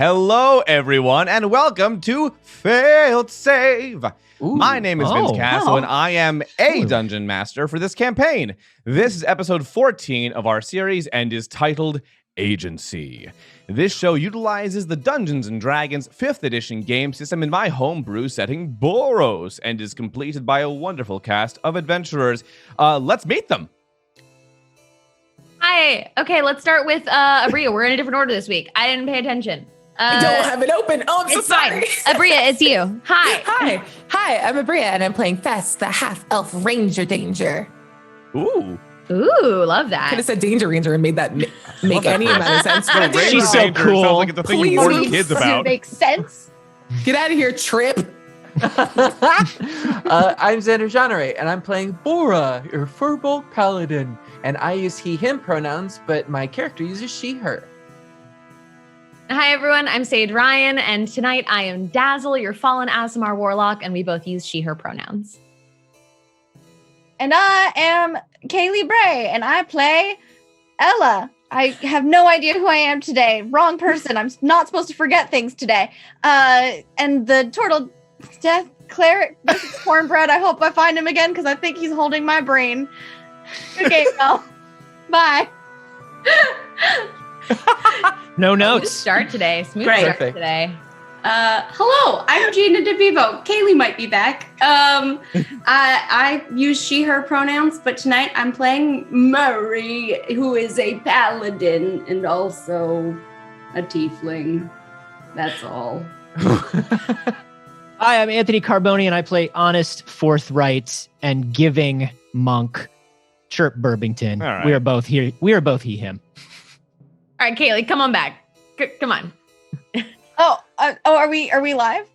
Hello, everyone, and welcome to Failed Save. Ooh. My name is Vince Castle, and I am a dungeon master for this campaign. This is episode 14 of our series and is titled Agency. This show utilizes the Dungeons & Dragons 5th edition game system in my homebrew setting, Boros, and is completed by a wonderful cast of adventurers. Let's meet them. Hi. Okay, let's start with Abria. We're in a different order this week. I didn't pay attention. I don't have it open. Oh, I'm so sorry. Fine. Abria, it's you. Hi. Hi, I'm Abria, and I'm playing Fess, the half-elf ranger danger. Ooh, love that. Could have said Danger Ranger and made that make any amount of sense. the Ranger She's so Danger cool. sounds like it's a thing you warn kids about. Makes sense. Get out of here, Trip. I'm Xander Genre, and I'm playing Bora, your Furbolg Paladin. And I use he, him pronouns, but my character uses she, her. Hi, everyone. I'm Sage Ryan, and tonight I am Dazzle, your fallen Aasimar warlock, and we both use she, her pronouns. And I am Kaylee Bray, and I play Ella. I have no idea who I am today. Wrong person. I'm not supposed to forget things today. And the turtle death cleric, this is Cornbread. I hope I find him again because I think he's holding my brain. Okay, well, bye. No Smooth notes. start today. Smooth Great. start Perfect. today. Hello, I'm Gina DeVivo. Kaylee might be back. I use she, her pronouns, but tonight I'm playing Murray, who is a paladin and also a tiefling. That's all. Hi, I'm Anthony Carboni, and I play honest, forthright, and giving monk Chirp Burbington. All right. We are both here. We are both he, him. All right, Kaylee, come on back. Come on. Are we live?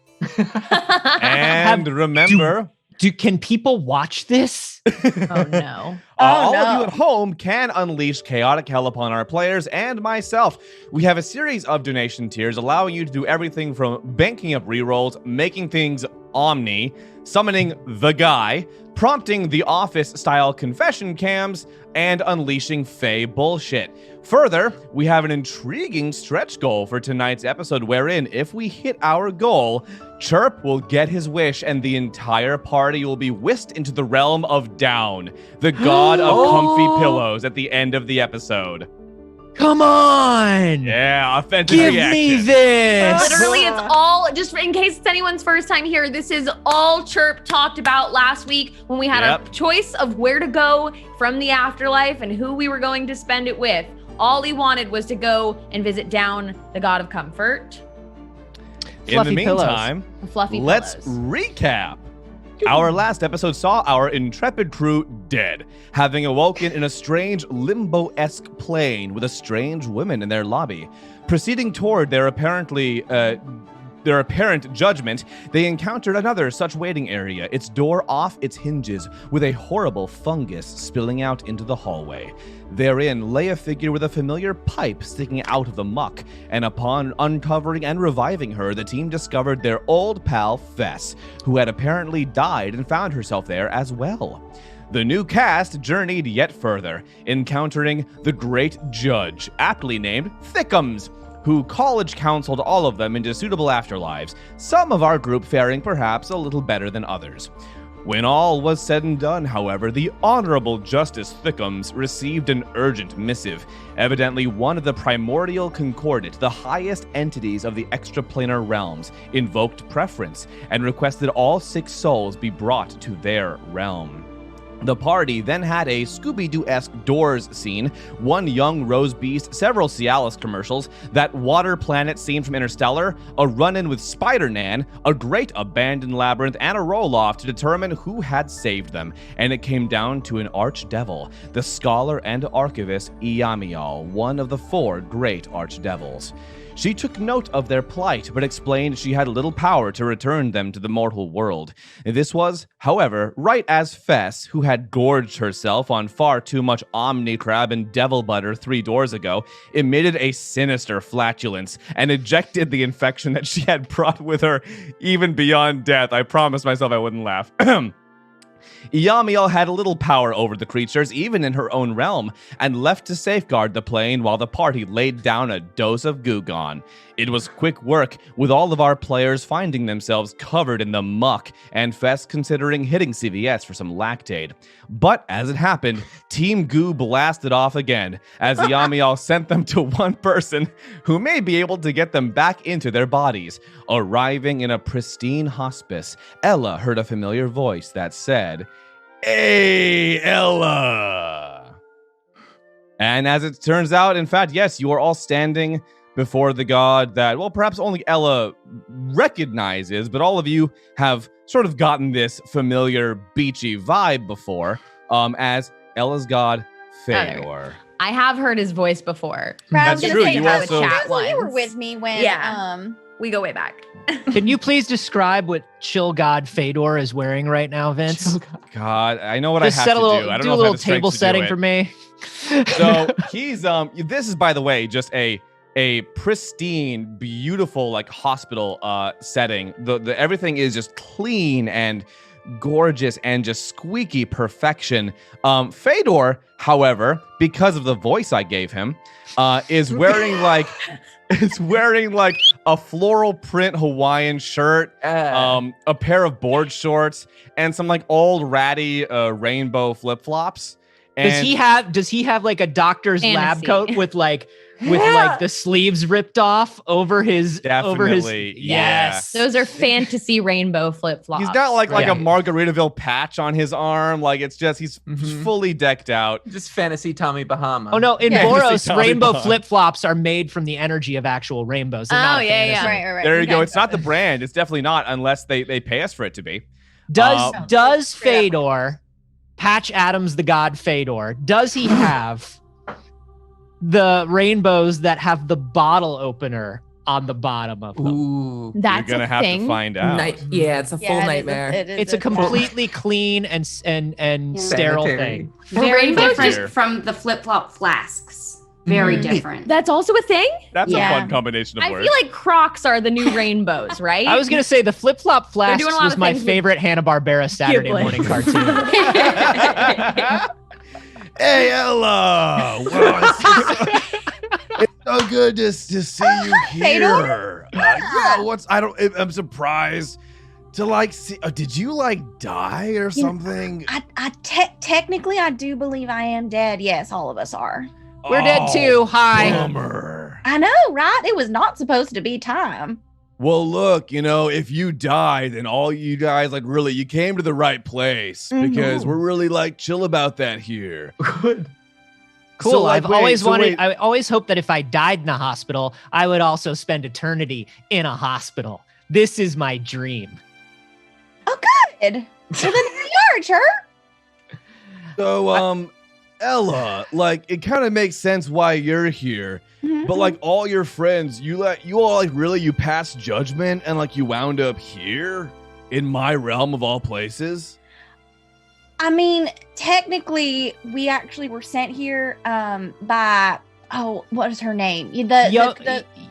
And remember, Can people watch this? Oh, no. all no. of you at home can unleash chaotic hell upon our players and myself. We have a series of donation tiers allowing you to do everything from banking up rerolls, making things omni, summoning the guy, prompting the office-style confession cams, and unleashing Fey bullshit. Further, we have an intriguing stretch goal for tonight's episode wherein, if we hit our goal, Chirp will get his wish and the entire party will be whisked into the realm of Down, the god of comfy pillows at the end of the episode. Come on! Yeah, offensive Give reaction. me this! Literally, it's all, just in case it's anyone's first time here, this is all Chirp talked about last week when we had a choice of where to go from the afterlife and who we were going to spend it with. All he wanted was to go and visit Down, the god of comfort. In the Fluffy pillows. meantime, The fluffy let's pillows. recap. Our last episode saw our intrepid crew dead, having awoken in a strange limbo-esque plane with a strange woman in their lobby. Proceeding toward their apparent judgment, they encountered another such waiting area, its door off its hinges, with a horrible fungus spilling out into the hallway. Therein lay a figure with a familiar pipe sticking out of the muck, and upon uncovering and reviving her, the team discovered their old pal Fess, who had apparently died and found herself there as well. The new cast journeyed yet further, encountering the Great Judge, aptly named Thickums, who college counseled all of them into suitable afterlives, some of our group faring perhaps a little better than others. When all was said and done, however, the Honorable Justice Thickums received an urgent missive. Evidently, one of the primordial concordate, the highest entities of the extraplanar realms, invoked preference and requested all 6 souls be brought to their realm. The party then had a Scooby-Doo-esque Doors scene, one young Rose Beast, several Cialis commercials, that water planet scene from Interstellar, a run-in with Spider-Man, a great abandoned labyrinth, and a roll-off to determine who had saved them. And it came down to an archdevil, the scholar and archivist Iamial, one of the 4 great archdevils. She took note of their plight, but explained she had little power to return them to the mortal world. This was, however, right as Fess, who had gorged herself on far too much omni-crab and devil butter 3 doors ago, emitted a sinister flatulence and ejected the infection that she had brought with her even beyond death. I promised myself I wouldn't laugh. Iamiel had little power over the creatures, even in her own realm, and left to safeguard the plane while the party laid down a dose of Gugon. It was quick work, with all of our players finding themselves covered in the muck, and Fest considering hitting CVS for some Lactaid. But as it happened, Team Goo blasted off again, as Yamiel sent them to one person who may be able to get them back into their bodies. Arriving in a pristine hospice, Ella heard a familiar voice that said, "Hey, Ella!" And as it turns out, in fact, yes, you are all standing before the god that, well, perhaps only Ella recognizes, but all of you have sort of gotten this familiar beachy vibe before, as Ella's god, Feydoor. I have heard his voice before. That's true. Say You have also- a chat You were once. with me when We go way back. Can you please describe what chill god Feydoor is wearing right now, Vince? God, I know what Just I have set to a little, do. I don't do know a if I have little the strength table to do setting it. for me. So he's this is, by the way, just a pristine, beautiful like hospital setting. The everything is just clean and gorgeous and just squeaky perfection. Feydoor, however, because of the voice I gave him, is wearing like a floral print Hawaiian shirt, a pair of board shorts, and some like old ratty rainbow flip-flops. Does he have like a doctor's lab Fantasy. coat with like the sleeves ripped off over his Definitely, yeah. yes. Those are fantasy rainbow flip-flops. He's got like a Right. Margaritaville patch on his arm. Like it's just he's fully decked out. Just fantasy Tommy Bahama. Oh no, in Yeah. Boros, Tommy rainbow Bond. flip-flops are made from the energy of actual rainbows. They're not a fantasy. Right. There you go. Okay. It's not the brand. It's definitely not unless they pay us for it to be. Does Straight up. Feydoor, Patch Adams the god Feydoor, does he have the rainbows that have the bottle opener on the bottom of them? Ooh. That's You're gonna a have thing. to find out. Yeah, it's a full nightmare. It's a completely clean and sterile Sanitary. thing. Very rainbows different here. from the flip-flop flasks. Very different. That's also a thing? That's a Yeah. fun combination of I words. feel like Crocs are the new rainbows, right? I was gonna say the flip-flop flasks doing a lot was of my things with favorite Hanna-Barbera Saturday Ghibli. morning cartoon. Hey Ella, well, it's so good to see you here. I'm surprised to like see. Did you like die or something? Technically, I do believe I am dead. Yes, all of us are. We're dead too. Hi. Bummer. I know, right? It was not supposed to be time. Well, look, if you die, then all you guys you came to the right place because we're really like chill about that here. Good. Cool. So, I've always wait. I always hoped that if I died in a hospital, I would also spend eternity in a hospital. This is my dream. Oh, good. Well, then here you are, Chirp. So, Ella, it kind of makes sense why you're here. But all your friends, you passed judgment and you wound up here in my realm of all places. I mean, technically, we actually were sent here by what is her name? The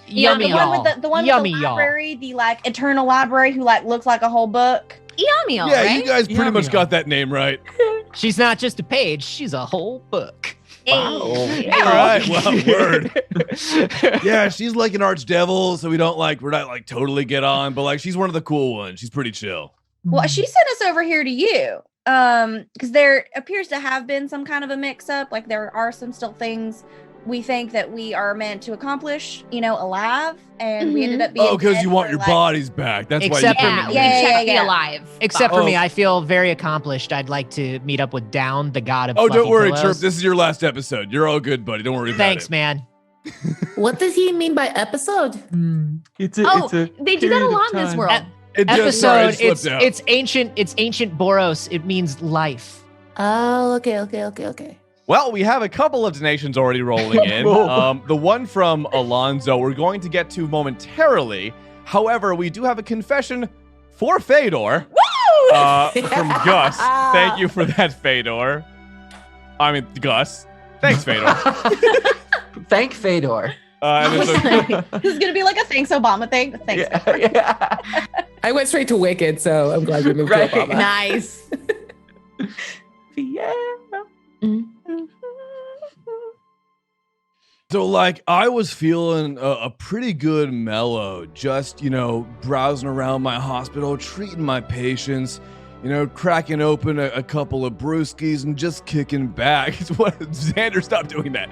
Yummy one y'all. with the one Yummy with the y'all. library, the eternal library, who looks like a whole book. Yamiel, Yeah, right? you guys pretty much Yummy. got that name right. She's not just a page; she's a whole book. All right, well, word. Yeah, she's like an archdevil, so we're not totally get on, but she's one of the cool ones. She's pretty chill. Well, she sent us over here to you, because there appears to have been some kind of a mix-up. There are some still things we think that we are meant to accomplish, alive, and we ended up being. Oh, because dead you want for, your bodies back. That's Except why for you me. came Yeah, here. we checked yeah. the alive. Except for Oh. me, I feel very accomplished. I'd like to meet up with Down, the god of Oh, fluffy don't worry, pillows. Chirp. This is your last episode. You're all good, buddy. Don't worry about Thanks, it. man. What does he mean by episode? It's Oh, it's a they do that a period of lot in this time. world. It just, sorry, Episode. it slipped out. It's ancient Boros. It means life. Oh, okay. Well, we have a couple of donations already rolling in. The one from Alonzo we're going to get to momentarily. However, we do have a confession for Feydoor from Gus. Thank you for that, Feydoor. I mean, Gus. Thanks, Feydoor. Thank Feydoor. And there's a- This is gonna be like a thanks Obama thing. Thanks. Yeah. I went straight to Wicked, so I'm glad we moved Right. to Obama. Nice. Yeah. So, like, I was feeling a pretty good mellow, just, browsing around my hospital, treating my patients, cracking open a couple of brewskis and just kicking back. It's what Xander, stop doing that.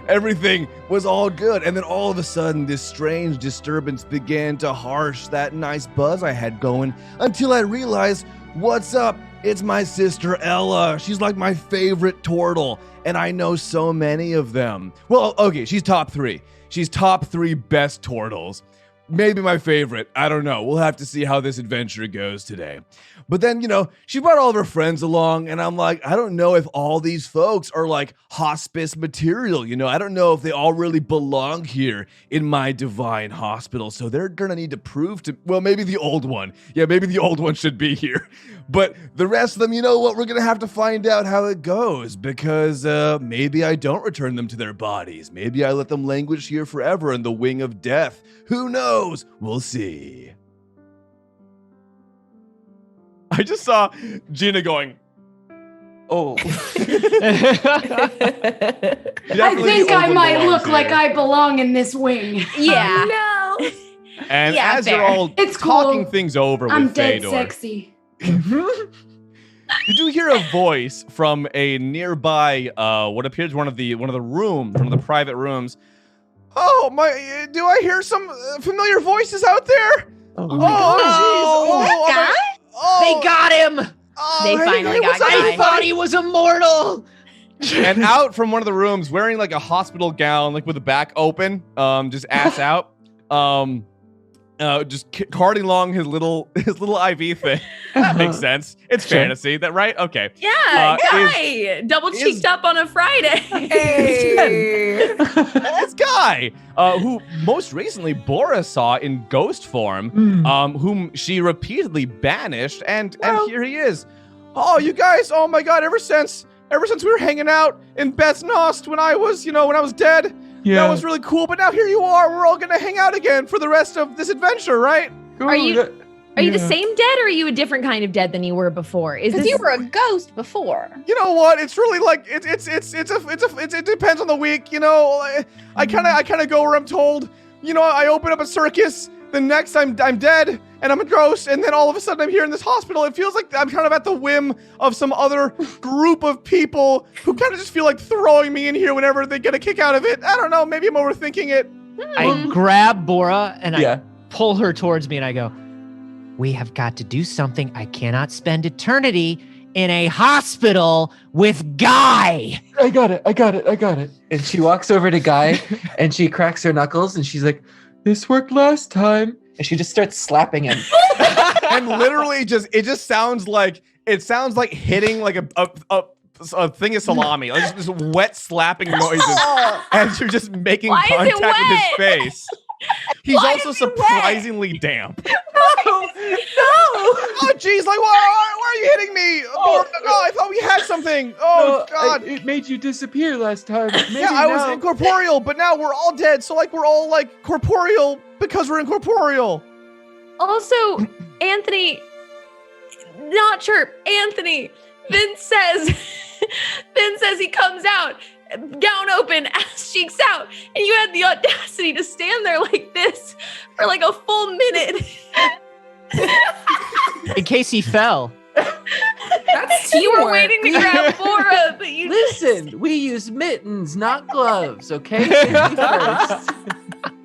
Everything was all good. And then all of a sudden, this strange disturbance began to harsh that nice buzz I had going until I realized, what's up? It's my sister Ella. She's like my favorite turtle, and I know so many of them. Well, okay, she's top 3. She's top 3 best turtles. Maybe my favorite. I don't know. We'll have to see how this adventure goes today. But then, she brought all of her friends along, and I'm like, I don't know if all these folks are like hospice material. I don't know if they all really belong here in my divine hospital. So they're going to need to prove to, well, maybe the old one. Yeah, maybe the old one should be here. But the rest of them, you know what? We're going to have to find out how it goes, because maybe I don't return them to their bodies. Maybe I let them languish here forever in the wing of death. Who knows? We'll see. I just saw Gina going, Oh. I think I might look like I belong in this wing. Yeah. No. And Yeah, as fair. you're all It's talking cool. things over I'm with dead Feydoor, sexy. did you hear a voice from a nearby, what appears one of the rooms, one of the private rooms? Oh my! Do I hear some familiar voices out there? Oh, Oh, my God. jeez! That guy? Oh, They got him. oh, They hey, finally hey, got what's up, Guy. I everybody? thought he was immortal. And out from one of the rooms, wearing like a hospital gown, like with the back open, just ass out, just carting along his little IV thing. That makes sense. It's Sure. fantasy, that right? Okay. Yeah, is- Guy. Double cheeked up on a Friday. Hey. This guy, who most recently Bora saw in ghost form, whom she repeatedly banished, and here he is. Oh, you guys! Oh my God! Ever since we were hanging out in Beth's Nost when I was, when I was dead, that was really cool. But now here you are. We're all gonna hang out again for the rest of this adventure, right? Are you the same dead, or are you a different kind of dead than you were before? Is Because this you were a ghost before. You know what? It's really like it depends on the week. I kind of go where I'm told. I open up a circus. The next I'm dead and I'm a ghost, and then all of a sudden I'm here in this hospital. It feels like I'm kind of at the whim of some other group of people who kind of just feel like throwing me in here whenever they get a kick out of it. I don't know. Maybe I'm overthinking it. I grab Bora and Yeah. I pull her towards me and I go, we have got to do something. I cannot spend eternity in a hospital with Guy. I got it. And she walks over to Guy and she cracks her knuckles and she's like, this worked last time. And she just starts slapping him. And literally, it just sounds like hitting like a thing of salami, like just wet slapping noises as you're just making Why is it contact with his wet? face. He's Why also is it wet? surprisingly damp. No. Oh, jeez, like, why are you hitting me? Oh, I thought we had something. Oh, God. It made you disappear last time. Maybe Yeah, I was now- incorporeal, but now we're all dead, so, like, we're all, like, corporeal because we're incorporeal. Also, Anthony, not Chirp, Anthony. Vince says he comes out, gown open, ass cheeks out, and you had the audacity to stand there like this for like a full minute. In case he fell. That's You were teamwork. waiting to grab Bora, but you Listen, we use mittens, not gloves, okay? Safety first.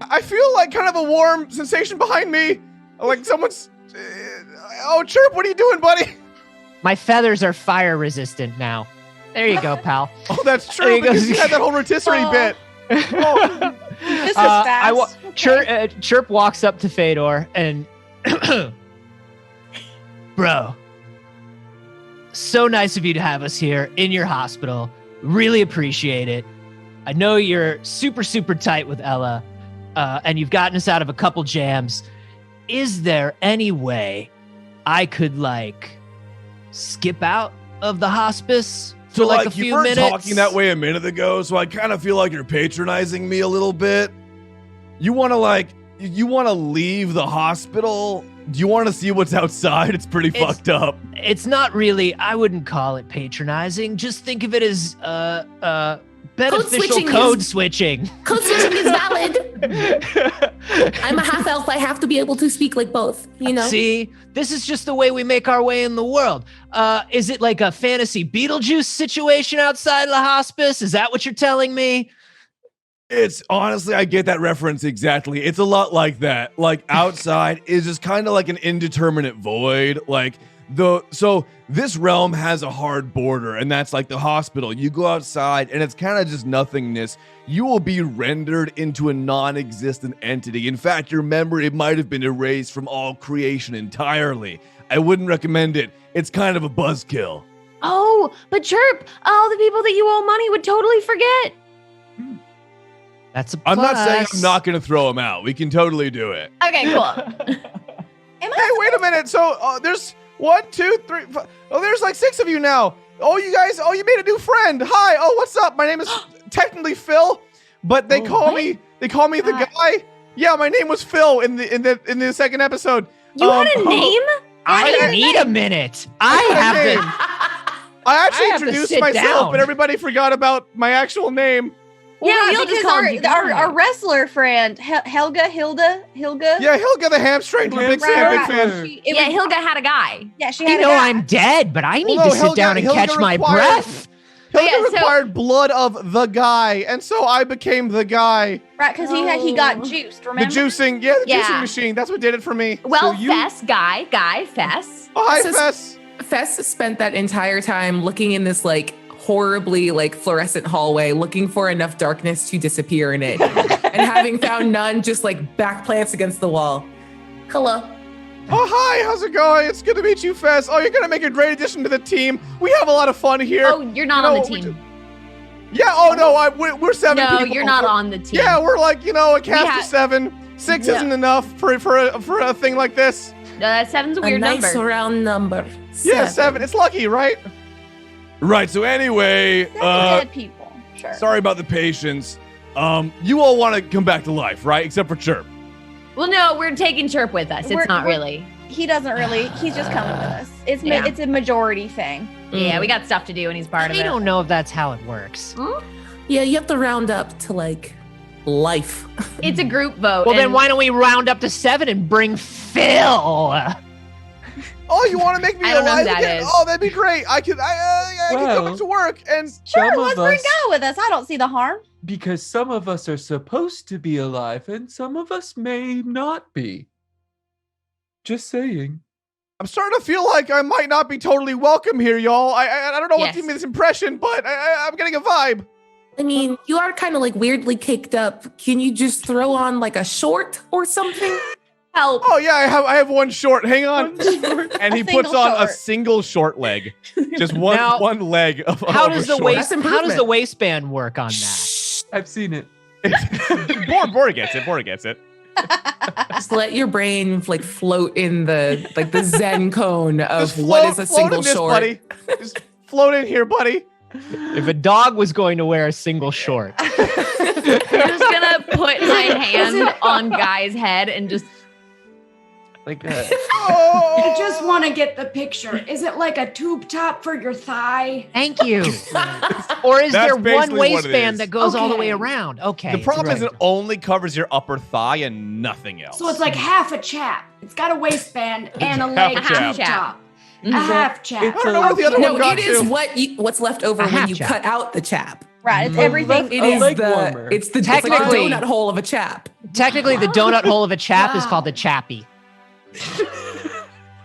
I feel like kind of a warm sensation behind me. Like someone's... oh, Chirp, what are you doing, buddy? My feathers are fire resistant now. There you go, pal. Oh, that's There true, you go. because you had that whole rotisserie Oh. bit. Oh, This was fast. Okay. Chirp walks up to Feydoor and... Bro, so nice of you to have us here in your hospital. Really appreciate it. I know you're super, super tight with Ella, and you've gotten us out of a couple jams. Is there any way I could, like, skip out of the hospice for, so, like, a you few weren't minutes? talking that way a minute ago, so I kind of feel like you're patronizing me a little bit. You want to leave the hospital? Do you want to see what's outside? It's pretty fucked up. It's not really, I wouldn't call it patronizing. Just think of it as Beneficial code switching. Code switching is valid. I'm a half elf. I have to be able to speak like both, you know? See, this is just the way we make our way in the world. Is it like a fantasy Beetlejuice situation outside the hospice? Is that what you're telling me? It's honestly, I get that reference exactly. It's a lot like that. Like outside is just kind of like an indeterminate void. So this realm has a hard border, and that's like the hospital. You go outside and it's kind of just nothingness. You will be rendered into a non-existent entity. In fact, your memory might have been erased from all creation entirely. I wouldn't recommend it. It's kind of a buzzkill. Oh, but Chirp, all the people that you owe money would totally forget. That's a plus. I'm not saying I'm not going to throw him out. We can totally do it. Okay, cool. Hey, wait a minute. So there's 1, 2, 3, 4. Oh, there's like 6 of you now. Oh, you guys. Oh, you made a new friend. Hi. Oh, what's up? My name is technically Phil, but they call me the guy. Yeah, my name was Phil in the second episode. You had a name? I need a minute. I actually have to introduced sit myself, down. but everybody forgot about my actual name. Yeah, we'll just call you our wrestler friend, Hilga. Yeah, Hilga the hamstring. We're big fan. Hilga had a guy. Yeah, she You had know a guy. I'm dead, but I need no, to sit Hilga- down and Hilga catch my required- breath. Hilga required blood of the guy, and so I became the guy. Right, because he got juiced, remember? The juicing machine. That's what did it for me. Well, Fess, guy, Fess. Oh, hi, So- Fess. Fess spent that entire time looking in this like horribly like fluorescent hallway, looking for enough darkness to disappear in it, and having found none, just like back plants against the wall. Hello. Oh, hi, how's it going? It's good to meet you, Fess. Oh, you're going to make a great addition to the team. We have a lot of fun here. Oh, you're not on the team. We're 7 No, people. you're not on the team. Yeah, we're like, a cast of 7. 6 isn't enough for a thing like this. No, 7's a weird nice number. round number. Yeah, 7. It's lucky, right? Right, so anyway, Dead people. Sure. sorry about the patience. You all want to come back to life, right? Except for Chirp. Well, no, we're taking Chirp with us. It's not really. He doesn't really. He's just coming with us. It's Yeah. it's a majority thing. Yeah, we got stuff to do, and he's part of I it. don't know if that's how it works. Yeah, you have to round up to like life. It's a group vote. Well, then and- why don't we round up to 7 and bring Phil? Oh, you want to make me I don't know who alive that again? is. Oh, that'd be great. I could go Well, back to work and Sure, Some let's of bring us- Guy with us. I don't see the harm. Because some of us are supposed to be alive and some of us may not be. Just saying. I'm starting to feel like I might not be totally welcome here, y'all. I don't know what Yes. gave me this impression, but I'm getting a vibe. I mean, you are kind of like weirdly caked up. Can you just throw on like a short or something? help. Oh yeah, I have one short. Hang on. And he A puts single on a short. single short leg. Just one Now, leg of How of a does the short. That's how does the improvement. waistband work on that? Shh. I've seen it. Bora gets it. Bora gets it. Just let your brain like float in the like the Zen cone of Just what is a float single in this, short. buddy. Just float in here, buddy. If a dog was going to wear a single short, I'm just gonna put my hand on Guy's head and just. Like that. Oh. I just want to get the picture. Is it like a tube top for your thigh? thank you. Or is That's there one basically what it waistband is. that goes all the way Okay. around? Okay. The problem is right. it only covers your upper thigh and nothing else. So it's like half a chap. It's got a waistband and a leg Half tube chap. top. Mhm. A half chap. It's I don't know what the other No, one got it is to. what's left over A when half you chap. cut out the chap. Right, it's A everything. left- It A is leg the warmer. it's the Technically- like a donut hole of a chap. Technically, the donut hole of a chap is Wow. called a chappy.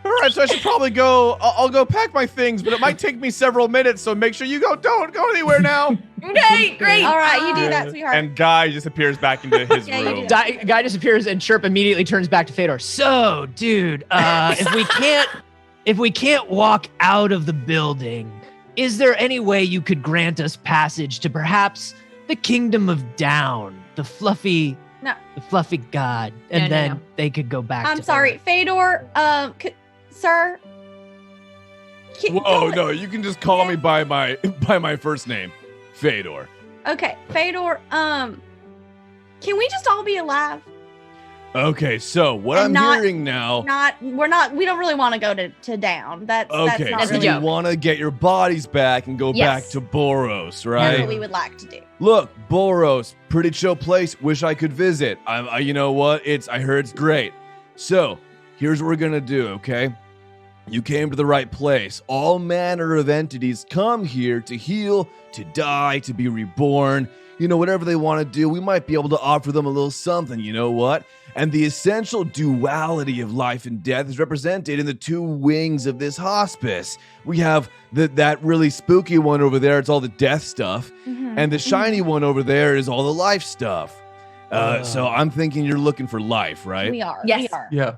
All right, so I should probably go. I'll go pack my things, but it might take me several minutes. So make sure you don't go anywhere now. Okay, great. All right, you do that, sweetheart. And Guy just appears back into his Yeah, you room. do that. Guy disappears and Chirp immediately turns back to Feydoor. So, dude, if we can't walk out of the building, is there any way you could grant us passage to perhaps the kingdom of Down, the fluffy god, and No, then no. they could go back? I'm to sorry, Earth? Fedor. Sir. Whoa, no, you can just call me by my first name, Feydoor. Okay, Fedor. Can we just all be alive? Okay, so what And I'm not- hearing now. We don't really want to go to down. That's Okay, not That's a so really, you joke. want to get your bodies back and go back Yes. to Boros, that's right? what we would like to do. Look, Boros, pretty chill place. Wish I could visit. You know what? I heard it's great. So, here's what we're gonna do, okay? You came to the right place. All manner of entities come here to heal, to die, to be reborn. You know, whatever they want to do, we might be able to offer them a little something, you know what? And the essential duality of life and death is represented in the two wings of this hospice. We have that really spooky one over there, it's all the death stuff. Mhm. And the shiny one over there is all the life stuff. So I'm thinking you're looking for life, right? We are. Yes. We are. Yeah.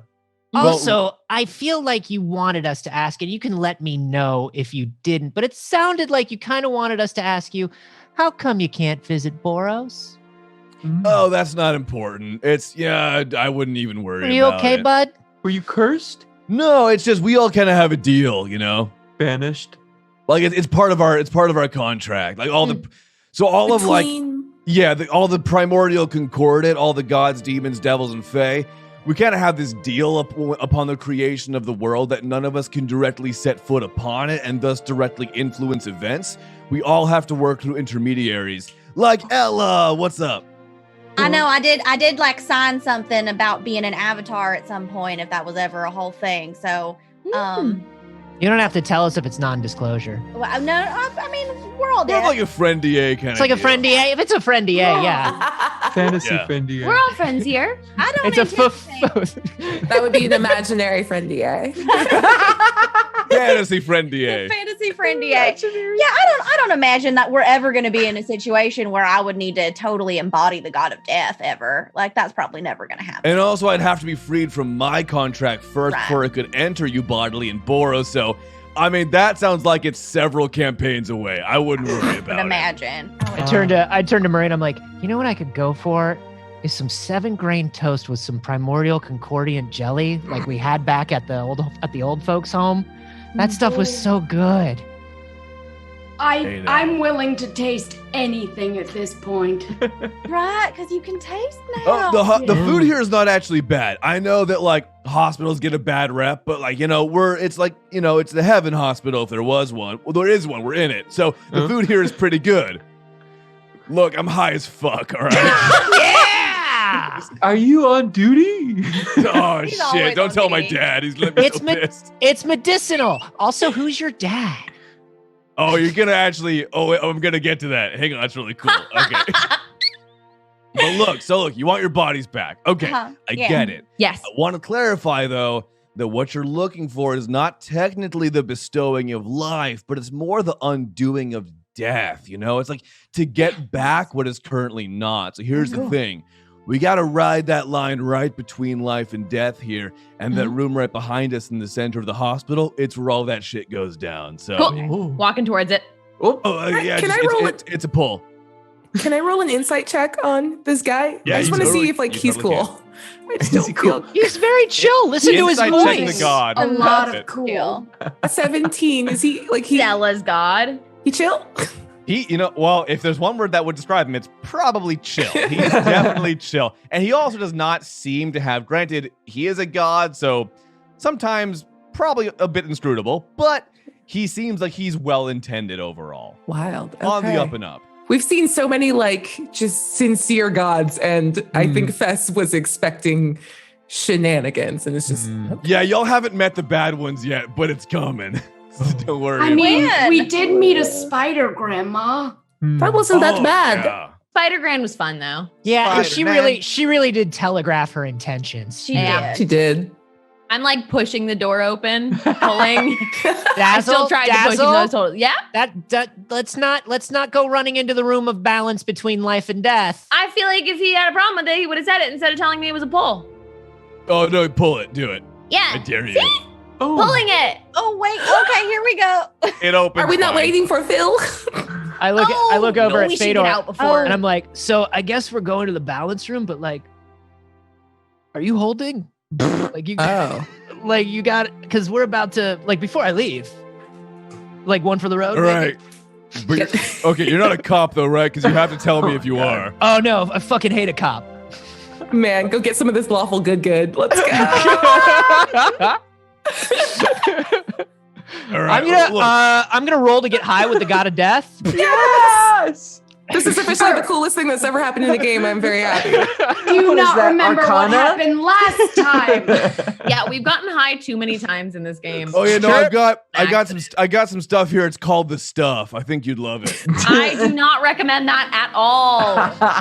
Well- Also, I feel like you wanted us to ask, and you can let me know if you didn't, but it sounded like you kind of wanted us to ask you, how come you can't visit Boros? Oh, that's not important. I wouldn't even worry Are you about okay, it. bud? Were you cursed? No, it's just we all kind of have a deal, you know? Banished? Like it's part of our contract. Like all all the primordial concordate, all the gods, demons, devils, and fae. We kind of have this deal upon the creation of the world that none of us can directly set foot upon it and thus directly influence events. We all have to work through intermediaries. Like Ella, what's up? I know. I did like sign something about being an avatar at some point, if that was ever a whole thing. So, You don't have to tell us if it's non-disclosure. well, no, I mean, we're all We're dead. like a friend DA kind of. It's like a friend DA. If it's a friend DA, yeah. Fantasy Yeah. friend DA. We're all friends here. I don't It's a anticipate- That would be an imaginary friend DA. fantasy friend DA. fantasy friend DA. Yeah, I don't imagine that we're ever going to be in a situation where I would need to totally embody the god of death ever. Like that's probably never going to happen. And also, I'd have to be freed from my contract first Right. before I could enter you bodily in Boros. So, I mean, that sounds like it's several campaigns away. I wouldn't worry I would about it. imagine. I turned to Marie and I'm like, you know what I could go for? Is some 7-grain toast with some primordial concordiant jelly like we had back at the old folks home. That stuff was so good. Hey there. I'm willing to taste anything at this point. Right, because you can taste now. Oh, the food here is not actually bad. I know that like hospitals get a bad rep, but like it's the heaven hospital if there was one. Well, there is one. We're in it, so the food here is pretty good. Look, I'm high as fuck. All right. Yeah! Are you on duty? Oh He's shit! always Don't on tell my duty. dad. He's let me It's so me- pissed. It's medicinal. Also, who's your dad? Oh, you're gonna actually. Oh, I'm gonna get to that. Hang on, that's really cool. Okay. But look, you want your bodies back. Okay, Uh-huh, I yeah. get it. Yes. I want to clarify, though, that what you're looking for is not technically the bestowing of life, but it's more the undoing of death. You know, it's like to get back what is currently not. So here's the thing. We got to ride that line right between life and death here. And that room right behind us in the center of the hospital, it's where all that shit goes down. So, Cool. Walking towards it. yeah, Can I it's, roll it's, it's a pull. Can I roll an insight check on this guy? Yeah, I just you want to totally- see if like you he's totally cool. I just don't feel He's very chill. Listen to his Insight check voice. the god. A lot That's of it. cool. a 17. Is he like he Stella's god. he chill? Well, if there's one word that would describe him, it's probably chill. He's definitely chill. And he also does not seem to have, granted, he is a god, so sometimes probably a bit inscrutable, but he seems like he's well-intended overall. Wild. On the Okay. up and up. We've seen so many like just sincere gods, and I think Fess was expecting shenanigans, and it's just Yeah, y'all haven't met the bad ones yet, but it's coming. So don't worry. I mean, When? we did meet a spider, Grandma. that wasn't that bad. Yeah. Spider Grand was fun though. Yeah, and Spider-Man. she really did telegraph her intentions. She Yeah. did. She did. I'm like pushing the door open, pulling. I Dazzle, still tried to push Dazzle, even though it's total. Yeah. that let's not go running into the room of balance between life and death. I feel like if he had a problem with it, he would have said it instead of telling me it was a pull. Oh, no, pull it. Do it. I Yeah. dare you. Oh, Pulling it. Oh wait. Okay, here we go. It opens. Are we not fine. waiting for Phil? I look over no, at we should get Feydoor out before. and I'm like, so I guess we're going to the balance room, but like, are you holding? Like you, like you got, because we're about to, like before I leave, like one for the road. All maybe? right. But okay, you're not a cop though, right? Because you have to tell me if you are. Oh no, I fucking hate a cop. Man, go get some of this lawful good. Let's go. All right, I'm gonna roll to get high with the god of death. Yes! This is officially the coolest thing that's ever happened in the game. I'm very happy. Do you What is not that, remember what Arcana? happened last time? Yeah, we've gotten high too many times in this game. Oh yeah, no, Sure. I got some stuff here. It's called The Stuff. I think you'd love it. I do not recommend that at all.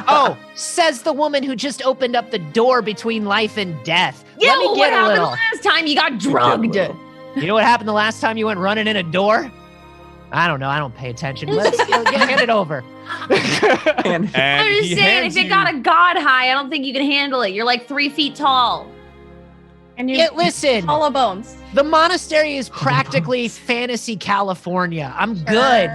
Oh, says the woman who just opened up the door between life and death. Yeah, Let me what get a happened little. last time you got drugged? You know what happened the last time you went running in a door? I don't know. I don't pay attention. Let's hand it over. And I'm just he saying, hands if it got a god high, I don't think you can handle it. You're like 3 feet tall. And you Yeah, listen, hollow bones. the monastery is practically fantasy California. I'm good.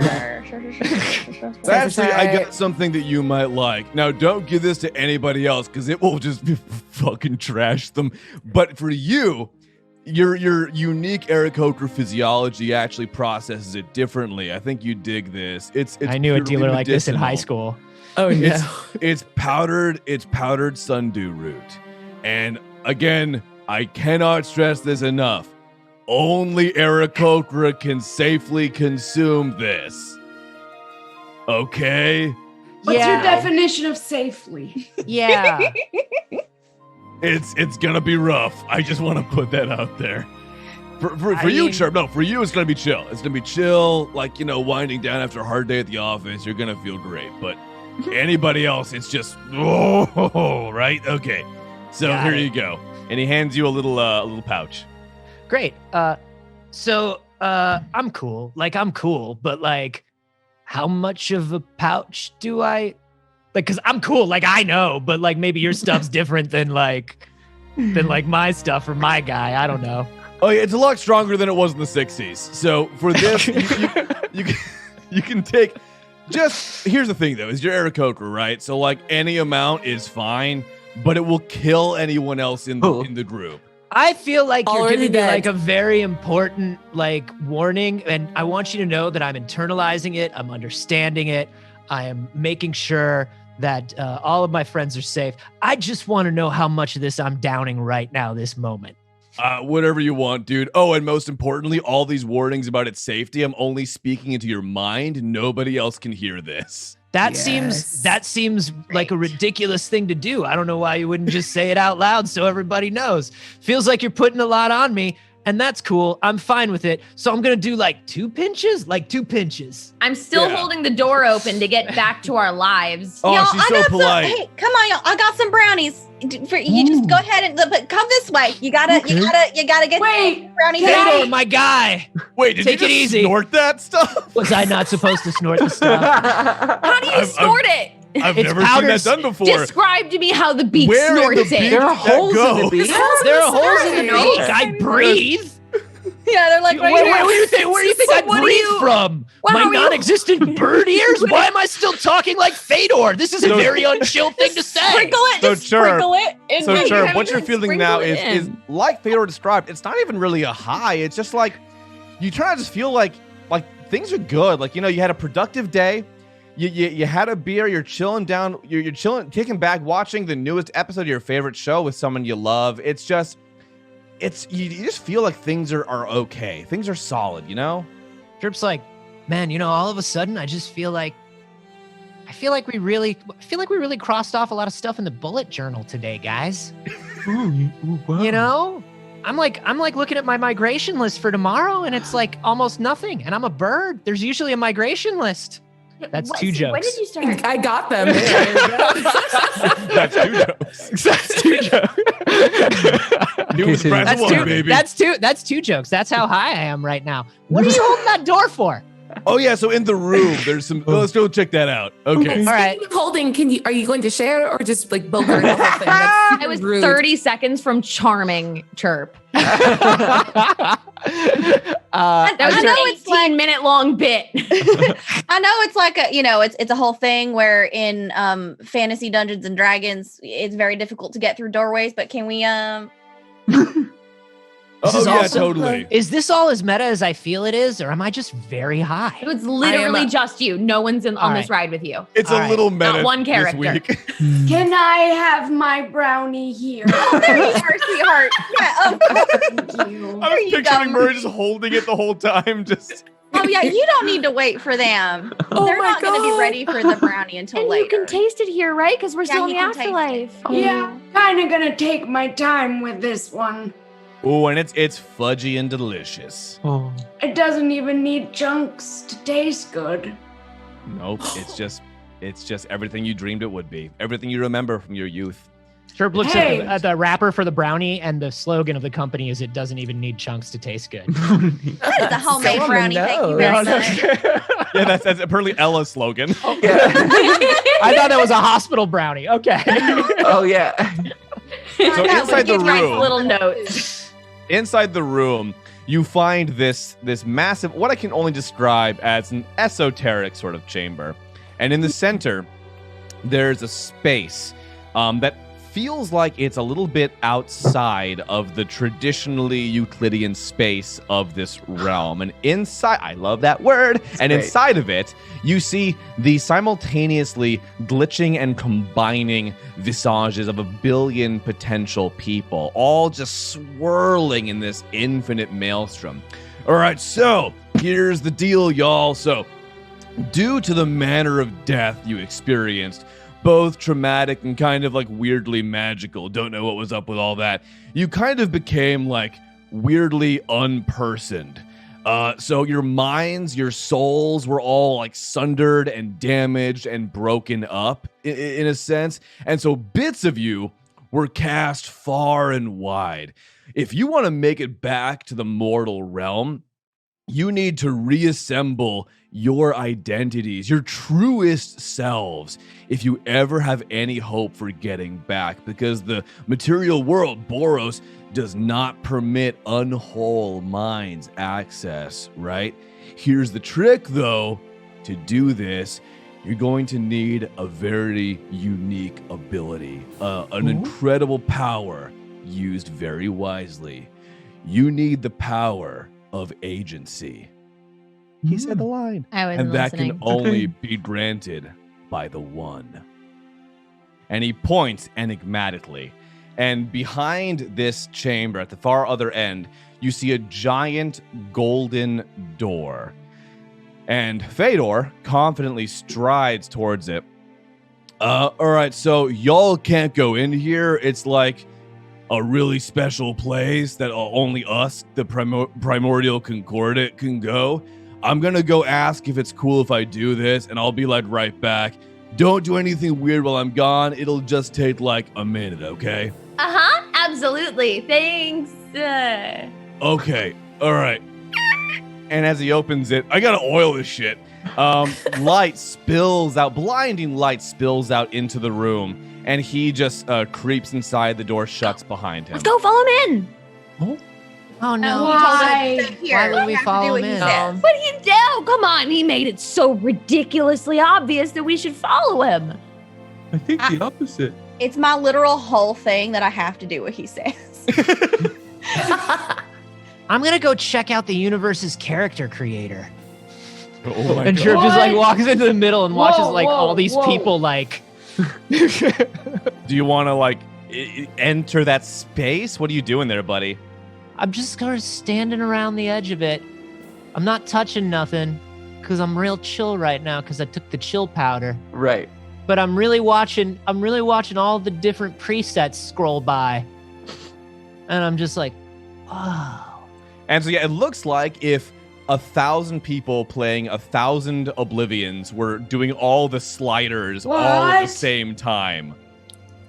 Sure. Actually, I got something that you might like. Now, don't give this to anybody else because it will just fucking trash them. But for you, your unique Aarakocra physiology actually processes it differently. I think you dig this. It's I knew a purely dealer like this in high medicinal. school. Oh no. It's powdered sundew root. And again, I cannot stress this enough. Only Aarakocra can safely consume this. Okay? What's your Yeah. definition of safely? Yeah. It's gonna be rough. I just want to put that out there. For I you, mean- Chirp, no, for you, it's gonna be chill. It's gonna be chill, like, winding down after a hard day at the office. You're gonna feel great. But anybody else, it's just, right? Okay. So Got here it. you go. And he hands you a little pouch. Great. So I'm cool. I'm cool, but how much of a pouch do I because I'm cool, I know, but maybe your stuff's different than my stuff or my guy. I don't know. Oh yeah, it's a lot stronger than it was in the 60s. So for this, you can take. Just here's the thing though: is your Aarakocra, right? So any amount is fine, but it will kill anyone else in the group. I feel like you're Already giving me dead. a very important warning, and I want you to know that I'm internalizing it. I'm understanding it. I am making sure that all of my friends are safe. I just want to know how much of this I'm downing right now, this moment. Whatever you want, dude. Oh, and most importantly, all these warnings about its safety, I'm only speaking into your mind. Nobody else can hear this. That Yes. seems like a ridiculous thing to do. I don't know why you wouldn't just say it out loud so everybody knows. Feels like you're putting a lot on me, and that's cool. I'm fine with it. So I'm gonna do 2 pinches, 2 pinches. I'm still Yeah. holding the door open to get back to our lives. Oh, Y'all, she's I so got polite. Some, hey, come on, y'all! I got some brownies. You just go ahead and but come this way. You gotta get Wait, brownies. Feydoor, my guy. Wait, did Take you it just easy. snort that stuff? Was I not supposed to snort the stuff? How do you snort it? I've It's never powder seen that done before. Describe to me how the beak Where in the snorts beak it. There are did that holes in go? the beak. There are holes in the Nose. beak. I breathe. Yeah, they're like right Where here. do you think? Where do you think I What are breathe you- from? what My are you- non-existent bird ears? Why am I still talking like Feydoor? This is a So- very unchill thing to say. Sprinkle it. So Just Chirp. sprinkle it. In So, my- Chirp, what you're feeling now Sprinkle it is in. like Feydoor described. It's not even really a high. It's just you try to just feel like things are good. You had a productive day. You had a beer. You're chilling down. You're chilling, kicking back, watching the newest episode of your favorite show with someone you love. It's just, you just feel like things are okay. Things are solid. Drip's like, man, all of a sudden I just feel like we really crossed off a lot of stuff in the bullet journal today, guys. Wow. I'm looking at my migration list for tomorrow, and it's almost nothing. And I'm a bird. There's usually a migration list. That's 2 jokes. When did you start? I got them. That's 2 jokes. That's 2 jokes. He was so- press That's one, 2. baby. That's 2 jokes. That's how high I am right now. What are you holding that door for? Oh yeah. So in the room, there's some. Let's go check that out. Okay. All right. Speaking of holding, are you going to share or just bogart the whole thing? That's super I was rude. 30 seconds from charming Chirp. I That was know your it's like 18-minute long bit. I know it's like it's a whole thing where in fantasy Dungeons and Dragons it's very difficult to get through doorways, but can we This Oh is yeah, also- totally. Is this all as meta as I feel it is, or am I just very high? It's literally I am just you. No one's on All this right. ride with you. It's All a right. little meta Not one character. this week. Can I have my brownie here? There you are, sweetheart. Yeah, of course. Thank you. I There was you picturing go. Murray just holding it the whole time. Just Oh yeah, you don't need to wait for them. Oh They're my not going to be God. ready for the brownie until And later. you can taste it here, right? Because we're Yeah, still in he the can taste it. afterlife. Yeah, kind of gonna take my time with this one. oh, and it's fudgy and delicious. Oh. It doesn't even need chunks to taste good. Nope, it's just everything you dreamed it would be. Everything you remember from your youth. Chirp looks Hey. at the wrapper for the brownie, and the slogan of the company is "It doesn't even need chunks to taste good." That is a homemade Someone brownie. Thank you knows. very No, much. Yeah, that's apparently Ella's slogan. Yeah. I thought that was a hospital brownie. Okay. Oh yeah. So That inside the would get right room, Little notes. inside the room, you find this massive, what I can only describe as an esoteric sort of chamber, and in the center, there's a space that feels like it's a little bit outside of the traditionally Euclidean space of this realm. And inside, I love that word, and great. inside of it, you see the simultaneously glitching and combining visages of a billion potential people, all just swirling in this infinite maelstrom. All right, so here's the deal, y'all. So, due to the manner of death you experienced, both traumatic and kind of like weirdly magical, don't know what was up with all that, you kind of became like weirdly unpersoned. So your minds, your souls were all like sundered and damaged and broken up in a sense. And so bits of you were cast far and wide. If you want to make it back to the mortal realm, you need to reassemble your identities, your truest selves, if you ever have any hope for getting back, because the material world, Boros, does not permit unwhole minds access, right? Here's the trick, though. To do this, you're going to need a very unique ability, an incredible power used very wisely. You need the power of agency. He said the line. I wasn't And that listening. can only be granted by the one. And he points enigmatically. And behind this chamber, at the far other end, you see a giant golden door. And Feydoor confidently strides towards it. All right, so y'all can't go in here. It's like a really special place that only us, the Primordial Concordate, can go. I'm gonna go ask if it's cool if I do this, and I'll be like right back. Don't do anything weird while I'm gone. It'll just take like a minute, okay? Uh-huh. Absolutely. Thanks. Okay, all right. And as he opens it, I gotta oil this shit. Light spills out, blinding light spills out into the room, and he just creeps inside. The door shuts behind him. Let's go follow him in. Oh no. Why? Why would we follow him in? What do you do? Come on. He made it so ridiculously obvious that we should follow him. I think the opposite. It's my literal whole thing that I have to do what he says. I'm gonna go check out the universe's character creator. Oh my And God. Chirp just like What? walks into the middle and watches Whoa, like all whoa, these whoa. people like. Do you want to like enter that space? What are you doing there, buddy? I'm just kind of standing around the edge of it. I'm not touching nothing because I'm real chill right now because I took the chill powder. Right. But I'm really watching all the different presets scroll by. And I'm just like, wow. And so yeah, it looks like if 1,000 people playing 1,000 Oblivions were doing all the sliders all at the What? same time.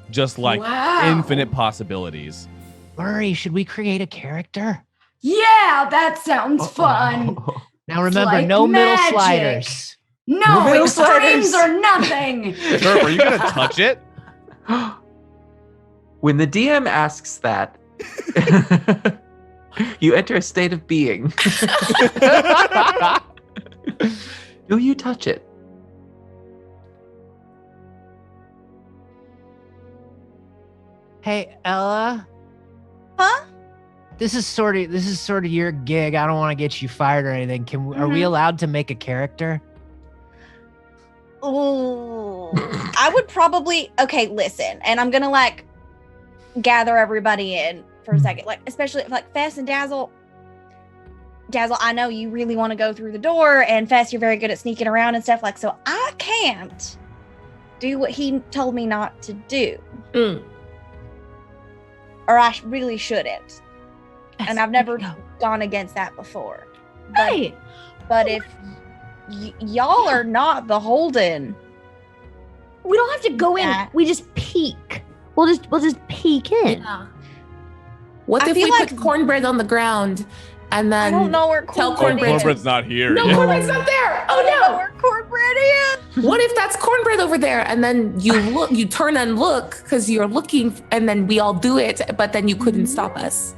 Just like Wow. infinite possibilities. Murray, should we create a character? Yeah, that sounds fun. Now remember, like no middle magic. sliders. No middle extremes sliders. or nothing. Turp, are you gonna touch it? When the DM asks that, you enter a state of being. Do you touch it? Hey, Ella, Huh? this is sort of your gig. I don't want to get you fired or anything. Are we allowed to make a character? Ooh, I would probably. Okay, listen, and I'm gonna like gather everybody in for a second, like especially like Fess and Dazzle. Dazzle, I know you really want to go through the door, and Fess, you're very good at sneaking around and stuff. Like, so I can't do what he told me not to do, or I really shouldn't. And I've never gone against that before. Right. But if y'all are not beholden, We don't have to go in. We just peek. We'll just peek in. Yeah. What I if we feel put like- cornbread on the ground and I then don't know where tell cornbread is. Cornbread's not here. No, yet. cornbread's not there. I don't know Oh where cornbread is. no. What if that's cornbread over there and then you turn and look because you're looking and then we all do it, but then you couldn't stop us.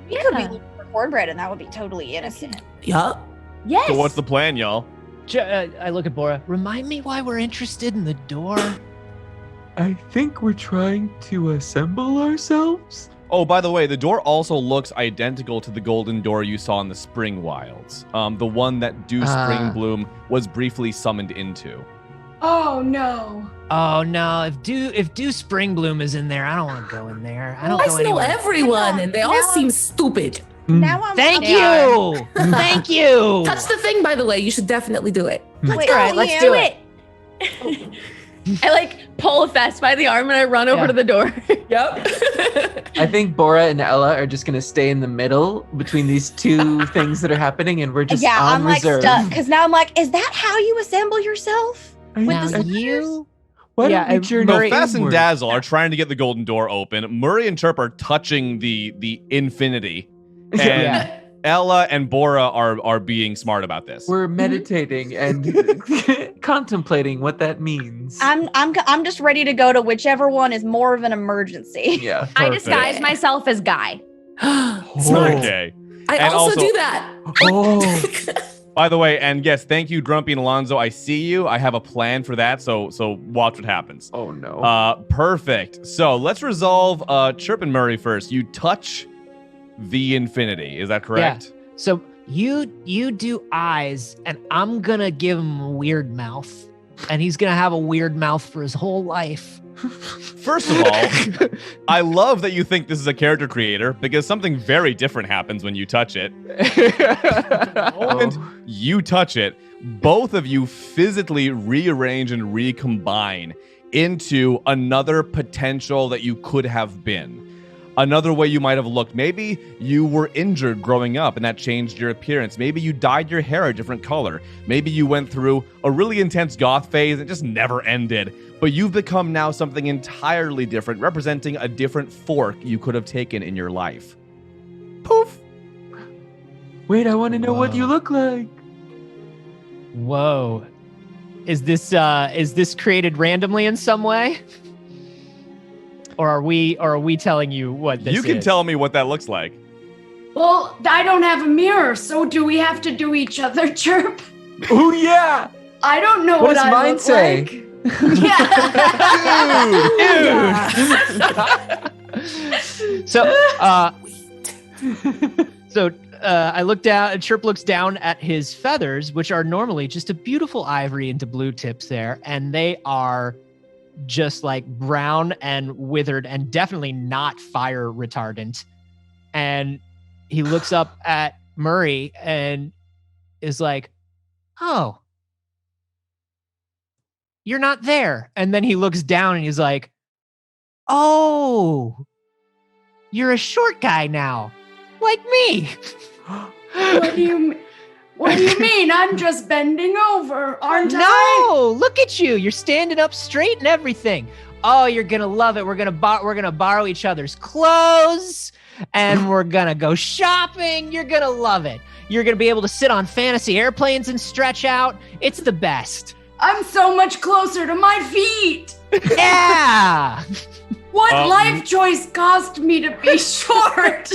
We could be looking for cornbread, and that would be totally innocent. Yup. Yes. So what's the plan, y'all? I look at Bora. Remind me why we're interested in the door. I think we're trying to assemble ourselves. Oh, by the way, the door also looks identical to the golden door you saw in the Spring Wilds. The one that Dew Springbloom was briefly summoned into. Oh no. Oh no! If Dew Springbloom is in there, I don't want to go in there. I don't I go know anywhere. everyone and they all Now- seem stupid. Now I'm Thank I'm- you. Thank you. Touch the thing, by the way. You should definitely do it. Wait, All right, let's do it. I like pull Fess by the arm and I run over Yeah. to the door. Yep. I think Bora and Ella are just gonna stay in the middle between these two things that are happening, and we're just Yeah, on I'm like reserve. stuck because now I'm like, is that how you assemble yourself? Now the you. Why Yeah, don't we journey So Murray- Fess and inward? Dazzle are trying to get the golden door open. Murray and Chirp are touching the infinity. And Yeah. Ella and Bora are being smart about this. We're meditating and contemplating what that means. I'm just ready to go to whichever one is more of an emergency. Yeah. I Perfect. disguise myself as Guy. Smart. Okay. I And also also- do that. Oh. By the way, and yes, thank you, Grumpy and Alonzo. I see you. I have a plan for that, so watch what happens. Oh no. Perfect. So let's resolve Chirp and Murray first. You touch the infinity. Is that correct? So you do eyes, and I'm gonna give him a weird mouth, and he's gonna have a weird mouth for his whole life. First of all, I love that you think this is a character creator because something very different happens when you touch it. The moment you touch it, both of you physically rearrange and recombine into another potential that you could have been. Another way you might have looked. Maybe you were injured growing up and that changed your appearance. Maybe you dyed your hair a different color. Maybe you went through a really intense goth phase and it just never ended. But you've become now something entirely different, representing a different fork you could have taken in your life. Poof. Wait, I want to know what you look like. Whoa. Is this created randomly in some way? Or are we telling you what this is? You can tell me what that looks like. Well, I don't have a mirror, so do we have to do each other, Chirp? Oh yeah. I don't know What what, does I mine look say? like. So I look down, and Chirp looks down at his feathers, which are normally just a beautiful ivory into blue tips there, and they are just like brown and withered and definitely not fire retardant. And he looks up at Murray and is like, "Oh, you're not there." And then he looks down and he's like, "Oh, you're a short guy now, like me." What do you mean? I'm just bending over, aren't I? No, look at you. You're standing up straight and everything. Oh, you're gonna love it. We're gonna borrow each other's clothes, and we're gonna go shopping. You're gonna love it. You're gonna be able to sit on fantasy airplanes and stretch out. It's the best. I'm so much closer to my feet. Yeah, What life choice caused me to be short?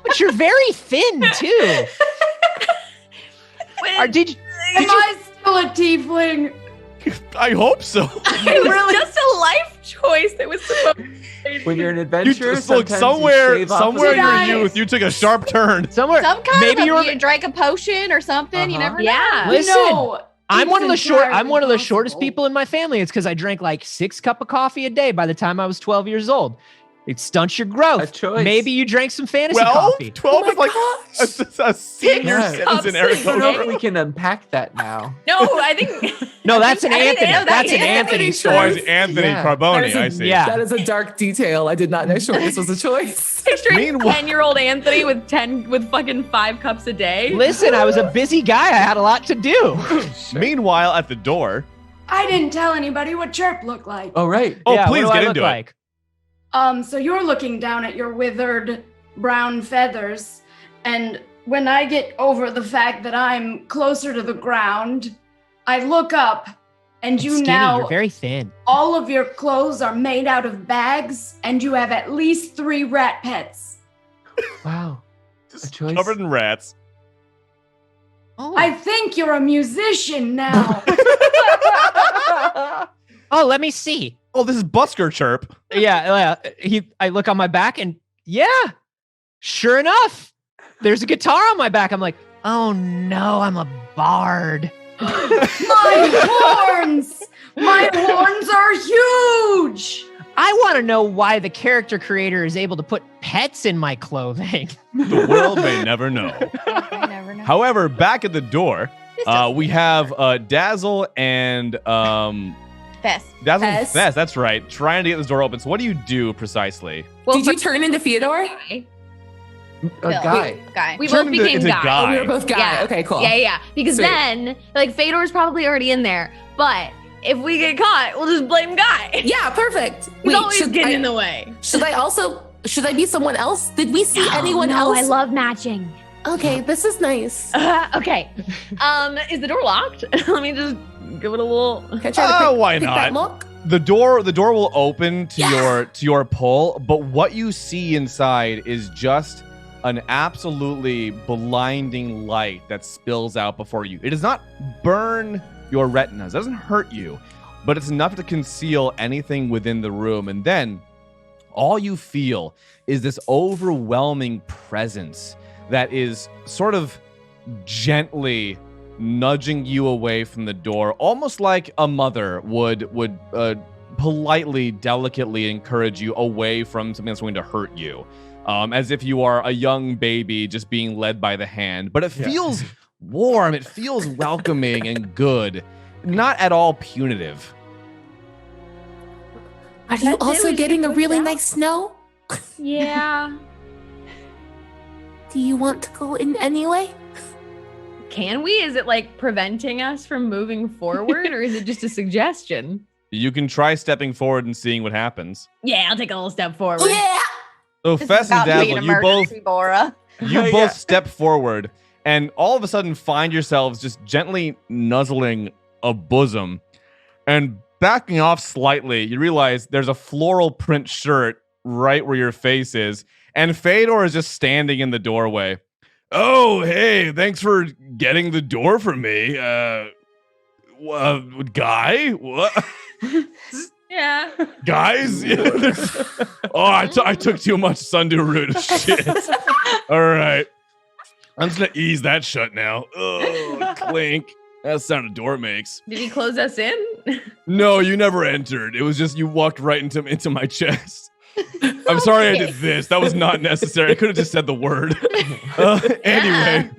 but you're very thin too. Did Am I still a tiefling? I hope so. It was just a life choice that was supposed to When you're an You adventurer, just look sometimes somewhere you shave off in a your Guys. youth, you took a sharp turn. Somewhere. Some kind maybe of you were. you drank a potion or something. You Uh-huh. never Yeah. know. Listen, No, I'm it's one of the entirely shortest possible. people in my family. It's because I drank like 6 cups of coffee a day by the time I was 12 years old. It stunts your A growth. choice. Maybe you drank some fantasy 12? coffee. 12 is like gosh. a senior Yeah. citizen, I Eric. don't know if we can unpack that now. No, I think. No, that's an I didn't Anthony. know that That's an yet. Anthony Oh, story. it's Anthony Yeah. Carboni, That is a- I see. Yeah. That is a dark detail. I did not know shortness was a choice. Picturing Meanwhile- 10-year-old Anthony with fucking 5 cups a day. Listen, I was a busy guy. I had a lot to do. Meanwhile, at the door. I didn't tell anybody what chirp looked like. Oh, right. Oh, Yeah, please what do get I look into it. like? So you're looking down at your withered brown feathers, and when I get over the fact that I'm closer to the ground, I look up, and you Skinny, now you're very thin. all of your clothes are made out of bags, and you have at least 3 rat pets. Wow. Just choice. covered in rats. Oh. I think you're a musician now. Oh, let me see. Oh, this is Busker Chirp. Yeah, I look on my back and yeah, sure enough, there's a guitar on my back. I'm like, oh no, I'm a bard. My horns! My horns are huge! I want to know why the character creator is able to put pets in my clothing. The world may never know. I never know. However, back at the door, we have Dazzle and Fest. Dazzle and Fez. Fez, that's right, trying to get this door open. So what do you do precisely? Well, Did you turn into Feydoor? A guy. Guy. We Turn both into- became into guys. guy. Oh, we were both guy. Yeah. Okay, cool. Yeah. Because Sweet. then, like, Fedor's probably already in there. But if we get caught, we'll just blame Guy. Yeah, perfect. He's always should getting I, in the way. should I be someone else? Did we see anyone else? I love matching. Okay, this is nice. Okay. Is the door locked? Let me just give it a little. Can I try to Why pick not? that lock? The door will open to Yeah. your pull, but what you see inside is just an absolutely blinding light that spills out before you. It does not burn your retinas, it doesn't hurt you, but it's enough to conceal anything within the room. And then all you feel is this overwhelming presence that is sort of gently nudging you away from the door, almost like a mother would politely, delicately encourage you away from something that's going to hurt you, as if you are a young baby just being led by the hand. But it feels warm, it feels welcoming and good, not at all punitive. Are you also getting a really nice snow? Yeah. Do you want to go in anyway? Can we? Is it like preventing us from moving forward, or is it just a suggestion? You can try stepping forward and seeing what happens. Yeah, I'll take a little step forward. Yeah. So This Fess is about and to be an Dazzle, you both emergency, Bora. You both step forward and all of a sudden find yourselves just gently nuzzling a bosom. And backing off slightly, you realize there's a floral print shirt right where your face is. And Feydoor is just standing in the doorway. Oh, hey, thanks for getting the door for me. Guy? What? Yeah. Guys? I took too much Sundew root. Shit. All right. I'm just going to ease that shut now. Oh, clink. That's the sound a door makes. Did he close us in? No, you never entered. It was just you walked right into my chest. I'm sorry I did this. That was not necessary. I could have just said the word. Anyway.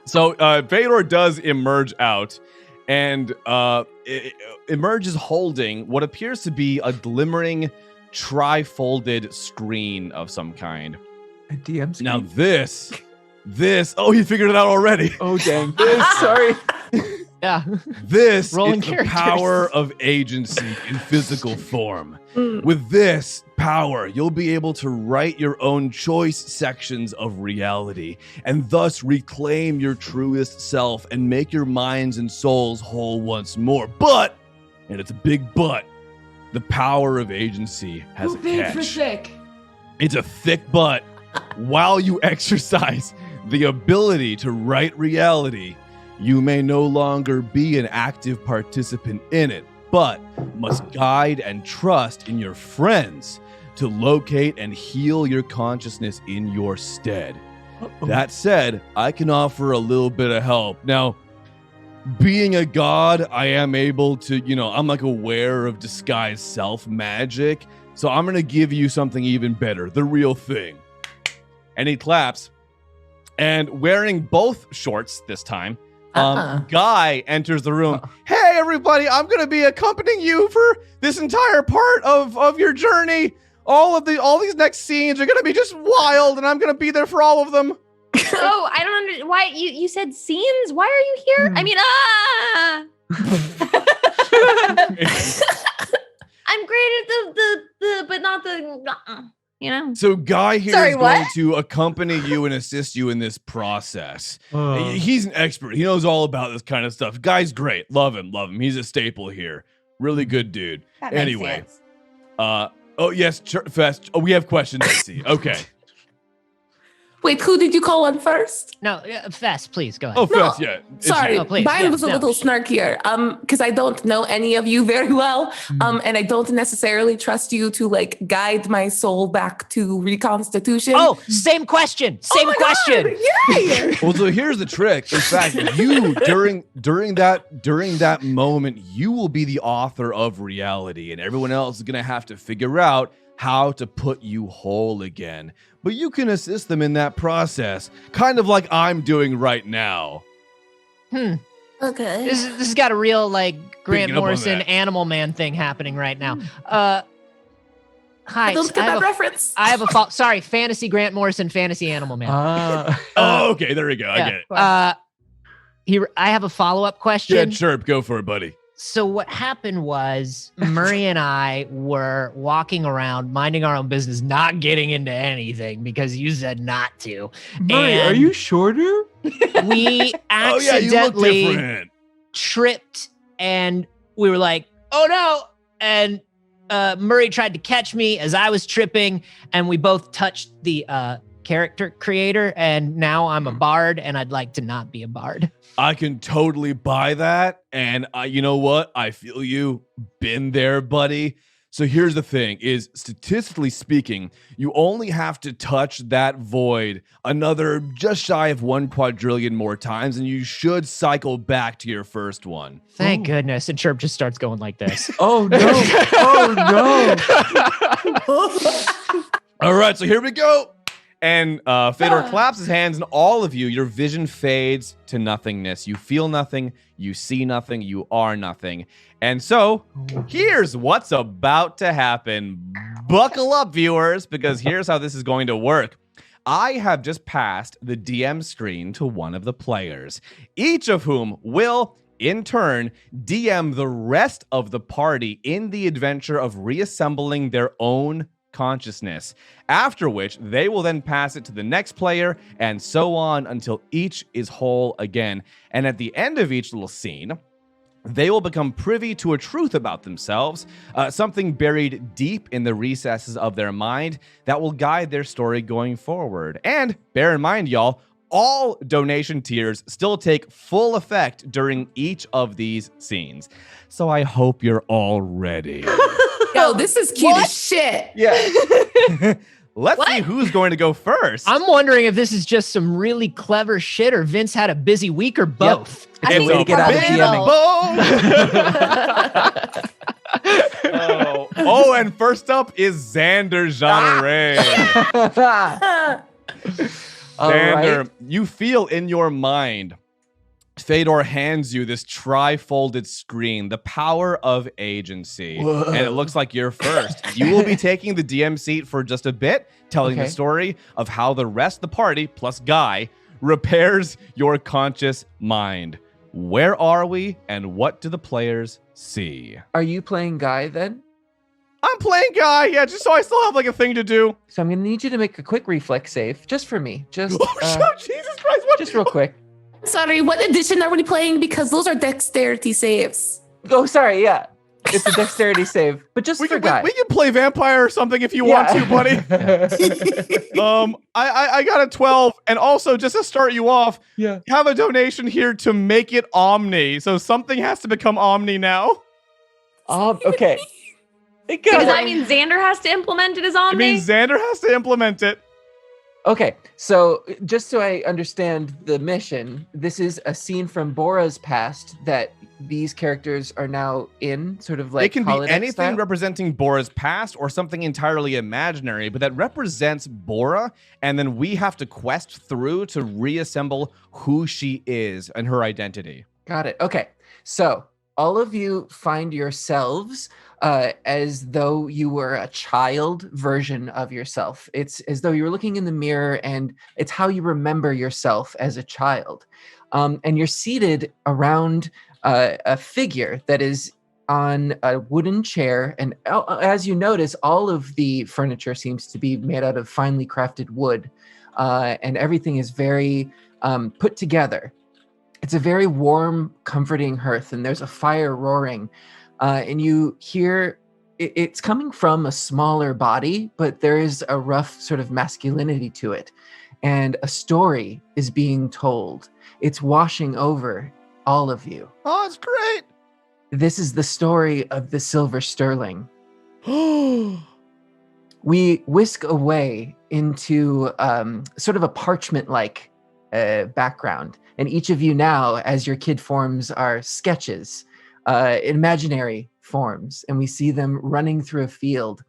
So Feydoor does emerge out, and it emerges holding what appears to be a glimmering tri-folded screen of some kind. A DM screen. Now this, oh, he figured it out already. Oh, dang. Sorry. Yeah. This Rolling is the characters. power of agency in physical form. With this power, you'll be able to write your own choice sections of reality and thus reclaim your truest self and make your minds and souls whole once more. But, and it's a big but, the power of agency has Who a paid for catch. thick? It's a thick butt. While you exercise the ability to write reality, you may no longer be an active participant in it, but must guide and trust in your friends to locate and heal your consciousness in your stead. That said, I can offer a little bit of help. Now, being a god, I am able to, I'm like aware of disguised self magic. So I'm going to give you something even better, the real thing. And he claps. And wearing both shorts this time, Guy enters the room. Hey, everybody, I'm going to be accompanying you for this entire part of your journey. All these next scenes are going to be just wild, and I'm going to be there for all of them. Oh, I don't understand. Why you said scenes? Why are you here? I mean, I'm great at the but not the, So Guy here is going to accompany you and assist you in this process. He's an expert. He knows all about this kind of stuff. Guy's great. Love him. He's a staple here. Really good dude. That makes Anyway. sense. Oh, yes, Fest. Oh, we have questions, I see. Okay. Wait, who did you call on first? No, Fess, please go ahead. Oh, Fest, yeah. Sorry, Oh, please. mine Yeah, was a no. little snarkier. Because I don't know any of you very well. And I don't necessarily trust you to like guide my soul back to reconstitution. Oh, same question. Same question. Yay! Well, so here's the trick. In fact, you during that moment, you will be the author of reality, and everyone else is gonna have to figure out how to put you whole again. But you can assist them in that process, kind of like I'm doing right now. Okay. This has got a real like Grant Picking up on Morrison that. Animal Man thing happening right now. Hi. I don't get that reference. I have a sorry, fantasy Grant Morrison, fantasy Animal Man. Oh, okay, there we go. I get it. I have a follow-up question. Yeah, Chirp, go for it, buddy. So what happened was Murray and I were walking around, minding our own business, not getting into anything because you said not to. Murray, are you shorter? We Oh yeah, you look accidentally different. tripped and we were like, oh no. And Murray tried to catch me as I was tripping and we both touched the character creator and now I'm a bard and I'd like to not be a bard. I can totally buy that. And you know what? I feel you. Been there, buddy. So here's the thing is statistically speaking, you only have to touch that void another just shy of 1 quadrillion more times and you should cycle back to your first one. Thank goodness. And Chirp just starts going like this. Oh no. Oh no. All right, so here we go. And Feydoor claps his hands, and all of you, your vision fades to nothingness. You feel nothing, you see nothing, you are nothing. And so, here's what's about to happen. Buckle up, viewers, because here's how this is going to work. I have just passed the DM screen to one of the players, each of whom will, in turn, DM the rest of the party in the adventure of reassembling their own consciousness, after which they will then pass it to the next player and so on until each is whole again. And at the end of each little scene, they will become privy to a truth about themselves, something buried deep in the recesses of their mind that will guide their story going forward. And bear in mind, y'all, all donation tiers still take full effect during each of these scenes. So I hope you're all ready. Yo, this is cute as shit. Yeah. Let's see who's going to go first. I'm wondering if this is just some really clever shit or Vince had a busy week or both. I think way to get out of probably DMing. Oh, and first up is Xander Jeanneret. Xander, you feel in your mind, Feydoor hands you this tri-folded screen, the power of agency. Whoa. And it looks like you're first. You will be taking the DM seat for just a bit, telling the Okay. story of how the rest of the party, plus Guy, repairs your conscious mind. Where are we, and what do the players see? Are you playing Guy then? I'm playing Guy, yeah, just so I still have like a thing to do. So I'm gonna need you to make a quick reflex save, just for me. Just, Jesus Christ, what? just real quick. Sorry, what edition are we playing? Because those are dexterity saves. Oh, sorry. Yeah, it's a dexterity save, but just We for can, Guy. we can play vampire or something if you want to, buddy. I got a 12, and also just to start you off, Yeah. have a donation here to make it Omni. So something has to become Omni now. Okay. Does Because that mean Xander has to implement it as on It me? means Xander has to implement it. Okay, so just so I understand the mission, this is a scene from Bora's past that these characters are now in, sort of like It can be holodeck anything style? representing Bora's past or something entirely imaginary, but that represents Bora, and then we have to quest through to reassemble who she is and her identity. Got it. Okay, so all of you find yourselves as though you were a child version of yourself. It's as though you were looking in the mirror, and it's how you remember yourself as a child. And you're seated around a figure that is on a wooden chair. And as you notice, all of the furniture seems to be made out of finely crafted wood, and everything is very put together. It's a very warm, comforting hearth, and there's a fire roaring. And you hear it's coming from a smaller body, but there is a rough sort of masculinity to it. And a story is being told. It's washing over all of you. Oh, it's great. This is the story of the Silver Sterling. We whisk away into sort of a parchment-like background. And each of you now, as your kid forms, are sketches, imaginary forms, and we see them running through a field.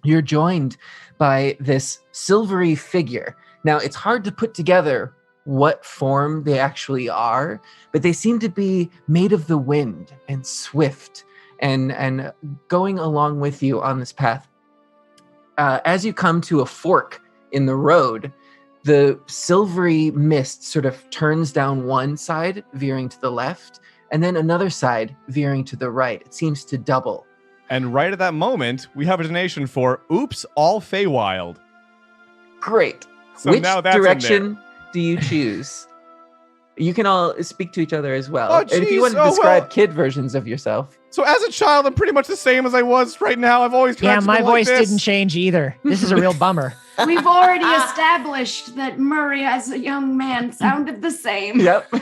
You're joined by this silvery figure. Now, it's hard to put together what form they actually are, but they seem to be made of the wind and swift and going along with you on this path. As you come to a fork in the road, the silvery mist sort of turns down one side, veering to the left, and then another side veering to the right. It seems to double. And right at that moment, we have a donation for Oops, All Feywild. Great. So Which now that's in direction do you choose? You can all speak to each other as well. Oh, And if you geez. want to Oh, describe well. kid versions of yourself. So as a child, I'm pretty much the same as I was right now. I've always tried Yeah, to my go like voice this. didn't change either. This is a real bummer. We've already established that Murray, as a young man, sounded the same. Yep.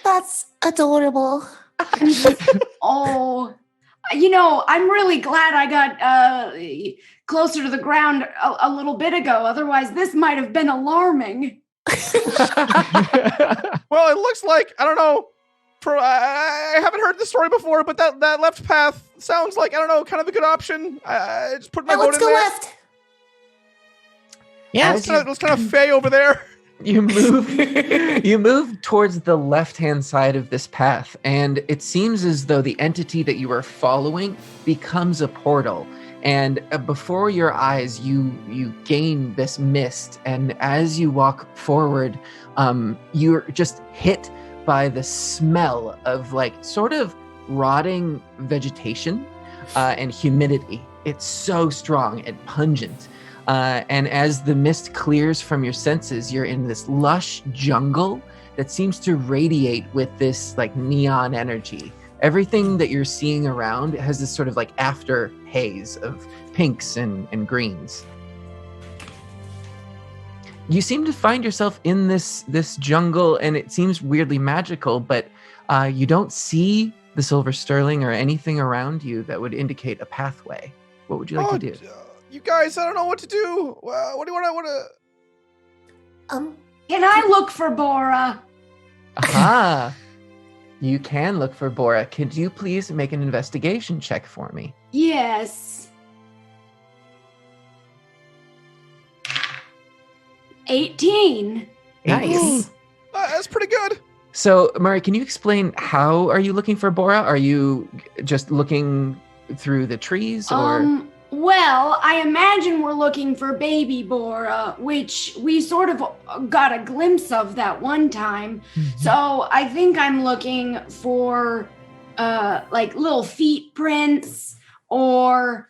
That's adorable. Oh, you know, I'm really glad I got closer to the ground a little bit ago. Otherwise, this might have been alarming. Well, it looks like, I don't know, I haven't heard this story before, but that left path sounds like, I don't know, kind of a good option. I just put my Now vote let's in go there. left. Yeah, As Let's kind of fey over there. You move towards the left-hand side of this path, and it seems as though the entity that you are following becomes a portal. And before your eyes, you gain this mist, and as you walk forward, you're just hit by the smell of like sort of rotting vegetation and humidity. It's so strong and pungent. And as the mist clears from your senses, you're in this lush jungle that seems to radiate with this like neon energy. Everything that you're seeing around has this sort of like after haze of pinks and greens. You seem to find yourself in this jungle, and it seems weirdly magical, but you don't see the Silver Sterling or anything around you that would indicate a pathway. What would you like to do? You guys, I don't know what to do. What do you want to... Can I look for Bora? Aha! You can look for Bora. Could you please make an investigation check for me? Yes. 18. nice. That's pretty good. So, Murray, can you explain how are you looking for Bora? Are you just looking through the trees or? Well, I imagine we're looking for baby Bora, which we sort of got a glimpse of that one time. So I think I'm looking for like little feet prints or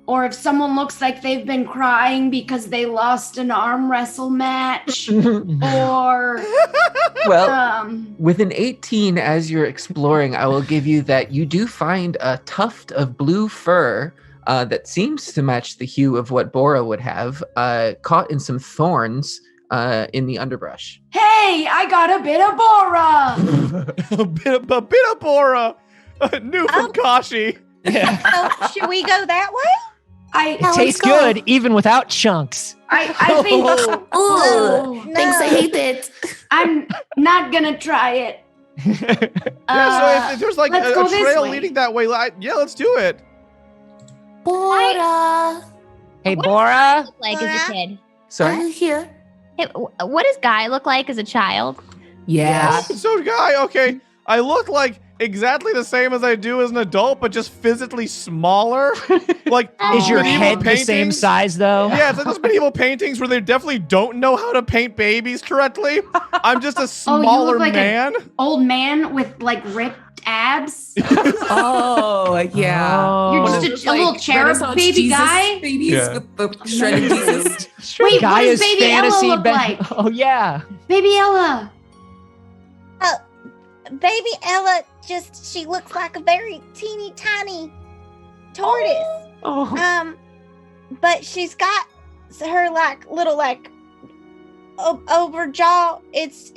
if someone looks like they've been crying because they lost an arm wrestle match or Well, with an 18 as you're exploring, I will give you that you do find a tuft of blue fur that seems to match the hue of what Bora would have, caught in some thorns in the underbrush. hey, I got a bit of Bora. a bit of Bora. New from Kashi. Yeah. So should we go that way? It tastes good even without chunks. I think Oh, no. thanks. I hate it. I'm not gonna try it. Yeah, so if there's like let's a go this trail way. leading that way, yeah, let's do it. Bora. Hey, Bora. Look like as a kid. Sorry. I'm here. Hey, what does Guy look like as a child? Yes. So, Guy, okay, I look like exactly the same as I do as an adult, but just physically smaller. Like, Is your medieval head the same paintings. size, though? Yeah, it's like those medieval paintings where they definitely don't know how to paint babies correctly. I'm just a you smaller look like man. Old man with like ripped abs. Oh, yeah. You're Oh. just a little cherub Renaissance baby Jesus guy. babies Yeah. with the shredded Jesus. Wait, Guy what does is baby fantasy Ella look like? Oh, yeah. Baby Ella. Baby Ella she looks like a very teeny tiny tortoise. Oh. But she's got her like little like over jaw. It's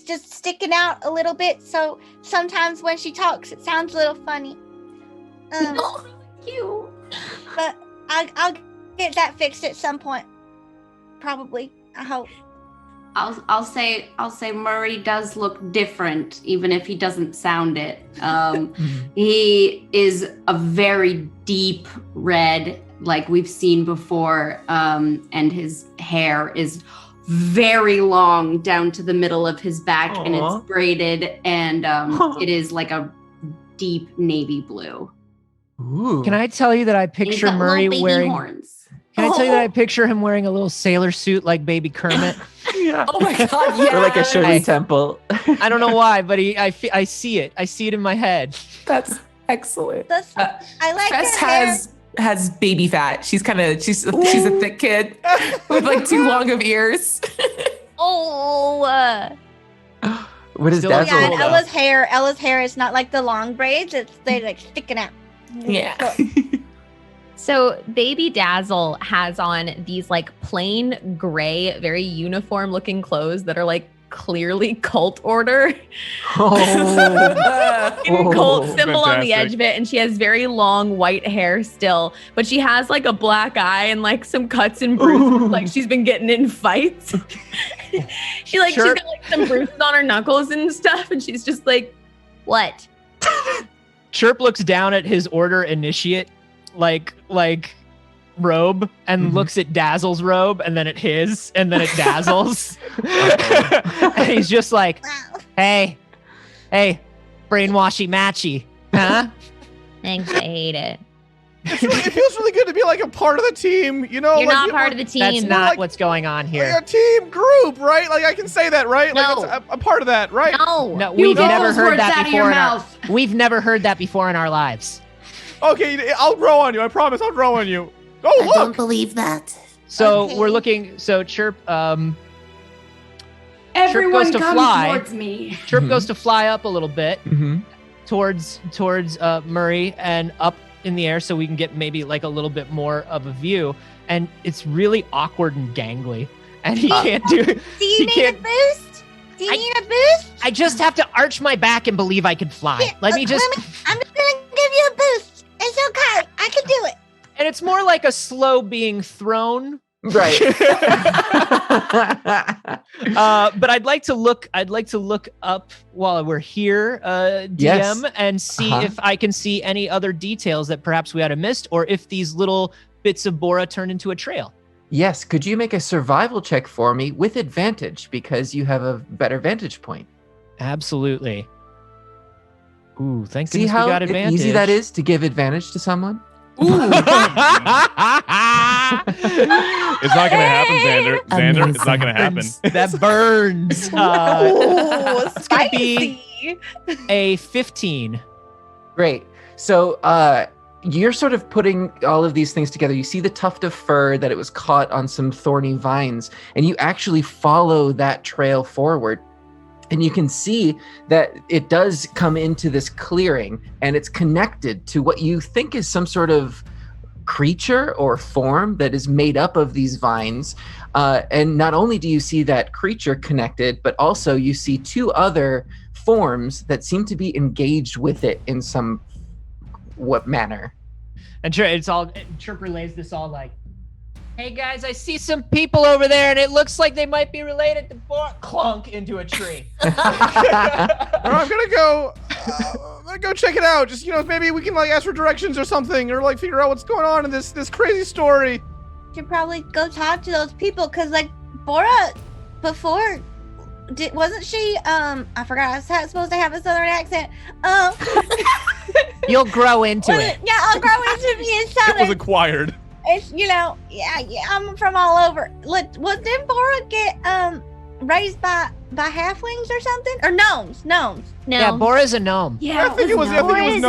just sticking out a little bit. So sometimes when she talks, it sounds a little funny. Oh, cute. But I'll get that fixed at some point. Probably. I hope. I'll say Murray does look different, even if he doesn't sound it. He is a very deep red, like we've seen before, and his hair is very long down to the middle of his back, and Aw. it's braided, and it is like a deep navy blue. Ooh. Can I tell you that I And he's picture got little Murray baby wearing... horns. Can I tell you that I picture him wearing a little sailor suit like Baby Kermit? Yeah. Oh my God, yeah. Or like a Shirley I- Temple. I don't know why, but I see it. I see it in my head. That's excellent. That's, I like Tress her hair. has baby fat. She's a thick kid with like too long of ears. Oh, What is Still that? has Yeah, and Hold on. Ella's hair is not like the long braids. They're like sticking out. Yeah. so Baby Dazzle has on these like plain gray, very uniform looking clothes that are like clearly cult order. Oh. Cult Oh, symbol on the fantastic. edge of it, and she has very long white hair still, but she has like a black eye and like some cuts and bruises, Ooh. like she's been getting in fights. She's Sure. got like some bruises on her knuckles and stuff, and she's just like, "What?" Chirp looks down at his order initiate, like robe, and Mhm. looks at Dazzle's robe, and then at his, and then at Dazzle's. And he's just like, Wow. hey, brainwashy matchy, huh? Thanks, I hate it. It feels really good to be like a part of the team, you know? You're like, not part of the That's team. not like- what's going on like here. a team group, right? Like I can say that, right? Like No. I'm part of that, right? No. No, You we've get never those heard words that out of your before. mouth. We've never heard that before in our lives. Okay, I'll grow on you. I promise. I'll grow on you. I Oh, don't look. believe that. So Okay. we're looking. So Chirp, Everyone goes to come fly. towards me. Chirp Mhm. goes to fly up a little bit hmm towards Murray and up in the air, so we can get maybe like a little bit more of a view. And it's really awkward and gangly, and he can't do. Do you He need a can't- boost? Do you I- need a boost? I just have to arch my back and believe I could fly. Yeah, Let me just. I'm just gonna give you a boost. It's okay. I can do it. And it's more like a slow being thrown. Right. But I'd like to look up while we're here, DM, Yes. and see Uh-huh. if I can see any other details that perhaps we had missed, or if these little bits of Bora turn into a trail. Yes. Could you make a survival check for me with advantage because you have a better vantage point? Absolutely. Ooh, thank See goodness we how got advantage. easy that is to give advantage to someone? It's not gonna happen, Xander. Xander, it's not gonna happen. That burns. Ooh, it's gonna be spicy. a 15. Great. So you're sort of putting all of these things together. You see the tuft of fur that it was caught on some thorny vines, and you actually follow that trail forward. And you can see that it does come into this clearing, and it's connected to what you think is some sort of creature or form that is made up of these vines. And not only do you see that creature connected, but also you see two other forms that seem to be engaged with it in some manner. And Chirp relays this all like, hey guys, I see some people over there, and it looks like they might be related to clunk into a tree. I'm gonna go check it out. Just maybe we can like ask for directions or something, or like figure out what's going on in this crazy story. Should probably go talk to those people, because like Bora before wasn't she I forgot I was supposed to have a southern accent. You'll grow into it. Yeah, I'll grow into being southern. It was acquired. It's yeah, I'm from all over. Didn't Bora get raised by halflings or something, or gnomes? No. Yeah, Bora's a gnome. Yeah, I think it was gnomes.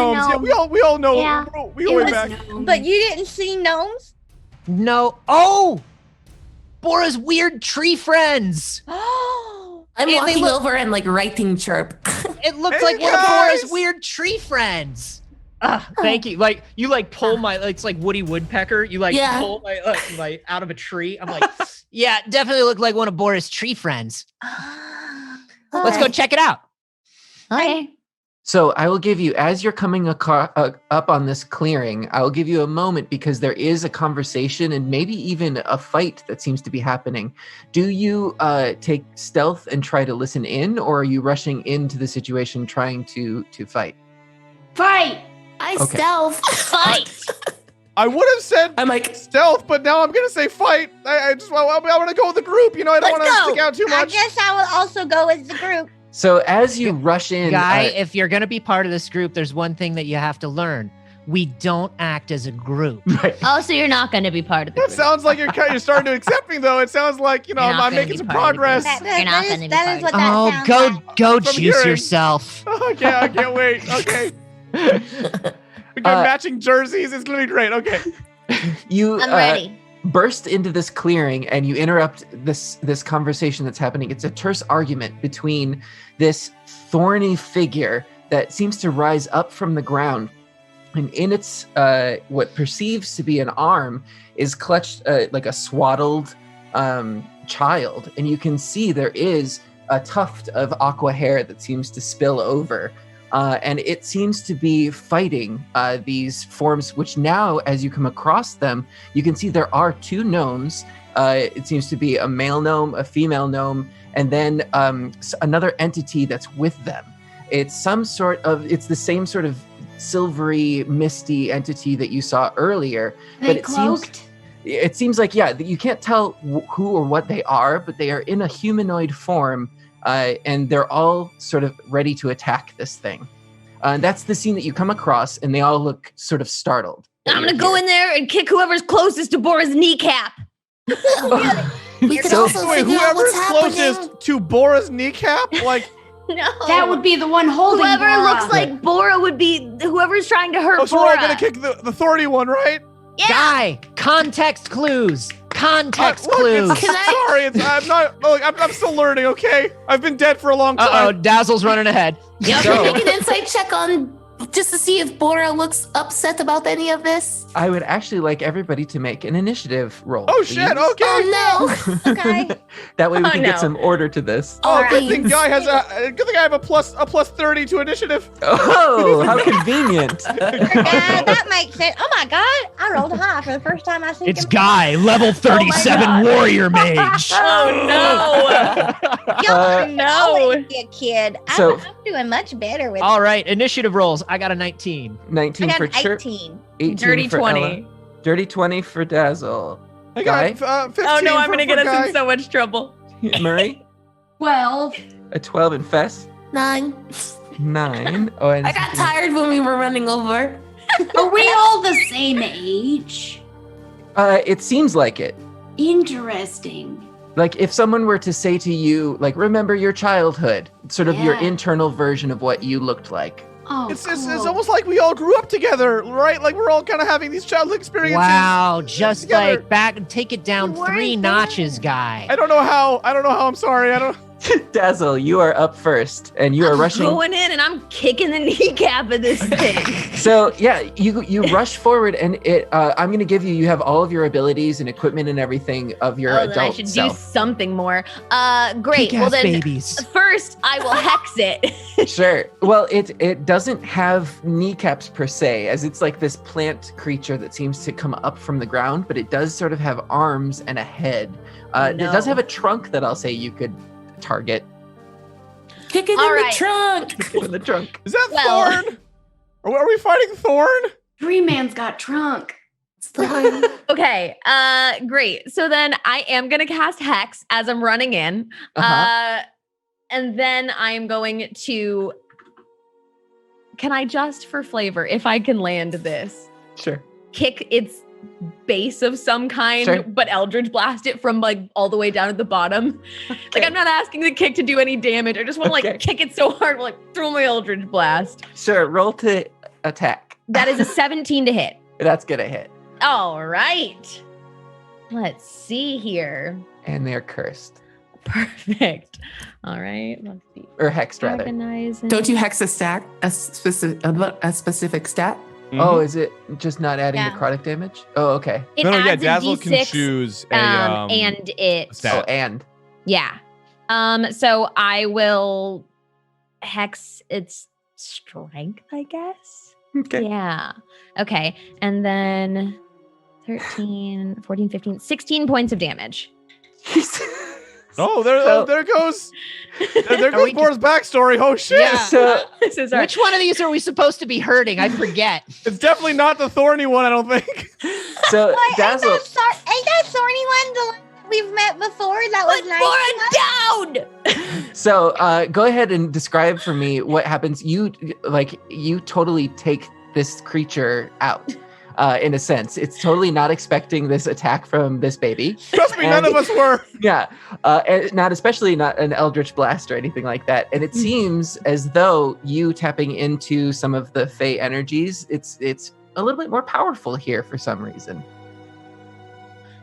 Yeah, we all know. Yeah. We go way back. But you didn't see gnomes? No. Oh, Bora's weird tree friends. I'm They walking look- over and like writing Chirp. It looks Hey, like one of guys! Bora's weird tree friends. Thank you. Like you pull my. It's like Woody Woodpecker. You Yeah. pull my out of a tree. I'm like, yeah, definitely look like one of Bora's tree friends. Let's go check it out. Okay. So I will give you, as you're coming up on this clearing, I will give you a moment because there is a conversation and maybe even a fight that seems to be happening. Do you take stealth and try to listen in, or are you rushing into the situation trying to fight? Fight! I Okay. stealth. Fight. I would have said I'm like, stealth, but now I'm gonna say fight. I want to go with the group. I don't want to stick out too I much. guess I will also go with the group. So as you rush in, Guy, if you're going to be part of this group, there's one thing that you have to learn. We don't act as a group. right, Oh, so you're not going to be part of the That group. sounds like you're starting to accept me, though. It sounds like You're not I'm gonna making be some part of the progress. group. You're not gonna be That part is of what it. that Oh, sounds like. go From juice hearing. yourself. Okay, I can't wait. Okay, we got matching jerseys. It's gonna be great. Okay. you I'm ready. burst into this clearing and you interrupt this conversation that's happening. It's a terse argument between this thorny figure that seems to rise up from the ground, and in its what perceives to be an arm is clutched like a swaddled child, and you can see there is a tuft of aqua hair that seems to spill over. And it seems to be fighting these forms, which now, as you come across them, you can see there are two gnomes. It seems to be a male gnome, a female gnome, and then another entity that's with them. It's it's the same sort of silvery, misty entity that you saw earlier. They it cloaked. It seems like, yeah, you can't tell who or what they are, but they are in a humanoid form. And they're all sort of ready to attack this thing. And that's the scene that you come across, and they all look sort of startled. I'm going to go in there and kick whoever's closest to Bora's kneecap. we could So- also Wait, figure out whoever's what's happening. closest to Bora's kneecap, like, No. That would be the one holding Whoever Bora. looks like Bora would be whoever's trying to hurt so we're all Bora. gonna kick the thorny one, right? Yeah. Guy, context clues. Context Look, clues. sorry, I'm not. Look, I'm still learning. Okay, I've been dead for a long time. Uh-oh, Dazzle's running ahead. Yeah, So- can we make an insight check on just to see if Bora looks upset about any of this? I would actually like everybody to make an initiative roll. Oh please. shit! Okay. Oh no! Okay. That way we Oh, can no. get some order to this. Oh, good Alright. thing Guy has good thing I have a plus 30 to initiative. Oh, how convenient. That makes sense. Oh my god, I rolled high for the first time I think. It's Guy, level 37 warrior mage. Oh Uh, no. Always be a kid. So- I'm doing much better with All right, initiative rolls. I got a 19. 19 I got for an Chirp, 18. 18 Dirty for 20. Ella. Dirty 20 for Dazzle. I Guy? got 15. Oh no, I'm for- gonna for get us Guy. in so much trouble. Murray, 12. a 12 and Fess, 9. 9. Oh, and I got tired when we were running over. Are we all the same age? It seems like it. Interesting. Like if someone were to say to you, like, remember your childhood, sort of your Yeah. internal version of what you looked like. Oh, It's cool. almost like we all grew up together, right? Like we're all kind of having these childhood experiences. Wow, just together. like back and take it down You weren't 3 there. notches, Guy. I don't know how. I'm sorry. I don't. Dazzle, you are up first, and you are rushing. Going in and I'm kicking the kneecap of this thing. So yeah, you rush forward, and I'm gonna give you have all of your abilities and equipment and everything of your Then adult I should self. do something more. Great. Kick-ass Well then, babies. first I will hex it. Sure. Well, it doesn't have kneecaps per se, as it's like this plant creature that seems to come up from the ground, but it does sort of have arms and a head. It does have a trunk that I'll say you could target. Kick it All in right. the trunk. In the trunk. Is that Well- Thorn? Are we fighting Thorn? Green Man's got trunk. It's fine. Okay. Great. So then I am gonna cast Hex as I'm running in. Uh-huh. And then I'm going to. Can I just for flavor, if I can land this, Sure. kick its base of some kind, Sure. but Eldritch blast it from like all the way down at the bottom? Like I'm not asking the kick to do any damage. I just want to like Okay. kick it so hard, like throw my Eldritch blast. Sure. Roll to attack. That is a 17 to hit. That's gonna hit. All right. Let's see here. And they're cursed. Perfect. All right. Let's see. Or hexed, rather. Organizing. Don't you hex a stat, a specific stat? Oh, is it just not adding Yeah. necrotic damage? Oh, okay. It No, yeah, adds a Dazzle can D6, choose a and it. stat. Oh, and. Yeah. So I will hex its strength, I guess. Okay. Yeah. Okay. And then 13, 14, 15, 16 points of damage. Oh, there So- goes there Are goes we- Bora's backstory. Oh shit! Yeah. So This is our. Which one of these are we supposed to be hurting? I forget. It's definitely not the thorny one, I don't think. so What? Dazzle. Ain't that Thorny one the one that we've met before? That was Put nice. Bora down! So go ahead and describe for me what happens. You totally take this creature out. In a sense, it's totally not expecting this attack from this baby. Trust me, none of us were. Yeah, and not especially not an Eldritch Blast or anything like that. And it seems as though you tapping into some of the Fey energies, it's a little bit more powerful here for some reason.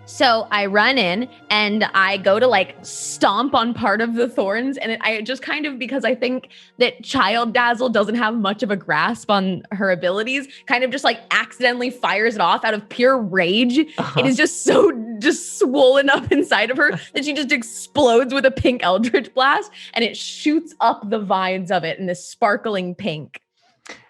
So I run in and I go to like stomp on part of the thorns. And I just kind of, because I think that Child Dazzle doesn't have much of a grasp on her abilities, kind of just like accidentally fires it off out of pure rage. It is just so just swollen up inside of her that she just explodes with a pink Eldritch Blast and it shoots up the vines of it in this sparkling pink.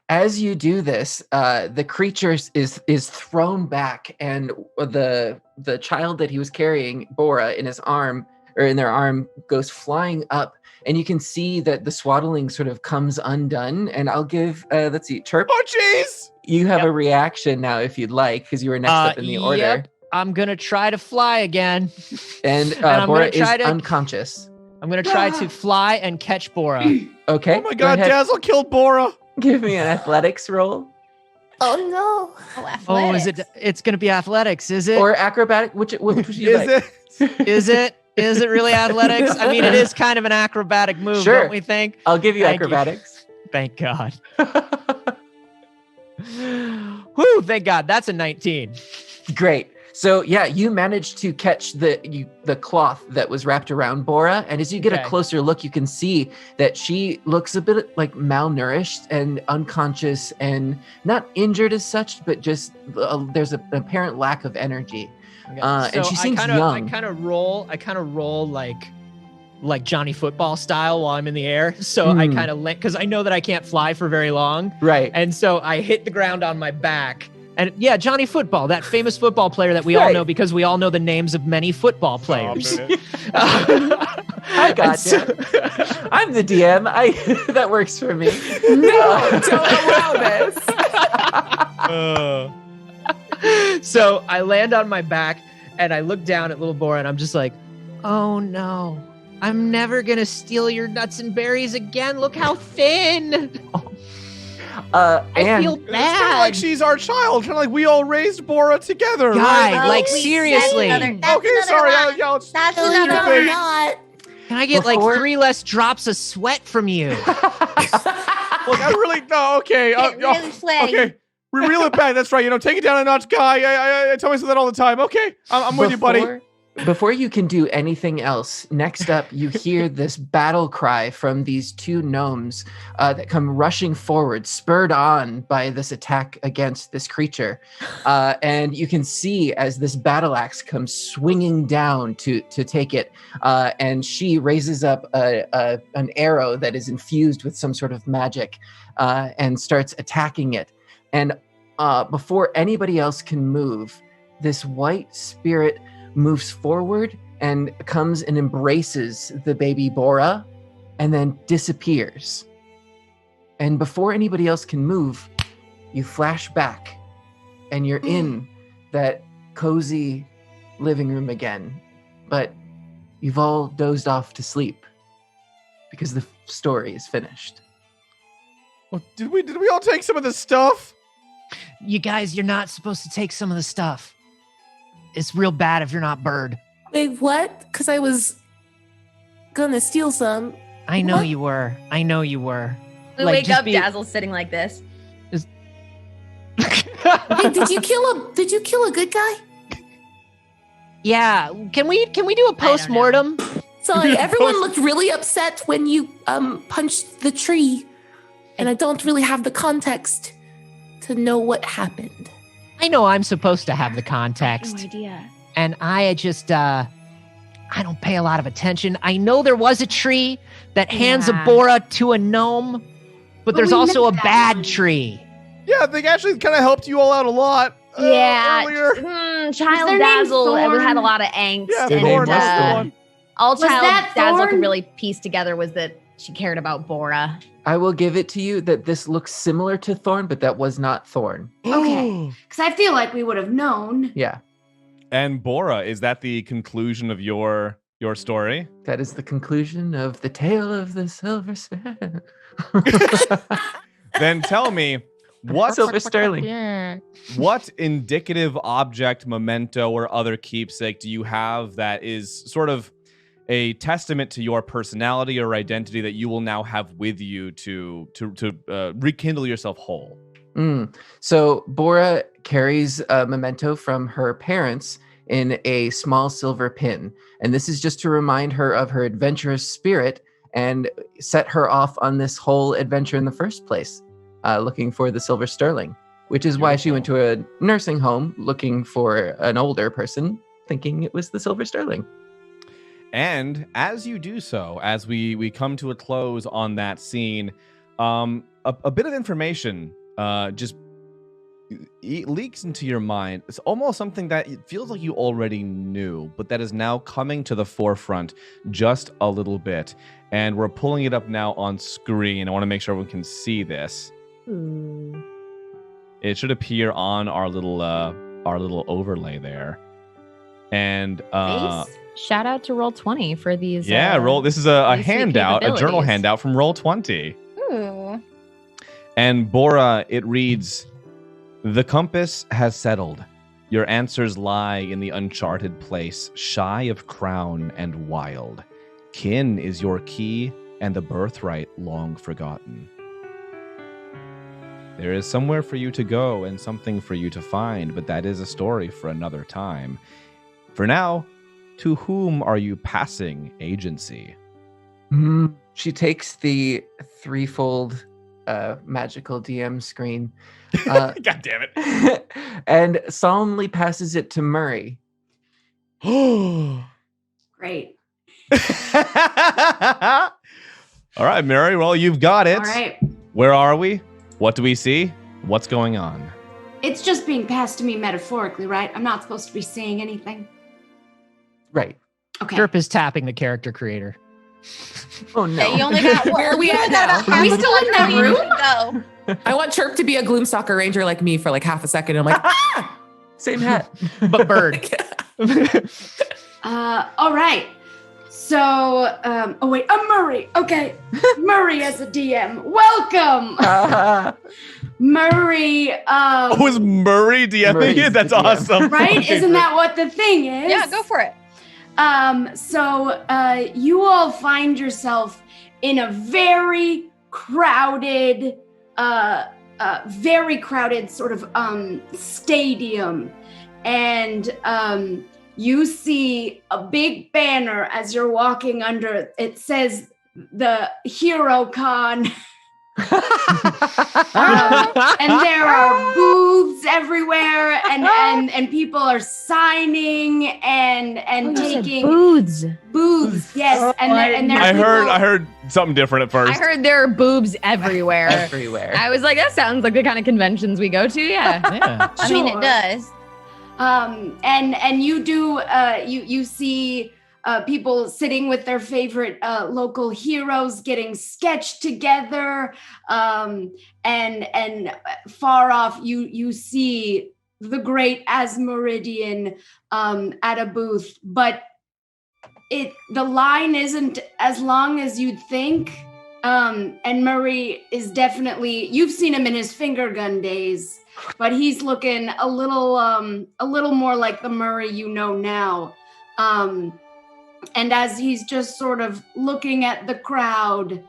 As you do this, the creature is thrown back, and the child that he was carrying, Bora, in his arm or in their arm, goes flying up, and you can see that the swaddling sort of comes undone. And I'll give let's see, Chirp. Oh jeez! You have a reaction now if you'd like, because you were next up in the order. Yep. I'm gonna try to fly again. And I'm Bora gonna try is to- unconscious. I'm gonna try to fly and catch Bora. Okay. Oh my go god, ahead. Dazzle killed Bora. Give me an athletics roll Oh no. Oh, Oh, is it? It's gonna be athletics, is it? or acrobatic. Which would you Is like? it? Is it? Is it really athletics? I mean, it is kind of an acrobatic move, Sure. don't we think? I'll give you Thank you. acrobatics. Thank God. Whew, thank God. That's a 19. Great. So yeah, you managed to catch the cloth that was wrapped around Bora, and as you get a Okay. closer look, you can see that she looks a bit like malnourished and unconscious, and not injured as such, but just there's an apparent lack of energy. And she seems young. I kind of roll like Johnny Football style while I'm in the air. So I Hmm. kind of because I know that I can't fly for very long. Right. And so I hit the ground on my back. And yeah, Johnny Football, that famous football player that we all Right. know because we all know the names of many football players. I got you. I'm the DM. That works for me. No, don't allow this. So I land on my back and I look down at little Bora and I'm just like, oh no, I'm never gonna steal your nuts and berries again. Look how thin. I And feel It's kind of like bad. she's our child, kind of like we all raised Bora together, Guy, right? like Please, seriously. that's Can another Okay, sorry. lot. Yeah, let's- That's let's another do things. lot. I get like Before- 3 less drops of sweat from you? Look, I really no. Okay, Get really sweaty. okay. We reel it back. That's right. Take it down a notch, guy. I tell myself that all the time. Okay, I'm with you, buddy. Before you can do anything else, next up, you hear this battle cry from these two gnomes that come rushing forward, spurred on by this attack against this creature. And you can see as this battle axe comes swinging down to take it, and she raises up an arrow that is infused with some sort of magic and starts attacking it. And before anybody else can move, this white spirit moves forward and comes and embraces the baby Bora and then disappears. And before anybody else can move, you flash back and you're in that cozy living room again. But you've all dozed off to sleep because the story is finished. Well, did we all take some of the stuff? You guys, you're not supposed to take some of the stuff. It's real bad if you're not Bird. Wait, what? Because I was gonna steal some. I know What? you were. I know you were. We Like, wake just up, be- Dazzle's sitting like this. Wait, did you kill a good guy? Yeah. Can we do a post-mortem? Sorry, everyone looked really upset when you punched the tree, and I don't really have the context to know what happened. I know I'm supposed to have the context. No idea. And I just I don't pay a lot of attention. I know there was a tree that hands a Yeah. Bora to a gnome, but there's we also a missed that bad one. tree. Yeah, they actually kind of helped you all out a lot. Yeah, Earlier. Child their name Dazzle we had a Thorn? lot of angst. Yeah, Their and, name Thorn, that's the one. all Was Child that Dazzle could Thorn? really piece together was that she cared about Bora. I will give it to you that this looks similar to Thorn, but that was not Thorn. Okay. Because I feel like we would have known. Yeah, And Bora, is that the conclusion of your story? that is the conclusion of the tale of the silver sphere. Then tell me, what Silver sterling. what indicative object, memento, or other keepsake do you have that is sort of a testament to your personality or identity that you will now have with you to rekindle yourself whole? So Bora carries a memento from her parents in a small silver pin. And this is just to remind her of her adventurous spirit and set her off on this whole adventure in the first place, looking for the silver sterling, which is why she went to a nursing home looking for an older person, thinking it was the silver sterling. And as you do so, as we come to a close on that scene, a bit of information just leaks into your mind. It's almost something that it feels like you already knew, but that is now coming to the forefront just a little bit. And we're pulling it up now on screen. I want to make sure everyone can see this. It should appear on our little overlay there. And Shout out to Roll20 for these. roll. This is a these sweet handout, a journal capabilities. handout from Roll20. Ooh. And Bora, it reads, "The compass has settled. Your answers lie in the uncharted place, shy of crown and wild. Kin is your key, and the birthright long forgotten. There is somewhere for you to go and something for you to find, but that is a story for another time. For now, to whom are you passing agency?" She takes the threefold magical DM screen God damn it. and solemnly passes it to Murray. Great. All right, Mary. Well, you've got it. All right. Where are we? What do we see? What's going on? It's just being passed to me metaphorically, right? I'm not supposed to be seeing anything. Right. Okay. Chirp is tapping the character creator. Oh no. Yeah, you only got Where are we you only at got now? a Are we half still in that hour room? to go. I want Chirp to be a Gloomstalker Ranger like me for like half a second. I'm like, ah! Same hat. But Bird. All right. So, oh wait, Murray. Okay. Murray as a DM. Welcome. Murray. Oh, is Murray DMing Murray's it? That's the DM. awesome. Right? Okay, Isn't great. that what the thing is? Yeah, go for it. So you all find yourself in a very crowded sort of stadium, and you see a big banner as you're walking under. It says the Hero Con. And there are booths everywhere, and people are signing and taking booths. Yes, and there's I people- heard something different at first. I heard there are boobs everywhere. Everywhere. I was like, that sounds like the kind of conventions we go to. Yeah. Yeah. I mean, it Sure. does. And you do you see people sitting with their favorite local heroes getting sketched together, and far off you see the great Asmeridian at a booth, but the line isn't as long as you'd think. And Murray is definitely, you've seen him in his finger gun days, but he's looking a little more like the Murray you know now. And as he's just sort of looking at the crowd,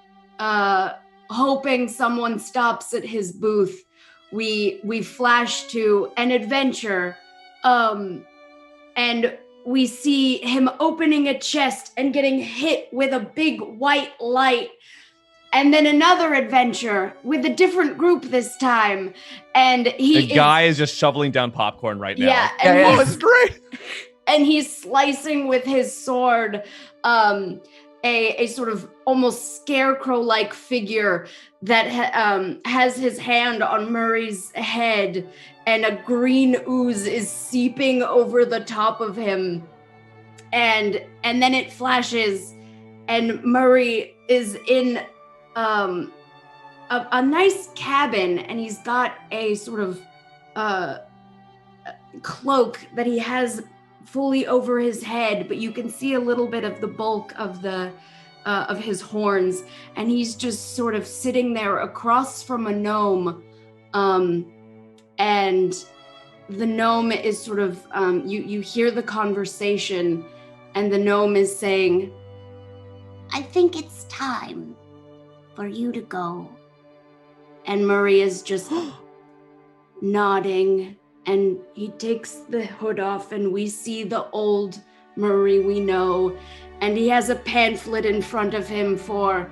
hoping someone stops at his booth, we flash to an adventure, and we see him opening a chest and getting hit with a big white light. And then another adventure with a different group this time. And The guy is just shoveling down popcorn right now. Yeah, and Oh, it's great. and he's slicing with his sword a sort of almost scarecrow-like figure that has his hand on Murray's head, and a green ooze is seeping over the top of him. And then it flashes, and Murray is in a nice cabin, and he's got a sort of cloak that he has fully over his head, but you can see a little bit of the bulk of his horns, and he's just sort of sitting there across from a gnome, and the gnome is sort of you hear the conversation, and the gnome is saying, I think it's time for you to go. and Murray is just nodding, and he takes the hood off, and we see the old Murray we know, and he has a pamphlet in front of him for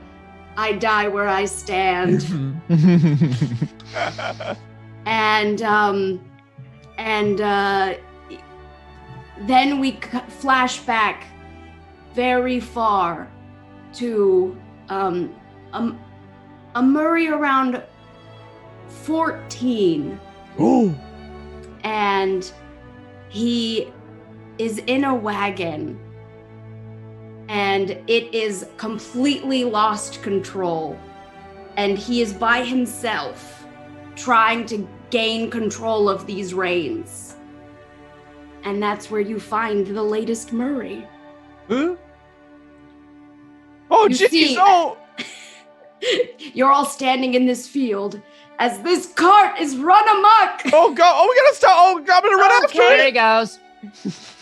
I die where I stand. and then we flash back very far to a Murray around 14. Ooh. And he is in a wagon, and it is completely lost control, and he is by himself trying to gain control of these reins. And that's where you find the latest Murray. Huh? Oh, You jeez. see- Oh, You're all standing in this field as this cart is run amok. oh, God. Oh, we gotta stop. Oh, God, I'm gonna run after There he it. goes.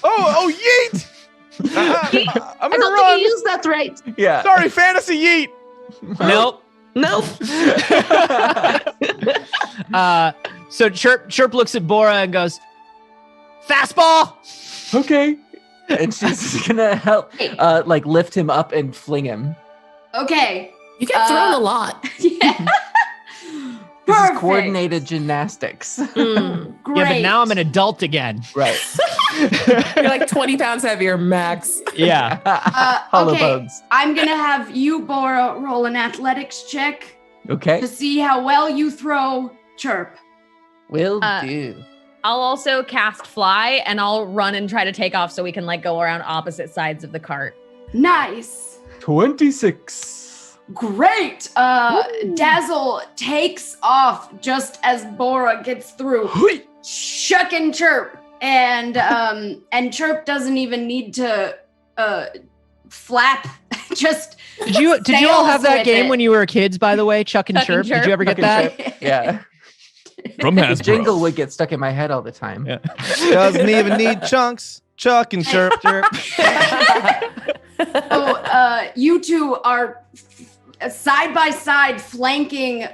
Oh, yeet. I'm I gonna don't run. think you used that right. Yeah. Sorry, fantasy yeet. Nope. Nope. So Chirp looks at Bora and goes, fastball. Okay. And she's gonna help, like lift him up and fling him. Okay. You get thrown a lot. Yeah. This is Perfect. coordinated gymnastics. Mm. Great. Yeah, but now I'm an adult again. Right. You're like 20 pounds heavier max. Yeah. Hollow okay. bones. I'm gonna have you, Bora, roll an athletics check Okay. to see how well you throw Chirp. Will Uh, do. I'll also cast fly, and I'll run and try to take off so we can like go around opposite sides of the cart. Nice. 26. Great. Dazzle takes off just as Bora gets through, shucking Chirp, and Chirp doesn't even need to flap. Just Did you all have sails that with game it. when you were kids, by the way? Chuck and Chuck Chirp? and Did you ever get that? Yeah. From The Hasbro. jingle would get stuck in my head all the time. Yeah. Doesn't even need chunks. Chuck and Chirp. So you two are side by side flanking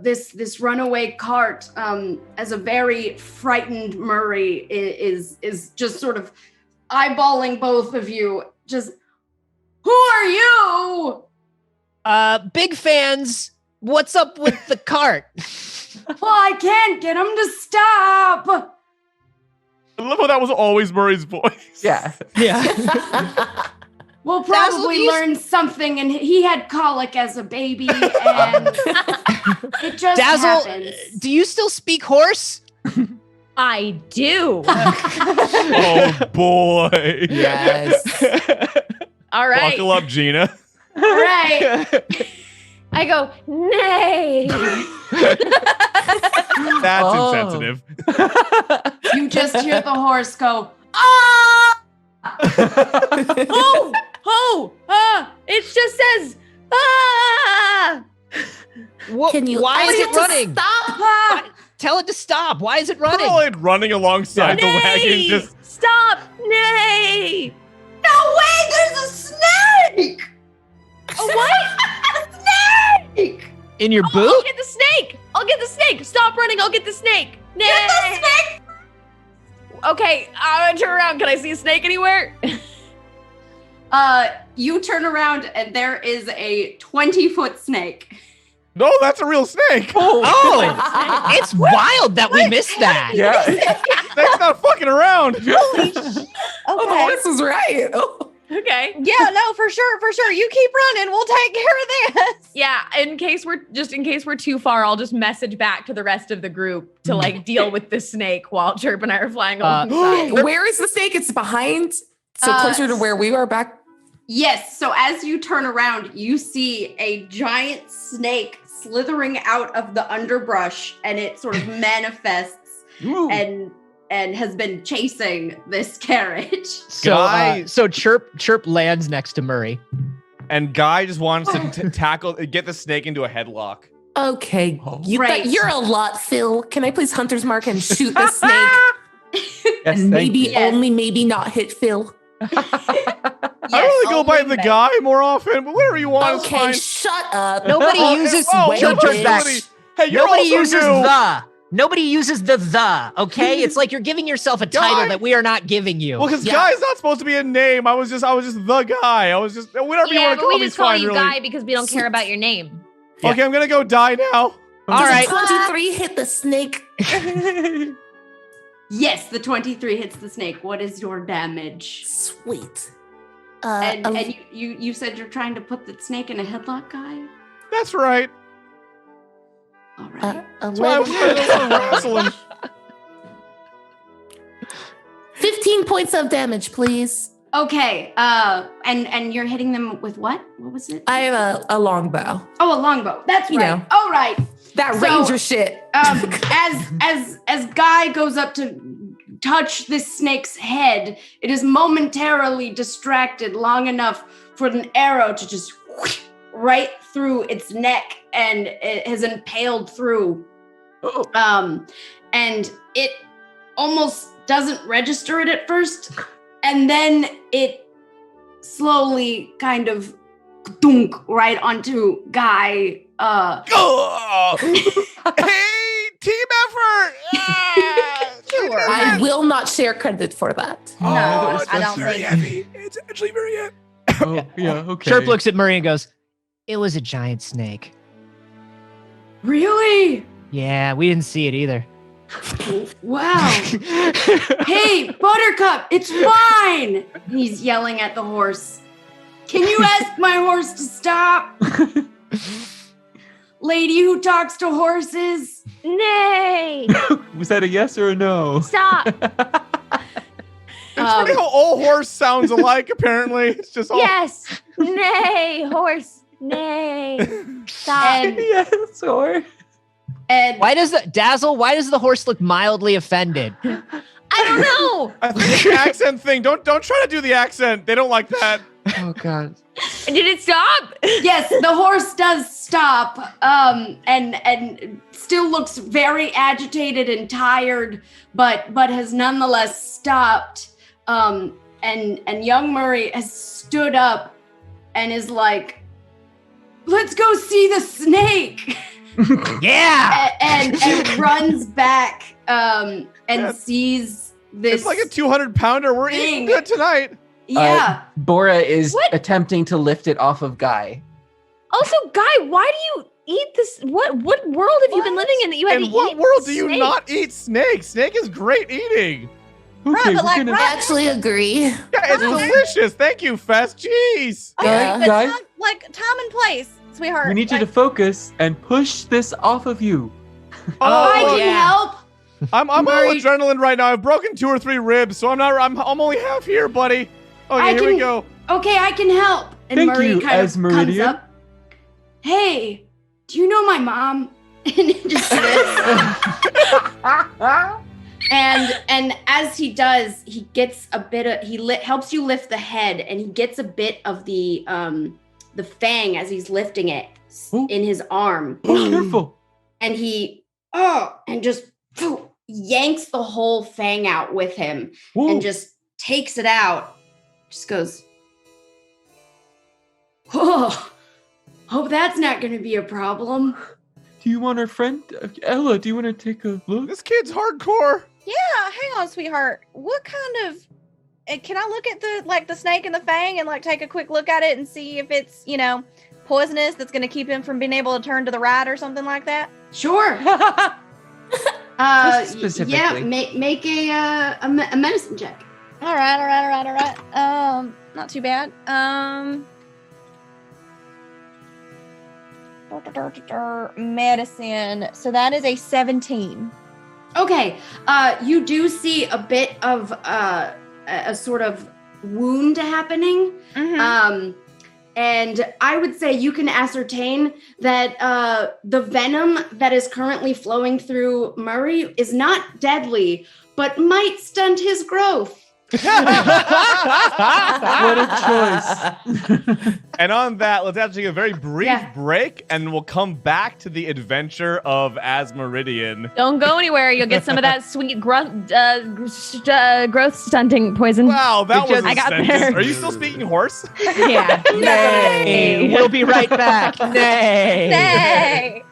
this runaway cart as a very frightened Murray is just sort of eyeballing both of you. Just, who are you? Big fans. What's up with the cart? Well, I can't get him to stop. I love how that was always Murray's voice. Yeah. We'll Dazzle, probably learn something, and he had colic as a baby, and it just happens. Do you still speak horse? I do. Oh boy. Yes. All right. Buckle up, Gina. All right. I go, nay. That's insensitive. You just hear the horse go, ah! It just says, ah. Can you Why is it running? Stop! Tell it to stop. Why is it running? They're all running alongside the wagon. Just Stop, nay. No way, there's a snake! What? A snake! In your I'll boot? get the snake. I'll get the snake. Stop running. I'll get the snake. Nay. Get the snake! Okay, I'm gonna turn around. Can I see a snake anywhere? You turn around and there is a 20-foot snake. no, that's a real snake. Oh, it's wild that we missed that. Yeah. Snake's not fucking around. Holy shit. Oh, the Okay. horse was right. Oh. Okay. Yeah, no, for sure. You keep running. We'll take care of this. Yeah, in case we're too far, I'll just message back to the rest of the group to like deal with the snake while Chirp and I are flying alongside. Where is the snake? It's behind, so closer to where we are back. Yes, so as you turn around, you see a giant snake slithering out of the underbrush, and it sort of manifests and has been chasing this carriage. So Chirp lands next to Murray. And Guy just wants to get the snake into a headlock. Okay, Right. you're a lot, Phil. Can I please hunter's mark and shoot the snake? Yes, And thank maybe you. only maybe not hit Phil. I really go by the guy more often, but whatever you want is Okay, fine. shut up. Nobody uses wait, Chirp bitch. back. Hey, you're Nobody also uses new. the. Nobody uses the. Okay, it's like you're giving yourself a title that we are not giving you. Well, because Guy's not supposed to be a name. I was just the guy. I was just whatever you Yeah, want to but call we me. just call Fine, you really. Guy because we don't care about your name. Okay, I'm gonna go die now. All right. 23 hit the snake. Yes, the 23 hits the snake. What is your damage? Sweet. And you said you're trying to put the snake in a headlock, Guy? That's right. All right. That's why I was trying to wrestle him. 15 points of damage, please. Okay, and you're hitting them with what? What was it? I have a longbow. Oh, a longbow. That's You right. know. All right. That So, ranger shit. As Guy goes up to touch this snake's head, it is momentarily distracted long enough for an arrow to just whoosh right through its neck, and it has impaled through. And it almost doesn't register it at first, and then it slowly kind of dunk right onto Guy. Hey, team effort! Sure. I will not share credit for that. No, I don't very think. heavy. It's actually very heavy. Oh, yeah, okay. Chirp looks at Murray and goes, "It was a giant snake." Really? Yeah, we didn't see it either. Wow. Hey, Buttercup, it's mine! He's yelling at the horse. Can you ask my horse to stop? Lady who talks to horses. Nay. Was that a yes or a no? Stop. It's funny how all horse sounds alike, apparently. It's just all... Yes. Nay, horse. Nay. Stop. Yes, or... And Why does the horse look mildly offended? I don't know. I think it's the accent thing. Don't try to do the accent. They don't like that. Oh, God. Did it stop? yes, the horse does stop, and still looks very agitated and tired, but has nonetheless stopped. And young Murray has stood up and is like, "Let's go see the snake." Yeah. and runs back and Yes. sees this It's like a 200-pounder. We're thing. eating good tonight. Yeah. Bora is What? attempting to lift it off of Guy. Also, Guy, why do you eat this? What world have you been living in that you had to In eat what world do you snake? not eat snake? Snake is great eating. Right, but like, gonna- right, I actually agree. Yeah, it's delicious. Thank you, Fest. Jeez. okay, but Guys? time and place, sweetheart. We need you to Like, focus and push this off of you. I Oh, can help. I'm all Murray- adrenaline right now. I've broken 2 or 3 ribs, so I'm only half here, buddy. Okay, I here we can- go. Okay, I can help. And Thank Murray you, kind of comes Asmeridian. up. Hey, do you know my mom? And it just and as he does, he gets a bit of helps you lift the head, and he gets a bit of the fang as he's lifting it Ooh. in his arm, Oh, careful. and he and just yanks the whole fang out with him, Whoa. and just takes it out. Just goes, oh, hope that's not going to be a problem. Do you want our friend? Ella, do you want to take a look? This kid's hardcore. yeah, hang on, sweetheart. What kind of? Can I look at the snake and the fang and like take a quick look at it and see if it's poisonous that's going to keep him from being able to turn to the right or something like that? Sure. Specifically. Yeah, make a medicine check. All right. Not too bad. Medicine. So that is a 17. Okay. You do see a bit of a sort of wound happening. Mm-hmm. And I would say you can ascertain that the venom that is currently flowing through Murray is not deadly, but might stunt his growth. What a choice. And on that, let's actually take a very brief Yeah. break, and we'll come back to the adventure of Asmeridian. Don't go anywhere. You'll get some of that sweet growth stunting poison. Wow, that was I a got sentence. there. Are you still speaking horse? Yeah. Nay. We'll be right back. Nay. Hey!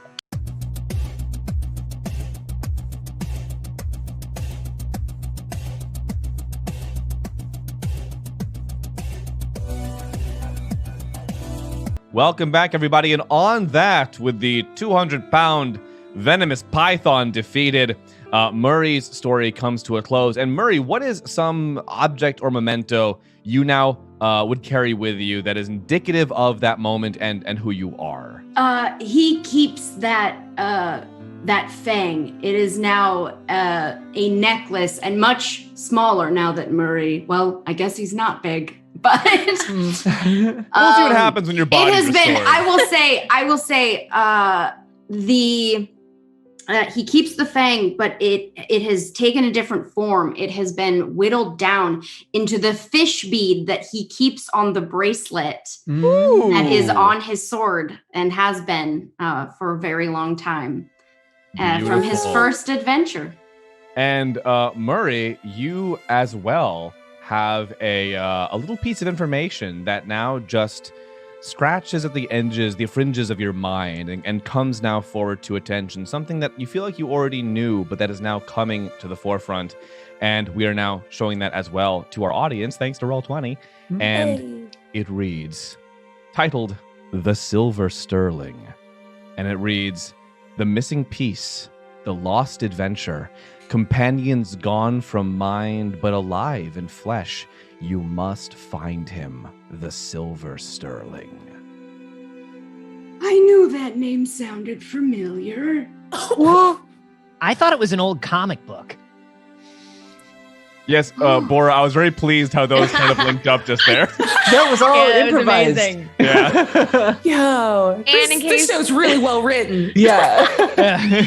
Welcome back, everybody. And on that, with the 200-pound venomous python defeated, Murray's story comes to a close. And Murray, what is some object or memento you now would carry with you that is indicative of that moment and who you are? He keeps that fang. It is now a necklace, and much smaller now that Murray. Well, I guess he's not big, but We'll see what happens when your body It has been. restored. I will say. He keeps the fang, but it has taken a different form. It has been whittled down into the fish bead that he keeps on the bracelet that is on his sword and has been for a very long time from his Beautiful. first adventure. And Murray, you as well have a little piece of information that now just scratches at the edges, the fringes of your mind, and comes now forward to attention. Something that you feel like you already knew, but that is now coming to the forefront. And we are now showing that as well to our audience, thanks to Roll20. And it reads, titled The Silver Sterling. And it reads, the missing piece, the lost adventure, companions gone from mind but alive in flesh. You must find him, the Silver Sterling. I knew that name sounded familiar. I thought it was an old comic book. Yes, Bora, I was very pleased how those kind of linked up just there. That was all Yeah, it was improvised. amazing. Yeah. Yo, And in this case- show's really well written. Yeah.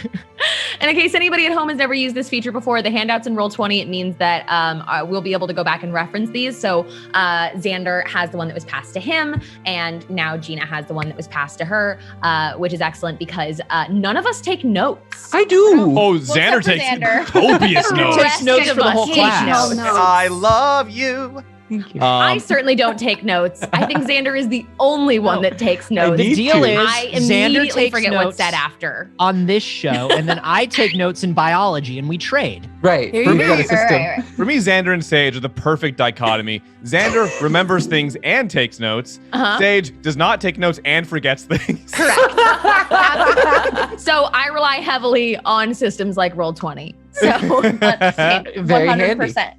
And in case anybody at home has never used this feature before, the handouts in Roll20, it means that we'll be able to go back and reference these. So Xander has the one that was passed to him, and now Gina has the one that was passed to her, which is excellent because none of us take notes. I do. Oh, except Xander for takes Xander. copious notes. Takes notes for the whole class. I love you. Thank you. I certainly don't take notes. I think Xander is the only one that takes notes. need The deal to. is I Xander immediately takes forget notes what's said after. on this show, and then I take notes in biology, and we trade. Right. Here For you me, go. got a system. Right. For me, Xander and Sage are the perfect dichotomy. Xander remembers things and takes notes. Sage does not take notes and forgets things. Correct. So I rely heavily on systems like Roll20. So Very handy. 100%.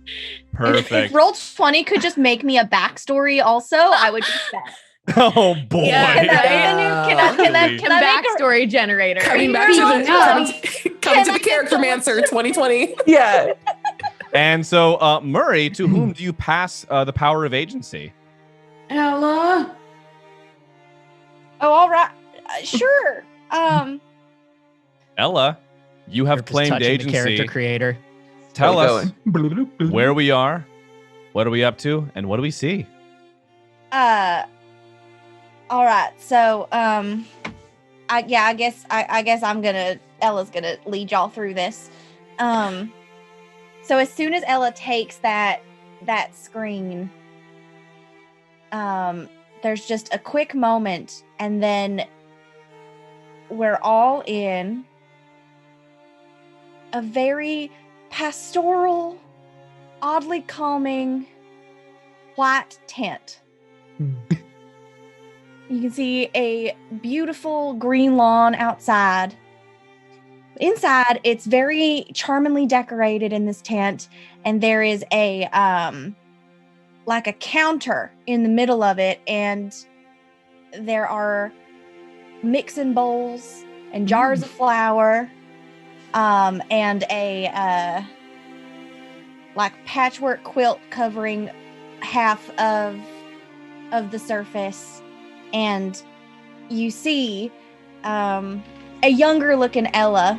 Perfect. If Roll20 could just make me a backstory also, I would just that. Oh boy. Yeah, Can that be the new? Can I make a backstory generator. Coming back to the character mancer 2020. Yeah. And so, Murray, to whom do you pass the power of agency? Ella. Oh, all right. Sure. Ella, you have You're just claimed touching agency. the character creator. Tell How's us it where we are, what are we up to, and what do we see? All right. So, I guess Ella's gonna lead y'all through this. So as soon as Ella takes that screen, there's just a quick moment, and then we're all in a very pastoral, oddly calming white tent. You can see a beautiful green lawn outside. Inside, it's very charmingly decorated in this tent, and there is a like a counter in the middle of it, and there are mixing bowls and jars of flour, and a like patchwork quilt covering half of the surface. And you see a younger looking Ella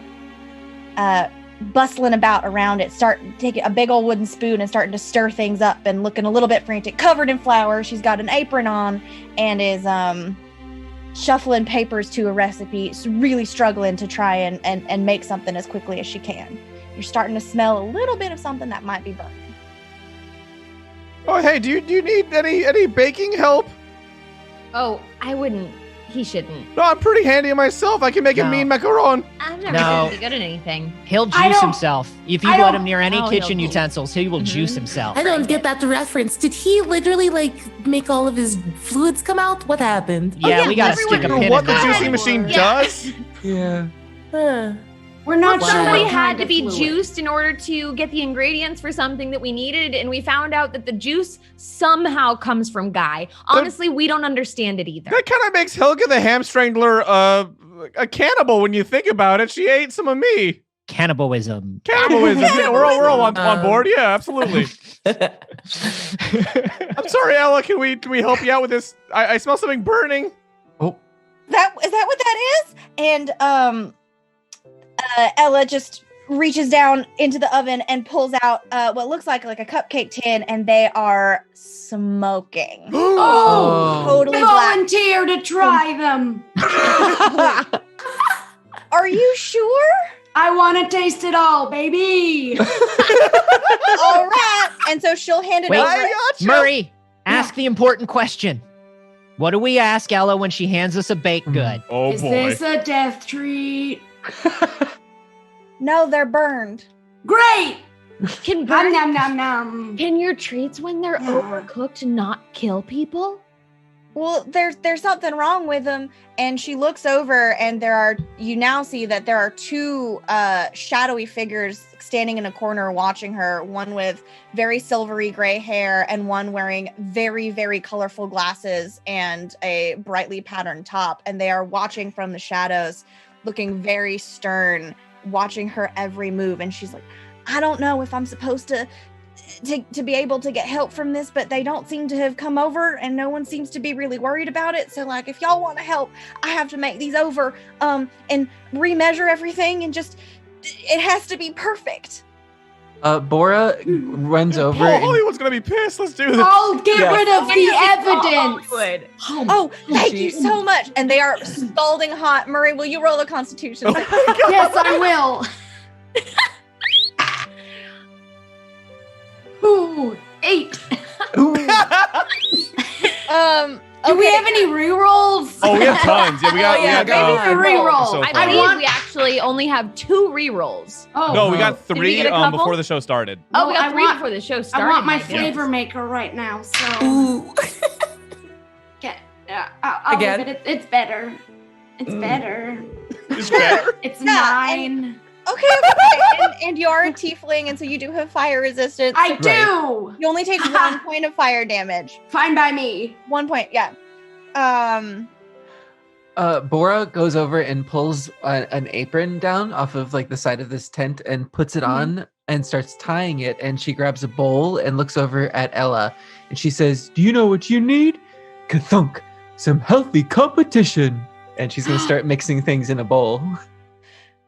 bustling about around it, taking a big old wooden spoon and starting to stir things up and looking a little bit frantic, covered in flour. She's got an apron on and is shuffling papers to a recipe. She's really struggling to try and make something as quickly as she can. You're starting to smell a little bit of something that might be burning. Oh, hey, do you need any baking help? Oh, I wouldn't. He shouldn't. No, I'm pretty handy myself. I can make a mean macaron. I'm never No. going to be good at anything. He'll I juice don't- himself. If you I let don't- him near any Oh, kitchen he'll- utensils, he will juice himself. I don't get that reference. Did he literally make all of his fluids come out? What happened? Yeah, yeah, we gotta everyone stick a You know pin what in the that. juicing one. machine Yeah. does? Yeah. Huh. We're not Wow. sure. Somebody what had kind to of be fluid. juiced in order to get the ingredients for something that we needed, and we found out that the juice somehow comes from Guy. Honestly, we don't understand it either. That kind of makes Helga the Ham Strangler a cannibal when you think about it. She ate some of me. Cannibalism. Cannibalism. Yeah, we're all on board. Yeah, absolutely. I'm sorry, Ella. Can we help you out with this? I smell something burning. Is that what that is? And Ella just reaches down into the oven and pulls out what looks like a cupcake tin, and they are smoking. Oh, Totally black. volunteer to try them. Are you sure? I want to taste it all, baby. All right. And so she'll hand it Wait. over. gotcha. Murray, ask the important question. What do we ask Ella when she hands us a baked good? Oh Is boy. this a death treat? No, they're burned. Great. Can Nom nom nom nom. Can your treats when they're overcooked not kill people? Well, there's something wrong with them. And she looks over, and you now see that there are two shadowy figures standing in a corner watching her, one with very silvery gray hair and one wearing very, very colorful glasses and a brightly patterned top. And they are watching from the shadows, looking very stern, watching her every move. And she's like, I don't know if I'm supposed to be able to get help from this, but they don't seem to have come over, and no one seems to be really worried about it. So like, if y'all want to help, I have to make these over and remeasure everything, and just it has to be perfect. Bora runs over. Oh, and- Hollywood's gonna be pissed. Let's do this. I'll get Yeah. rid of the evidence. Good. Oh, thank you so much. And they are scalding hot. Murray, will you roll a Constitution? Yes, I will. Ooh, 8. Ooh. Do we okay. have any rerolls? Oh, we have tons. Yeah, we got. Oh, yeah, we got maybe a reroll. so I far. believe want- we actually actually only have 2 rerolls. Oh No, we got Did we 3 get a couple? before the show started. Oh, we got I 3 want- before the show started. I want my goodness. flavor maker right now. So Ooh. I'll Again? leave it. It's better. It's better. It's better. It's Yeah, 9. Okay. and you are a tiefling, and so you do have fire resistance. I do. You only take 1 point of fire damage. Fine by me. 1 point, yeah. Bora goes over and pulls an apron down off of like the side of this tent and puts it on and starts tying it. And she grabs a bowl and looks over at Ella and she says, "Do you know what you need? Kathunk, some healthy competition." And she's gonna start mixing things in a bowl.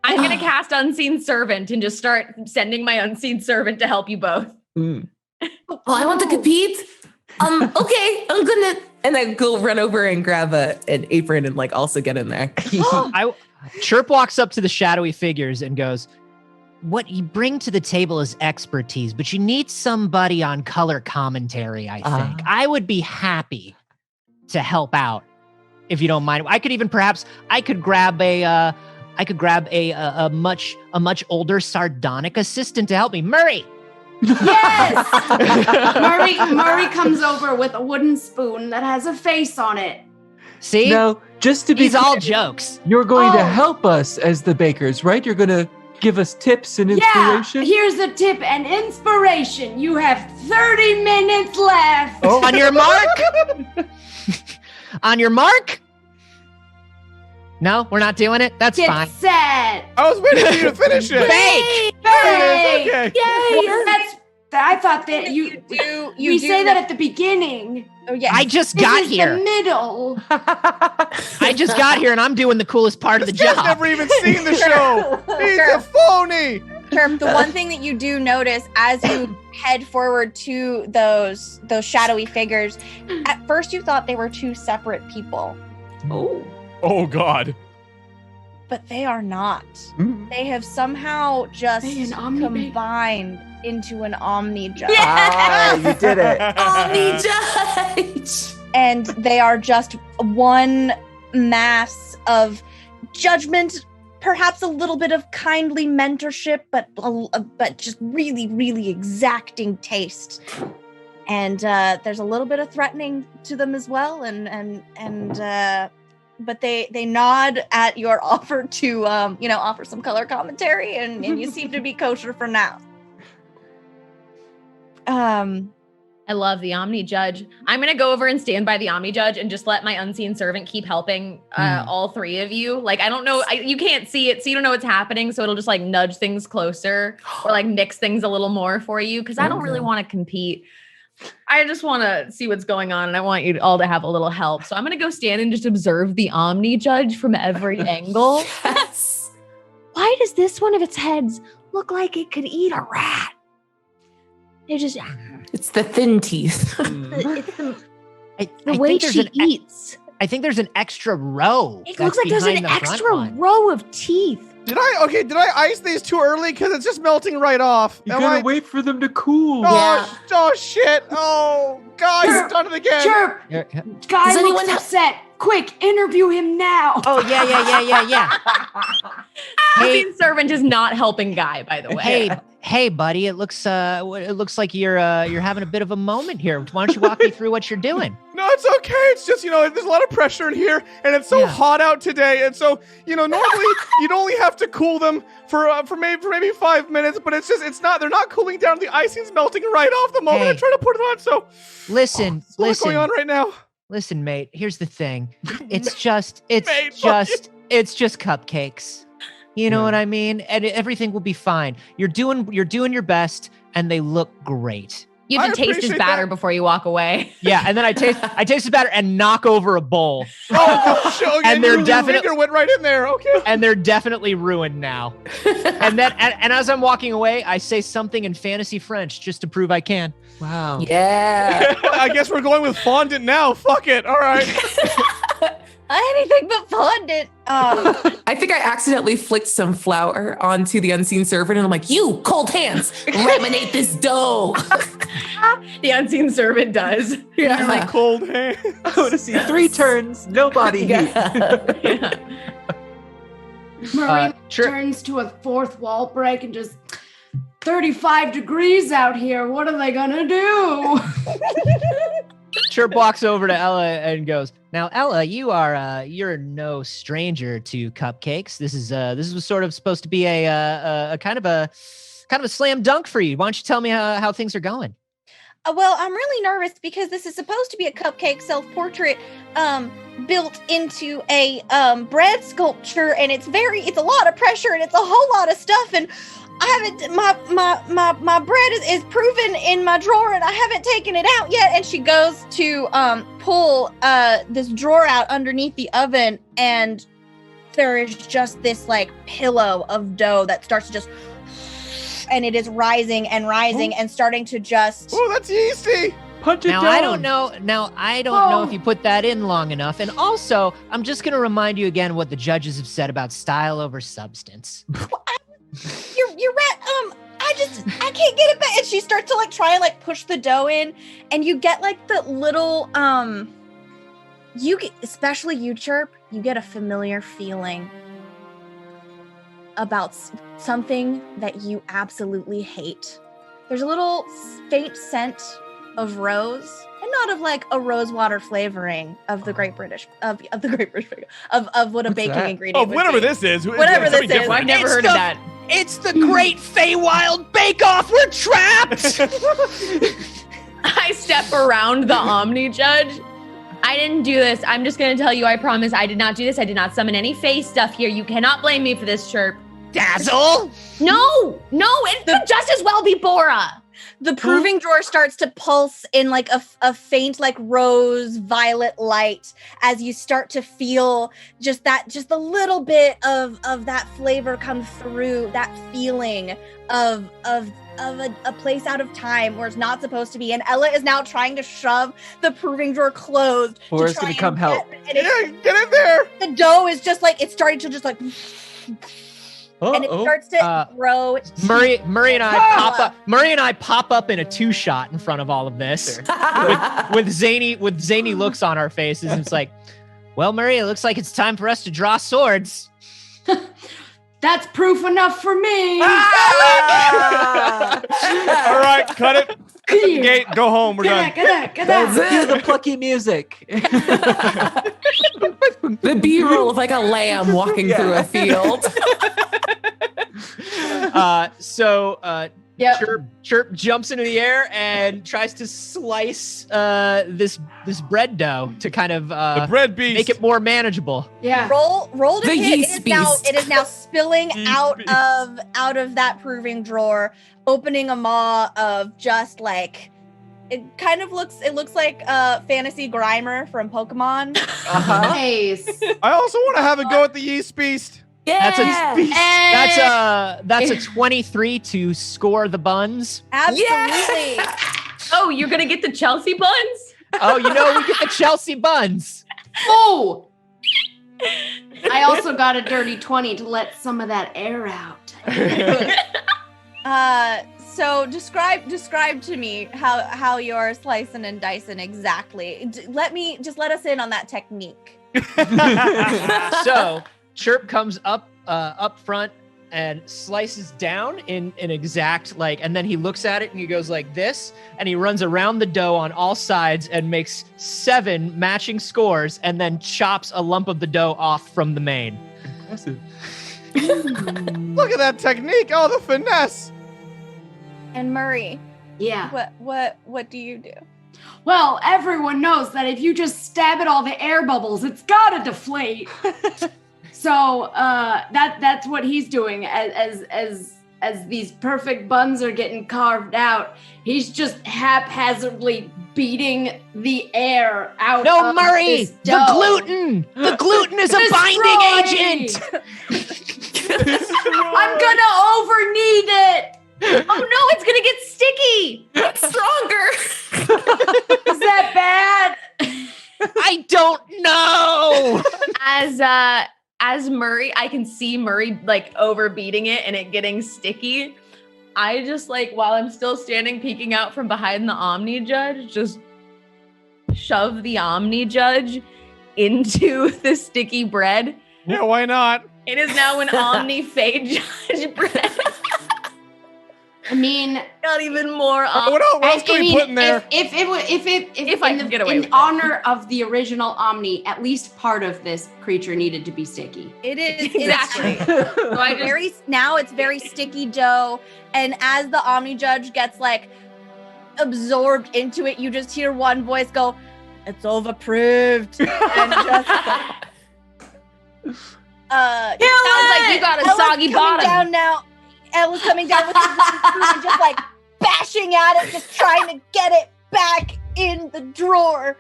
I'm going to cast Unseen Servant and just start sending my Unseen Servant to help you both. Oh, I want to compete. Okay, I'm gonna. And I go run over and grab an apron and like also get in there. Chirp walks up to the shadowy figures and goes, "What you bring to the table is expertise, but you need somebody on color commentary, I think. I would be happy to help out if you don't mind. I could even perhaps grab a much older sardonic assistant to help me. Murray." Yes. Murray comes over with a wooden spoon that has a face on it. See? Now, just to be These all clear, jokes. you're going to Oh. help us as the bakers, right? You're gonna give us tips and Yeah. inspiration. Here's a tip and inspiration. You have 30 minutes left. Oh. On your mark. On your mark. No, we're not doing it. That's Get fine. set. I was waiting for you to finish it. Fake. Hey. Okay. Yay. I thought that you say that at the beginning. Oh, yeah. I just This got is here. the middle. I just got here and I'm doing the coolest part of the This guy's job. never even seen the show. He's a phony. Chirp, the one thing that you do notice as you head forward to those shadowy figures, at first you thought they were 2 separate people, Oh God. but they are not. Mhm. They have somehow just They an omni-bake? combined into an omni judge. Ah, you did it. Judge. And they are just one mass of judgment, perhaps a little bit of kindly mentorship, but just really, really exacting taste. And there's a little bit of threatening to them as well. But they nod at your offer to offer some color commentary, and you seem to be kosher for now. I love the Omni Judge. I'm going to go over and stand by the Omni Judge and just let my Unseen Servant keep helping all 3 of you. Like, I don't know. You can't see it, so you don't know what's happening. So it'll just like nudge things closer or like mix things a little more for you. Because I don't really want to compete. I just want to see what's going on. And I want you all to have a little help. So I'm going to go stand and just observe the Omni Judge from every angle. Yes. Why does this one of its heads look like it could eat a rat? It just... It's the thin teeth. the I way think there's she eats. I think there's an extra row. It that's looks like there's an behind the front extra one. row of teeth. Did I ice these too early? Because it's just melting right off. You Am gotta I- wait for them to cool. Oh shit. Oh, guys, Chirp. I've done it again. Chirp. Here- here- Guy Does anyone looks have- upset. Quick, interview him now. Oh yeah. Hey, Unseen Servant is not helping Guy, by the way. hey, buddy. It looks like you're having a bit of a moment here. Why don't you walk me through what you're doing? No, it's okay. It's just, there's a lot of pressure in here, and it's so Yeah. hot out today. And so, normally you'd only have to cool them for maybe 5 minutes, but they're not cooling down. The icing's melting right off the moment I Hey. try to put it on. So, Listen, what's going listen, on right now? listen, mate. Here's the thing. It's Mate, fuck just cupcakes. You know what I mean? And everything will be fine. You're doing your best, and they look great. You have to I taste his appreciate batter that. before you walk away. Yeah, and then I taste the batter and knock over a bowl, Oh, shit. And they're your definite- finger went right in there. Okay. and they're definitely ruined now. And then, and as I'm walking away, I say something in fantasy French just to prove I can. Wow. Yeah. I guess we're going with fondant now. Fuck it. All right. Anything but fondant. I think I accidentally flicked some flour onto the Unseen Servant, and I'm like, "You cold hands, laminate this dough." The Unseen Servant does. Yeah. My cold hand. I want to see 3 turns, no body heat. Yeah. Murray Chirp- turns to a fourth wall break and just 35 degrees out here. What are they gonna do? Chirp walks over to Ella and goes, "Now, Ella, you're no stranger to cupcakes. This was sort of supposed to be a kind of a slam dunk for you. Why don't you tell me how things are going?" Well, I'm really nervous because this is supposed to be a cupcake self-portrait built into a bread sculpture, and it's a lot of pressure and it's a whole lot of stuff, and I haven't my bread is proven in my drawer and I haven't taken it out yet. And she goes to pull this drawer out underneath the oven, and there is just this like pillow of dough that starts to just, and it is rising and rising and starting to just. Oh, that's yeasty. Punch it Now, down. I don't know if you put that in long enough. And also, I'm just going to remind you again what the judges have said about style over substance. You're right. I can't get it back. And she starts to like try and like push the dough in, and you get like the little especially you, Chirp, you get a familiar feeling about something that you absolutely hate. There's a little faint scent of rose, and not of like a rosewater flavoring of the Great British of what a baking ingredient. Oh, would whatever be. this is. Whatever this is. I've never heard of that. It's the Great Feywild Bake-Off. We're trapped. I step around the Omni Judge. I didn't do this. I'm just going to tell you, I promise I did not do this. I did not summon any Fey stuff here. You cannot blame me for this, Chirp. Dazzle. No, it could just as well be Bora. The proving drawer starts to pulse in like a faint like rose violet light as you start to feel just a little bit of that flavor come through, that feeling of a place out of time where it's not supposed to be. And Ella is now trying to shove the proving drawer closed. Bora's gonna come help. Yeah, get in there. The dough is just like, it's starting to just like, and it starts to grow. Murray and I pop up. Murray and I pop up in a 2-shot in front of all of this, with zany looks on our faces. And it's like, well, Murray, it looks like it's time for us to draw swords. That's proof enough for me. All right, cut it. Gate, go home. We're done. Get Cue that. the plucky music. The B-roll of like a lamb walking through a field. Yep. Chirp jumps into the air and tries to slice this bread dough to kind of The bread beast. make it more manageable. Yeah. Roll to The hit. yeast beast. It is now spilling Yeast out beast. of that proving drawer, opening a maw of just like, it looks like Fantasy Grimer from Pokemon. Nice. I also want to have a go at the yeast beast. That's Yeah. that's a 23 to score the buns. Absolutely. Oh, you're going to get the Chelsea buns? Oh, we get the Chelsea buns. Oh. I also got a dirty 20 to let some of that air out. So describe to me how you're slicing and dicing exactly. Let us in on that technique. So Chirp comes up front and slices down in an exact and then he looks at it and he goes like this, and he runs around the dough on all sides and makes 7 matching scores, and then chops a lump of the dough off from the main. Impressive. Look at that technique. Oh, the finesse. And Murray, Yeah. what do you do? Well, everyone knows that if you just stab at all the air bubbles, it's gotta deflate. So that's what he's doing as these perfect buns are getting carved out. He's just haphazardly beating the air out. No, of Murray, this the dough. gluten! The gluten is a Destroy binding me! agent! I'm gonna overknead it. Oh no, it's going to get sticky. Stronger. Is that bad? I don't know! As Murray, I can see Murray overbeating it and it getting sticky. I just while I'm still standing peeking out from behind the Omni Judge, just shove the Omni Judge into the sticky bread Yeah, why not? It is now an Omni Fey Judge bread. I mean, Not even more. What else can we put in there? If I can get away with in it. honor of the original Omni, at least part of this creature needed to be sticky. It is Exactly. So I just- it's very sticky dough, and as the Omni Judge gets like absorbed into it, you just hear one voice go, "It's overproved," and just Sounds like you got a Ella's soggy coming bottom. down now. Ella's coming down with his wooden spoon and just like bashing at it, just trying to get it back in the drawer.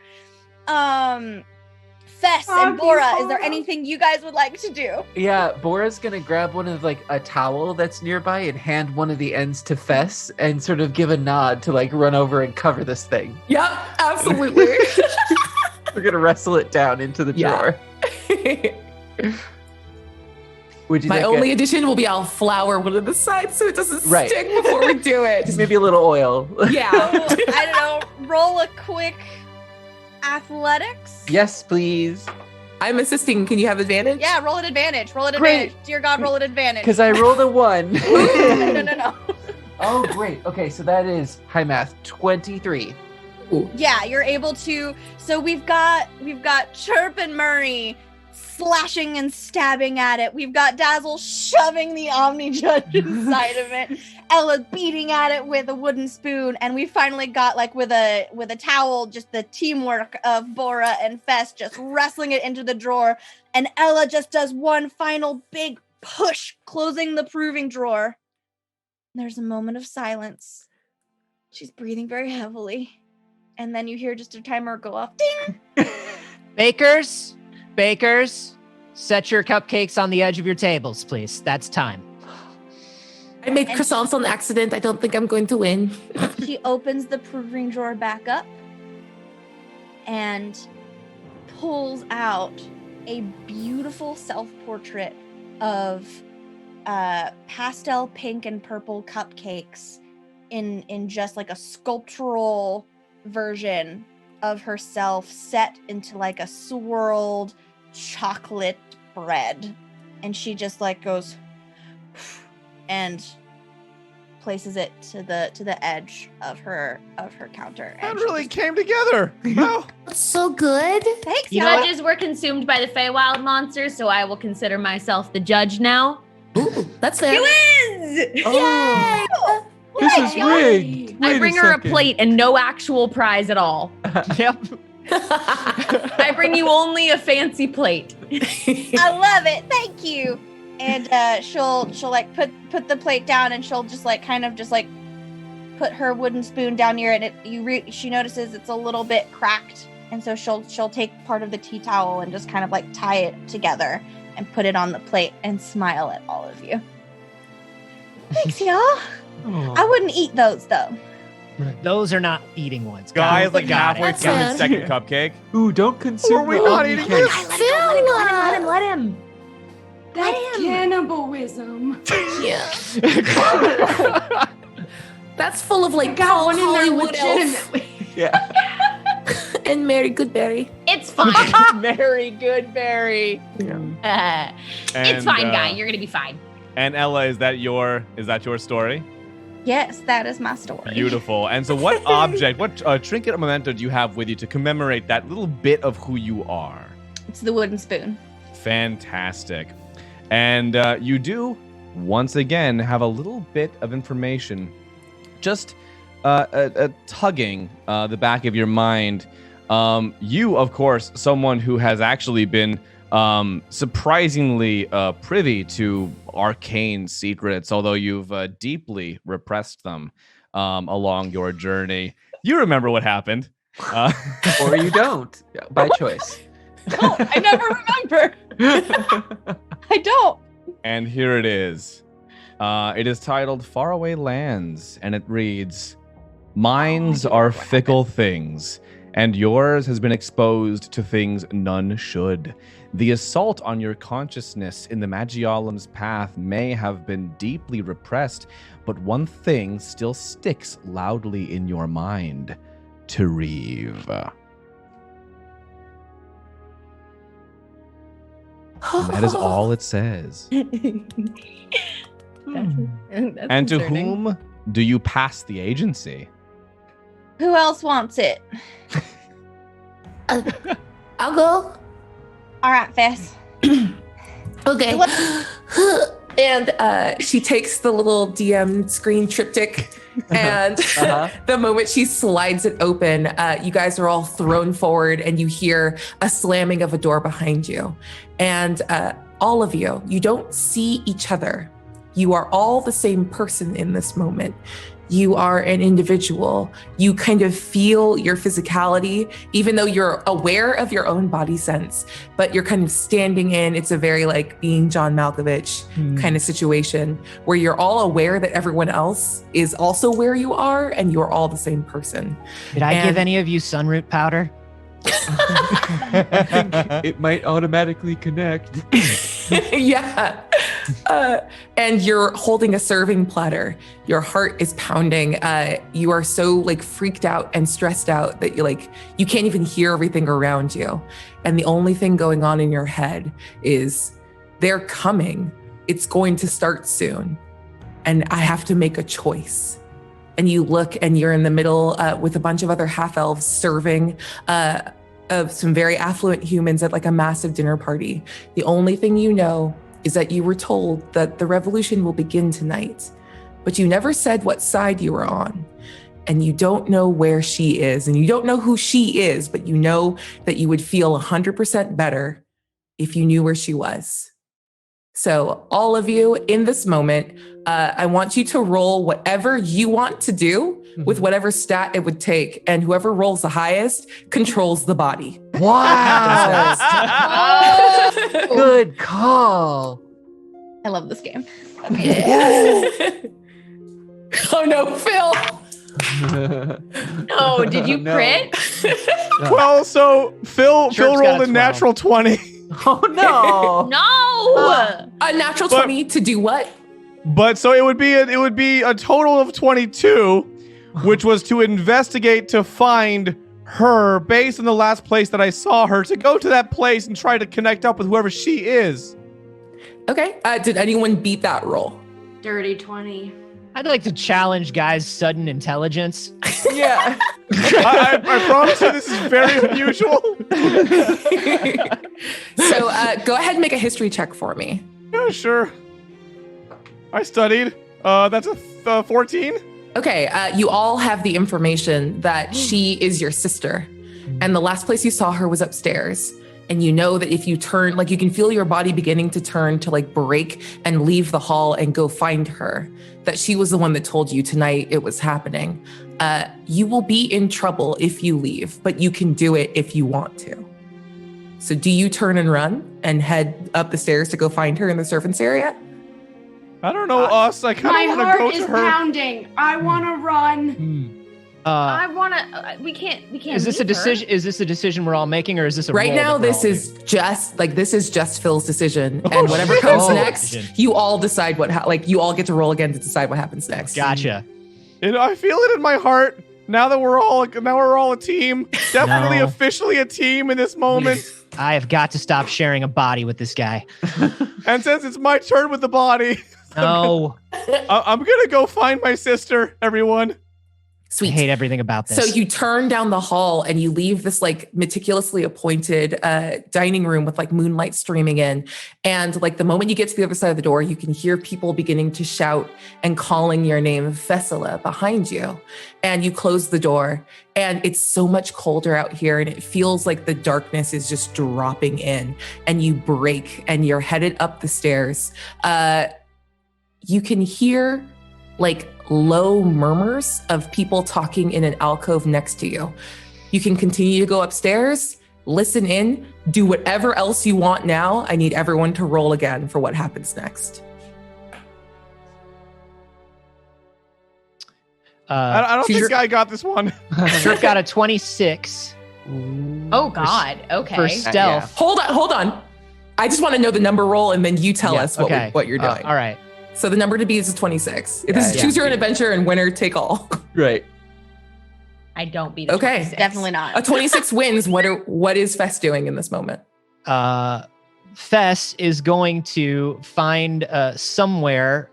Fess and Bora, is there anything you guys would like to do? Yeah, Bora's gonna grab one of like a towel that's nearby and hand one of the ends to Fess and sort of give a nod to like run over and cover this thing. Yep, absolutely. We're gonna wrestle it down into the drawer. Would you My think only addition will be I'll flour one of the sides so it doesn't Right. stick before we do it. just maybe a little oil? Yeah. I don't know, roll a quick athletics. Yes, please. I'm assisting. Can you have advantage? Yeah, roll an advantage. Roll an Great. advantage. Dear God, roll an advantage. Because I rolled a 1. No. Oh, great. Okay, so that is high math 23. Yeah, you're able to. So we've got Chirp and Murray slashing and stabbing at it. We've got Dazzle shoving the Omni Judge inside of it. Ella beating at it with a wooden spoon, and we finally got like with a towel, just the teamwork of Bora and Fess just wrestling it into the drawer. And Ella just does one final big push, closing the proving drawer. There's a moment of silence. She's breathing very heavily. And then you hear just a timer go off. Ding! Bakers, set your cupcakes on the edge of your tables, please. That's time. I made croissants on accident. I don't think I'm going to win. She opens the proving drawer back up and pulls out a beautiful self-portrait of pastel pink and purple cupcakes in just like a sculptural version of herself set into like a swirled chocolate bread. And she just like goes and places it to the edge of her counter. That really came together. Wow. That's so good. Thanks, You know Judges were consumed by the Feywild monsters, so I will consider myself the judge now. Ooh, that's fair. You wins! Oh, this is rigged. I Wait bring her a second. plate and no actual prize at all. Yep. I bring you only a fancy plate. I love it. Thank you. And she'll like put the plate down, and she'll just like kind of just like put her wooden spoon down near it. And she notices it's a little bit cracked, and so she'll take part of the tea towel and just kind of like tie it together and put it on the plate and smile at all of you. Thanks, y'all. Oh. I wouldn't eat those though. Those are not eating ones. Guys, like Got it. halfway That's through his fair. second cupcake. Ooh, don't consume Were we the not Omni eating cake. this? Let him. That's cannibalism. Yeah. That's full of like Got one in there Hollywood elf legitimately. Yeah. and Mary Goodberry. It's fine. Very good, Barry. It's And, fine, guy. You're gonna be fine. And Ella, is that your story? Yes, that is my story. Beautiful. And so what object, what trinket or memento do you have with you to commemorate that little bit of who you are? It's the wooden spoon. Fantastic. And you do, once again, have a little bit of information just tugging the back of your mind. You, of course, someone who has actually been surprisingly privy to arcane secrets, although you've deeply repressed them along your journey. You remember what happened. Or you don't, by choice. No, I never remember. I don't. And here it is. It is titled Faraway Lands, and it reads, Minds are fickle things, and yours has been exposed to things none should. The assault on your consciousness in the Magiolem's path may have been deeply repressed, but one thing still sticks loudly in your mind. Tareve. And that is all it says. That's And to concerning. whom do you pass the agency? Who else wants it? I'll go. All right, Fess. Okay. And she takes the little DM screen triptych, and the moment she slides it open, you guys are all thrown forward, and you hear a slamming of a door behind you. And all of you, you don't see each other. You are all the same person in this moment. You are an individual. You kind of feel your physicality, even though you're aware of your own body sense, but you're kind of standing in, it's a very like being John Malkovich kind of situation where you're all aware that everyone else is also where you are and you're all the same person. Did I give any of you sunroot powder? It might automatically connect. Yeah. And you're holding a serving platter. Your heart is pounding. You are so like freaked out and stressed out that you can't even hear everything around you. And the only thing going on in your head is they're coming. It's going to start soon. And I have to make a choice. And you look and you're in the middle with a bunch of other half-elves serving of some very affluent humans at like a massive dinner party. The only thing you know is that you were told that the revolution will begin tonight, but you never said what side you were on. And you don't know where she is, and you don't know who she is, but you know that you would feel 100% better if you knew where she was. So all of you in this moment, I want you to roll whatever you want to do with whatever stat it would take. And whoever rolls the highest controls the body. Wow. Good call. I love this game. Oh no, Phil. Oh, did you No. crit? Well, so Phil Chirp's got rolled a a 12. natural 20. Oh no. No. A natural 20 to do what? But so it would be a total of 22, which was to investigate to find her based on the last place that I saw her, to go to that place and try to connect up with whoever she is. Okay. Did anyone beat that roll? Dirty 20. I'd like to challenge guys' sudden intelligence. Yeah. I promise you this is very unusual. So go ahead and make a history check for me. Yeah, sure. I studied. That's a 14. Okay, you all have the information that she is your sister. And the last place you saw her was upstairs. And you know that if you turn, like you can feel your body beginning to turn to like break and leave the hall and go find her, that she was the one that told you tonight it was happening. You will be in trouble if you leave, but you can do it if you want to. So do you turn and run and head up the stairs to go find her in the servants area? I don't know us. I My kind of want to heart go is to her. pounding. I want to run. I want to. We can't. Is this a leave her. decision? Is this a decision we're all making, or is this a Right roll now, that we're this all is just Phil's decision, Oh, and whatever shit. comes Oh. next, you all decide you all get to roll again to decide what happens next. doing? Gotcha. I feel it in my heart. Now that we're all a team. Definitely No. officially a team in this moment. I have got to stop sharing a body with this guy. And since it's my turn with the body, No, I'm gonna go find my sister, everyone. I Sweet. hate everything about this. So you turn down the hall and you leave this like meticulously appointed dining room with like moonlight streaming in. And like the moment you get to the other side of the door, you can hear people beginning to shout and calling your name, Vesela, behind you. And you close the door and it's so much colder out here and it feels like the darkness is just dropping in and you break and you're headed up the stairs. You can hear like low murmurs of people talking in an alcove next to you. You can continue to go upstairs, listen in, do whatever else you want now. I need everyone to roll again for what happens next. I don't think Chirp- I got this one. Chirp got a 26 Oh God. Okay. for stealth. Hold on. I just want to know the number roll and then you tell us what you're doing. All right. So the number to beat is 26. This is choose your own adventure and winner take all. Right. I don't beat. A Okay. 26. Definitely A not. 26 wins. What is Fest doing in this moment? Fess is going to find somewhere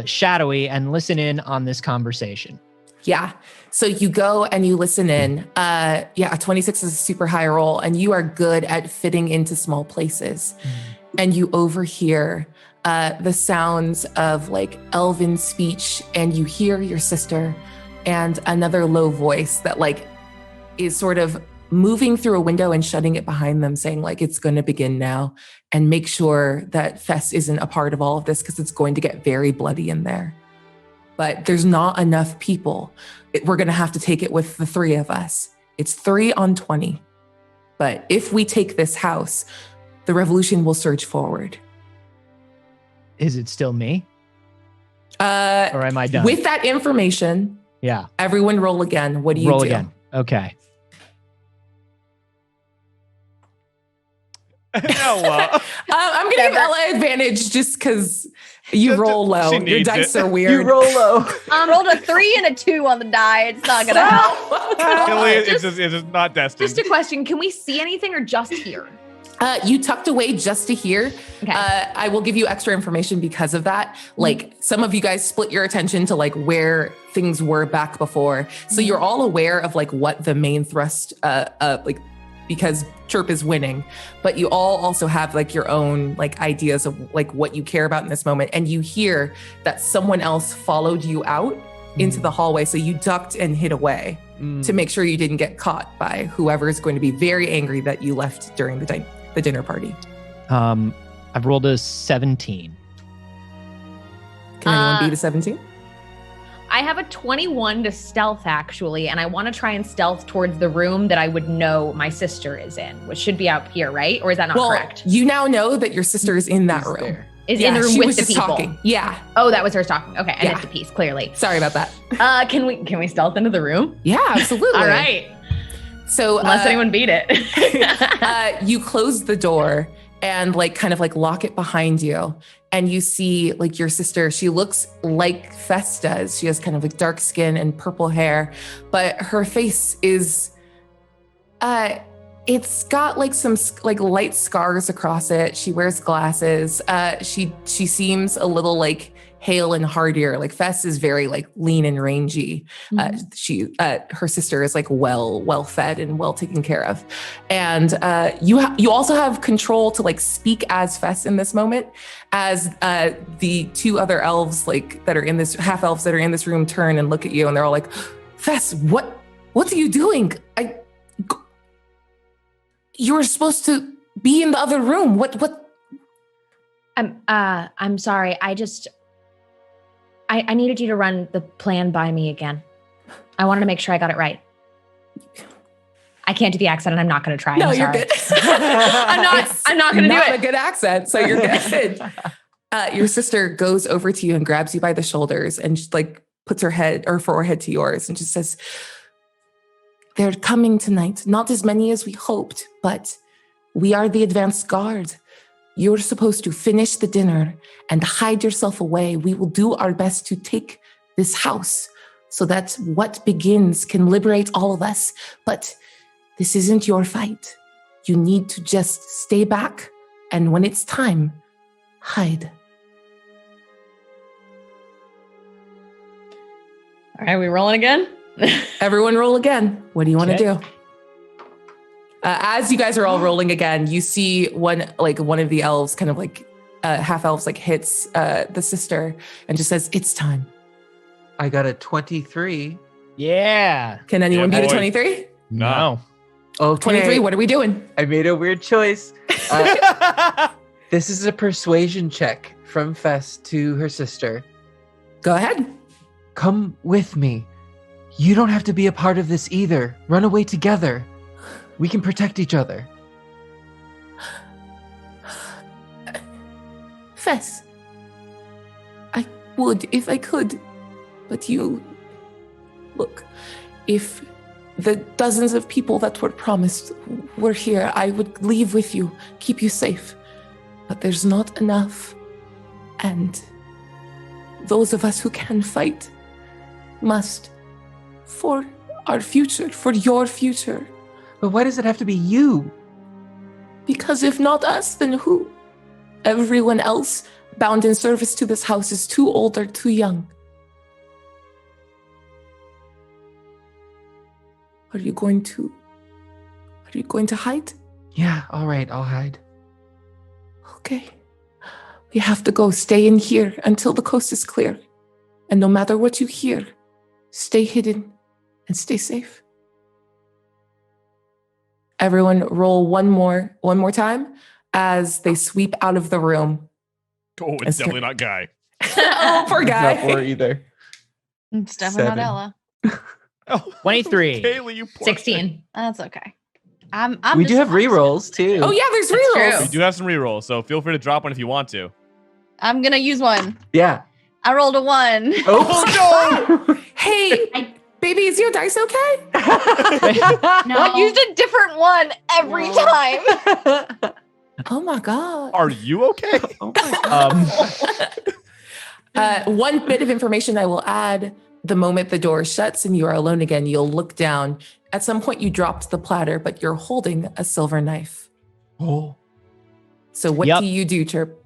shadowy and listen in on this conversation. Yeah. So you go and you listen in. A 26 is a super high roll, and you are good at fitting into small places. And you overhear the sounds of like elven speech, and you hear your sister and another low voice that like is sort of moving through a window and shutting it behind them, saying like, it's going to begin now, and make sure that Fess isn't a part of all of this because it's going to get very bloody in there. But there's not enough people. We're going to have to take it with the 3 of us. It's 3 on 20. But if we take this house, the revolution will surge forward. Is it still me? Or am I done? With that information, yeah. Everyone roll again. What do you do? Roll again. Okay. Ella. I'm going to give Ella advantage just because you roll low. Your dice are weird. You roll low. Rolled a 3 and a 2 on the die. It's not gonna help. It's just not destined. Just a question. Can we see anything or just hear? You tucked away just to hear. Okay. I will give you extra information because of that. Like some of you guys split your attention to like where things were back before. So you're all aware of like what the main thrust, like because Chirp is winning, but you all also have like your own like ideas of like what you care about in this moment. And you hear that someone else followed you out into the hallway. So you ducked and hid away to make sure you didn't get caught by whoever is going to be very angry that you left during the dinner party. I've rolled a 17. Can anyone beat a 17? I have a 21 to stealth, actually, and I want to try and stealth towards the room that I would know my sister is in, which should be out here, right? Or is that not correct? You now know that your sister is in that room. Is in the room with the people. Talking. Yeah. Oh, that was her talking. Okay, and it's a piece, clearly. Sorry about that. Can we stealth into the room? Yeah, absolutely. All right. So unless anyone beat it. You close the door and like kind of like lock it behind you. And you see like your sister, she looks like Fess does. She has kind of like dark skin and purple hair, but her face is, it's got like some like light scars across it. She wears glasses. She seems a little like hale and hardier. Like Fess is very like lean and rangy. Her sister is like well fed and well taken care of. And you also have control to like speak as Fess in this moment, as the 2 other elves like that are in this half elves that are in this room turn and look at you, and they're all like, Fess, what are you doing? You were supposed to be in the other room. What? I'm sorry. I needed you to run the plan by me again. I wanted to make sure I got it right. I can't do the accent, and I'm not going to try. No, I'm you're sorry. good. I'm not going to do it. Not a good accent, so you're good. Your sister goes over to you and grabs you by the shoulders and just like puts her head or forehead to yours and just says, "They're coming tonight. Not as many as we hoped, but we are the advanced guard. You're supposed to finish the dinner and hide yourself away. We will do our best to take this house so that what begins can liberate all of us. But this isn't your fight. You need to just stay back. And when it's time, hide." All right, we rolling again? Everyone roll again. What do you want to do? As you guys are all rolling again, you see one of the elves, kind of like half elves, like hits the sister and just says, "It's time." I got a 23. Yeah. Can anyone beat a 23? No. Okay. 23, what are we doing? I made a weird choice. This is a persuasion check from Fess to her sister. Go ahead. Come with me. You don't have to be a part of this either. Run away together. We can protect each other. Fess, I would if I could, but look, if the dozens of people that were promised were here, I would leave with you, keep you safe. But there's not enough. And those of us who can fight must, for our future, for your future. But why does it have to be you? Because if not us, then who? Everyone else bound in service to this house is too old or too young. Are you going to hide? Yeah, all right, I'll hide. Okay. We have to go. Stay in here until the coast is clear. And no matter what you hear, stay hidden and stay safe. Everyone roll one more time as they sweep out of the room. Oh, it's definitely not Guy. Oh, poor guy. Not for either. It's definitely 7. not Ella. Oh, 23. Kaylee, you poor 16. That's okay. I'm We do have dyslexic. rerolls too. Oh, yeah, there's That's rerolls. true. We do have some rerolls, so feel free to drop one if you want to. I'm gonna use one. Yeah. I rolled a 1. Oh, no! Hey, baby, is your dice okay? No. I used a different one every No. time. Oh my God. Are you okay? Oh my God. One bit of information I will add: the moment the door shuts and you are alone again, you'll look down. At some point, you dropped the platter, but you're holding a silver knife. Oh. So what Yep. do you do, Chirp?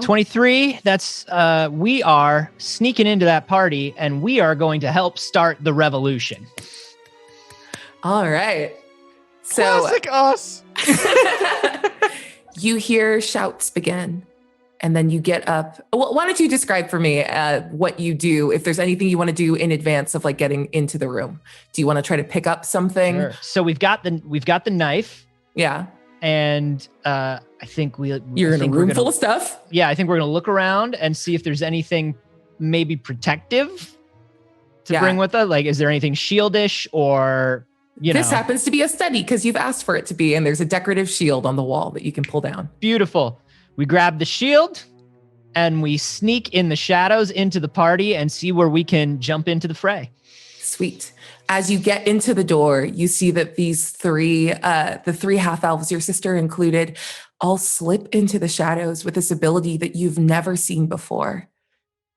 23. That's we are sneaking into that party and we are going to help start the revolution. All right. So Classic us. you hear shouts begin, and then you get up. Why don't you describe for me what you do? If there's anything you want to do in advance of like getting into the room, do you want to try to pick up something? Sure. So we've got the knife, Yeah, and I think you're in a room full of stuff. Yeah, I think we're gonna look around and see if there's anything maybe protective to Yeah. bring with us. Like, is there anything shieldish or This happens to be a study because you've asked for it to be, and there's a decorative shield on the wall that you can pull down. Beautiful. We grab the shield and we sneak in the shadows into the party and see where we can jump into the fray. Sweet. As you get into the door, you see that these the three half elves, your sister included, all slip into the shadows with this ability that you've never seen before.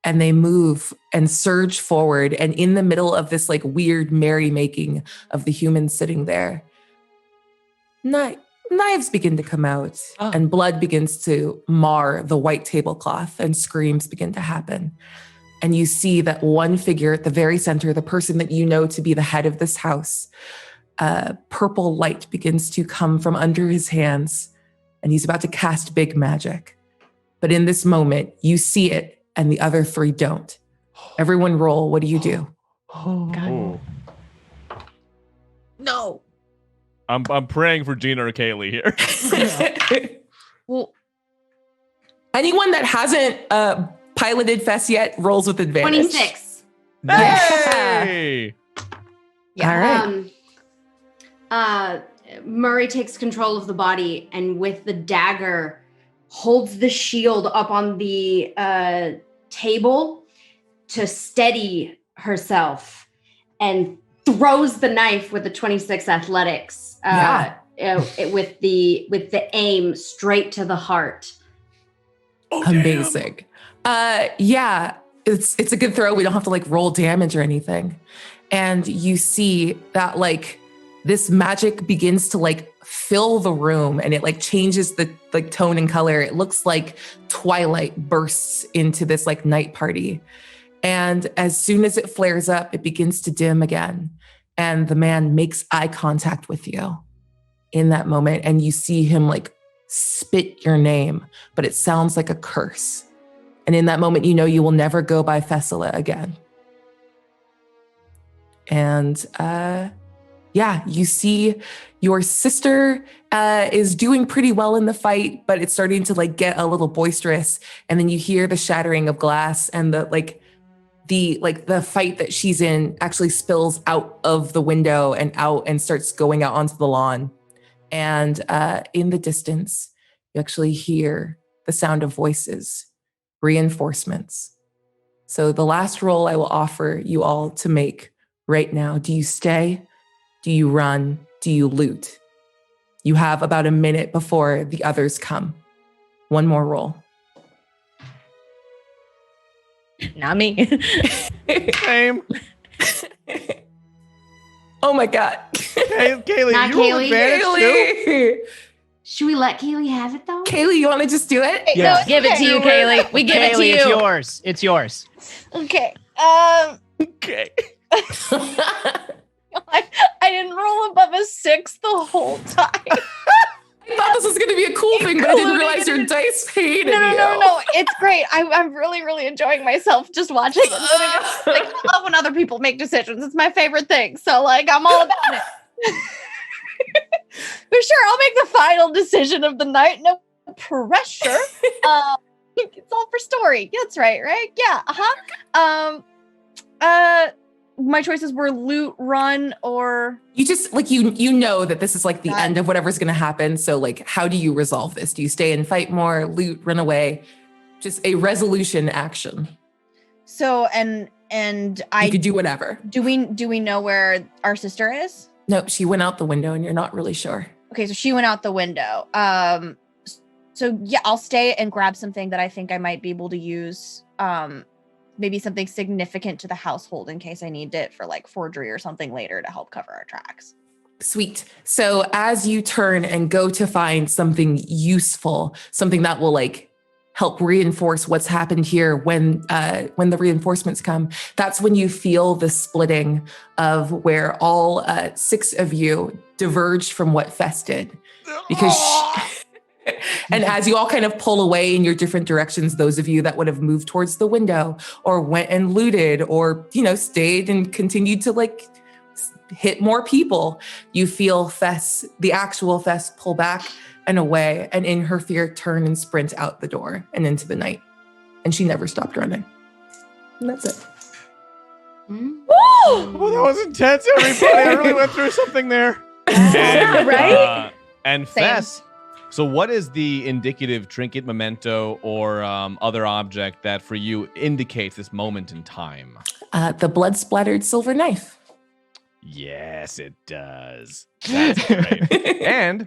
And they move and surge forward. And in the middle of this like weird merrymaking of the humans sitting there, knives begin to come out and blood begins to mar the white tablecloth and screams begin to happen. And you see that one figure at the very center, the person that you know to be the head of this house, purple light begins to come from under his hands and he's about to cast big magic. But in this moment, you see it and the other three don't. Everyone roll. What do you do? Oh. No. I'm praying for Gina or Kaylee here. Well, anyone that hasn't piloted Fess yet rolls with advantage. 26. Hey! All right. Murray takes control of the body and with the dagger holds the shield up on the table to steady herself and throws the knife with the 26 athletics with the aim straight to the heart. Amazing. Yeah, it's a good throw. We don't have to like roll damage or anything. And you see that like this magic begins to like fill the room and it like changes the like tone and color. It looks like twilight bursts into this like night party. And as soon as it flares up, it begins to dim again. And the man makes eye contact with you in that moment. And you see him like spit your name, but it sounds like a curse. And in that moment, you know you will never go by Fessila again. And you see your sister is doing pretty well in the fight, but it's starting to like get a little boisterous. And then you hear the shattering of glass and the fight that she's in actually spills out of the window and out and starts going out onto the lawn. And in the distance, you actually hear the sound of voices, reinforcements. So the last roll I will offer you all to make right now. Do you stay? Do you run? Do you loot? You have about a minute before the others come. One more roll. Not me. Same. Oh my God. Hey, Kaylee, Not you roll Kaylee. advantage too? Should we let Kaylee have it though? Kaylee, you want to just do it? Yeah. No, it's Give it to you, Kaylee. We give it to Kaylee, you. it's yours. It's yours. Okay. Okay. I didn't roll above a 6 the whole time. I thought this was going to be a cool thing, but I didn't realize your dice hated you. No. It's great. I'm really, really enjoying myself just watching it. Like, I love when other people make decisions. It's my favorite thing. So, like, I'm all about it. For sure, I'll make the final decision of the night. No pressure. It's all for story. That's right? Yeah. My choices were loot, run, or You just like you know that this is like the end of whatever's going to happen. So like, how do you resolve this? Do you stay and fight more, loot, run away? Just a resolution action. so and You could do whatever. do we know where our sister is? No, she went out the window and you're not really sure. Okay, so she went out the window. So yeah, I'll stay and grab something that I think I might be able to use. Maybe something significant to the household in case I need it for like forgery or something later to help cover our tracks. Sweet. So as you turn and go to find something useful, something that will like help reinforce what's happened here when the reinforcements come, that's when you feel the splitting of where all 6 of you diverged from what Fess did. Because and as you all kind of pull away in your different directions, those of you that would have moved towards the window or went and looted or, stayed and continued to like hit more people, you feel Fess, the actual Fess, pull back and away, and in her fear, turn and sprint out the door and into the night. And she never stopped running. And that's it. Oh, that was intense, everybody. I really went through something there. And, Right? And Fess, so what is the indicative trinket, memento, or other object that for you indicates this moment in time? The blood-splattered silver knife. Yes, it does. That's great. And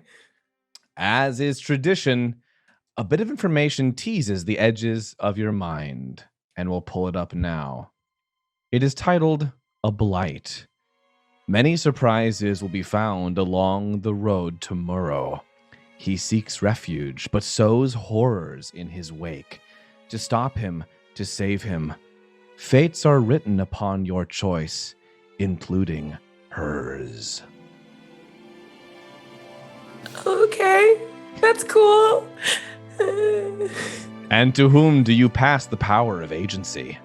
as is tradition, a bit of information teases the edges of your mind, and we'll pull it up now. It is titled A Blight. Many surprises will be found along the road tomorrow. He seeks refuge, but sows horrors in his wake. To stop him, to save him, fates are written upon your choice, including hers. Okay, that's cool. And to whom do you pass the power of agency?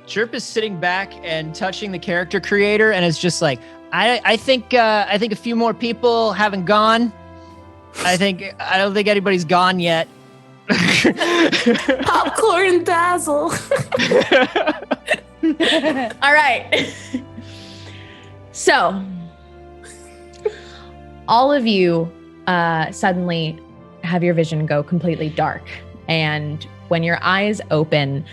Chirp is sitting back and touching the character creator, and is just like, I think a few more people haven't gone. I don't think anybody's gone yet. Popcorn dazzle. All right. So, all of you suddenly have your vision go completely dark. And when your eyes open,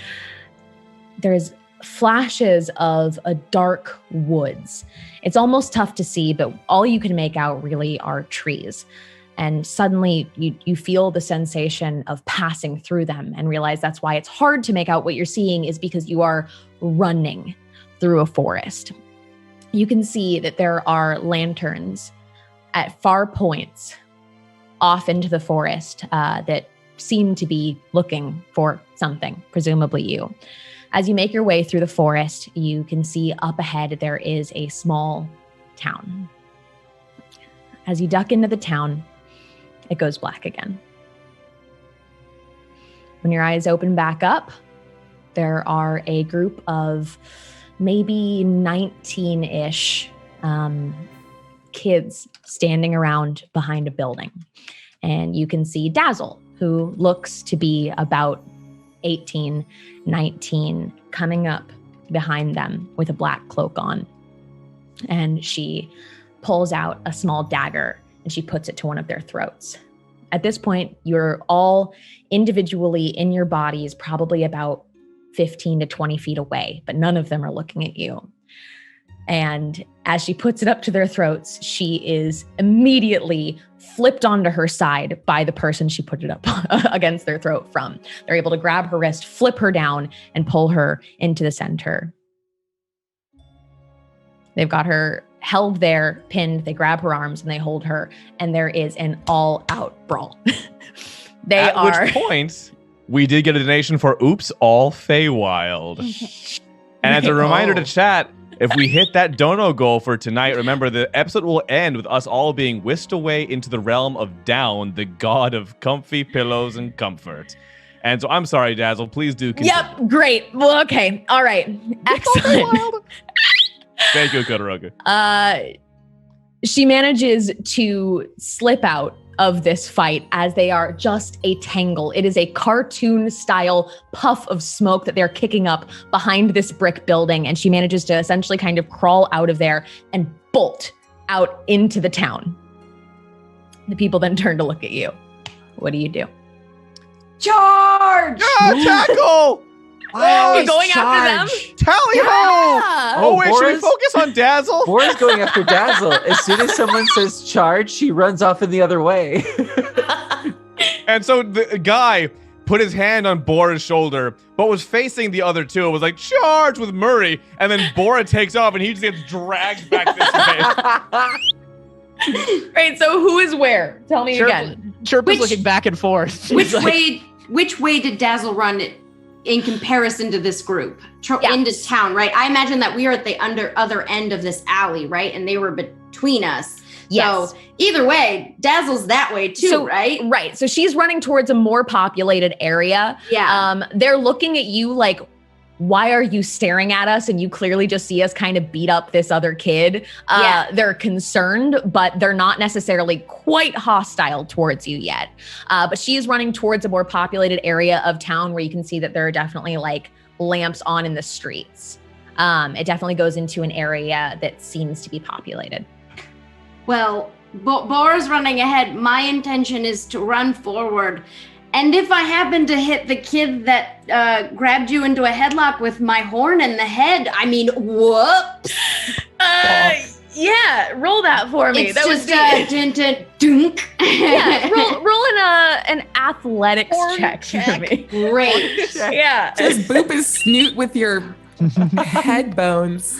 there's flashes of a dark woods. It's almost tough to see, but all you can make out really are trees. And suddenly you feel the sensation of passing through them and realize that's why it's hard to make out what you're seeing, is because you are running through a forest. You can see that there are lanterns at far points off into the forest that seem to be looking for something, presumably you. As you make your way through the forest, you can see up ahead there is a small town. As you duck into the town, it goes black again. When your eyes open back up, there are a group of maybe 19-ish kids standing around behind a building. And you can see Dazzle, who looks to be about 18, 19, coming up behind them with a black cloak on. And she pulls out a small dagger and she puts it to one of their throats. At this point, you're all individually in your bodies, probably about 15 to 20 feet away, but none of them are looking at you. And as she puts it up to their throats, she is immediately flipped onto her side by the person she put it up against their throat from. They're able to grab her wrist, flip her down, and pull her into the center. They've got her held there, pinned. They grab her arms and they hold her, and there is an all-out brawl. At which point, we did get a donation for Oops All Feywild. And as a reminder to chat, if we hit that dono goal for tonight, remember the episode will end with us all being whisked away into the realm of Down, the god of comfy pillows and comfort. And so I'm sorry, Dazzle, please do continue. Yep, great. Well, okay. All right. Excellent. Thank you, Kodoroku. She manages to slip out of this fight as they are just a tangle. It is a cartoon style puff of smoke that they're kicking up behind this brick building. And she manages to essentially kind of crawl out of there and bolt out into the town. The people then turn to look at you. What do you do? Charge! Tackle! You're going after them? Tally ho! Oh, wait, should we focus on Dazzle? Bora's going after Dazzle. As soon as someone says charge, she runs off in the other way. And so the guy put his hand on Bora's shoulder, but was facing the other two. It was like, charge with Murray. And then Bora takes off and he just gets dragged back this way. Right, so who is where? Tell me again. Chirp is looking back and forth. Which way did Dazzle run in comparison to this group? Into town, right? I imagine that we are at the other end of this alley, right? And they were between us. Yes. So either way, Dazzle's that way too, right? Right. So she's running towards a more populated area. Yeah. They're looking at you like, why are you staring at us? And you clearly just see us kind of beat up this other kid. They're concerned, but they're not necessarily quite hostile towards you yet. But she is running towards a more populated area of town where you can see that there are definitely like lamps on in the streets. It definitely goes into an area that seems to be populated. Well, Bora's running ahead. My intention is to run forward. And if I happen to hit the kid that grabbed you into a headlock with my horn in the head, I mean, whoops. Yeah, roll that for me. It's that just was dunk. Yeah, roll an athletics check for me. Great. Yeah. Just boop his snoot with your head bones.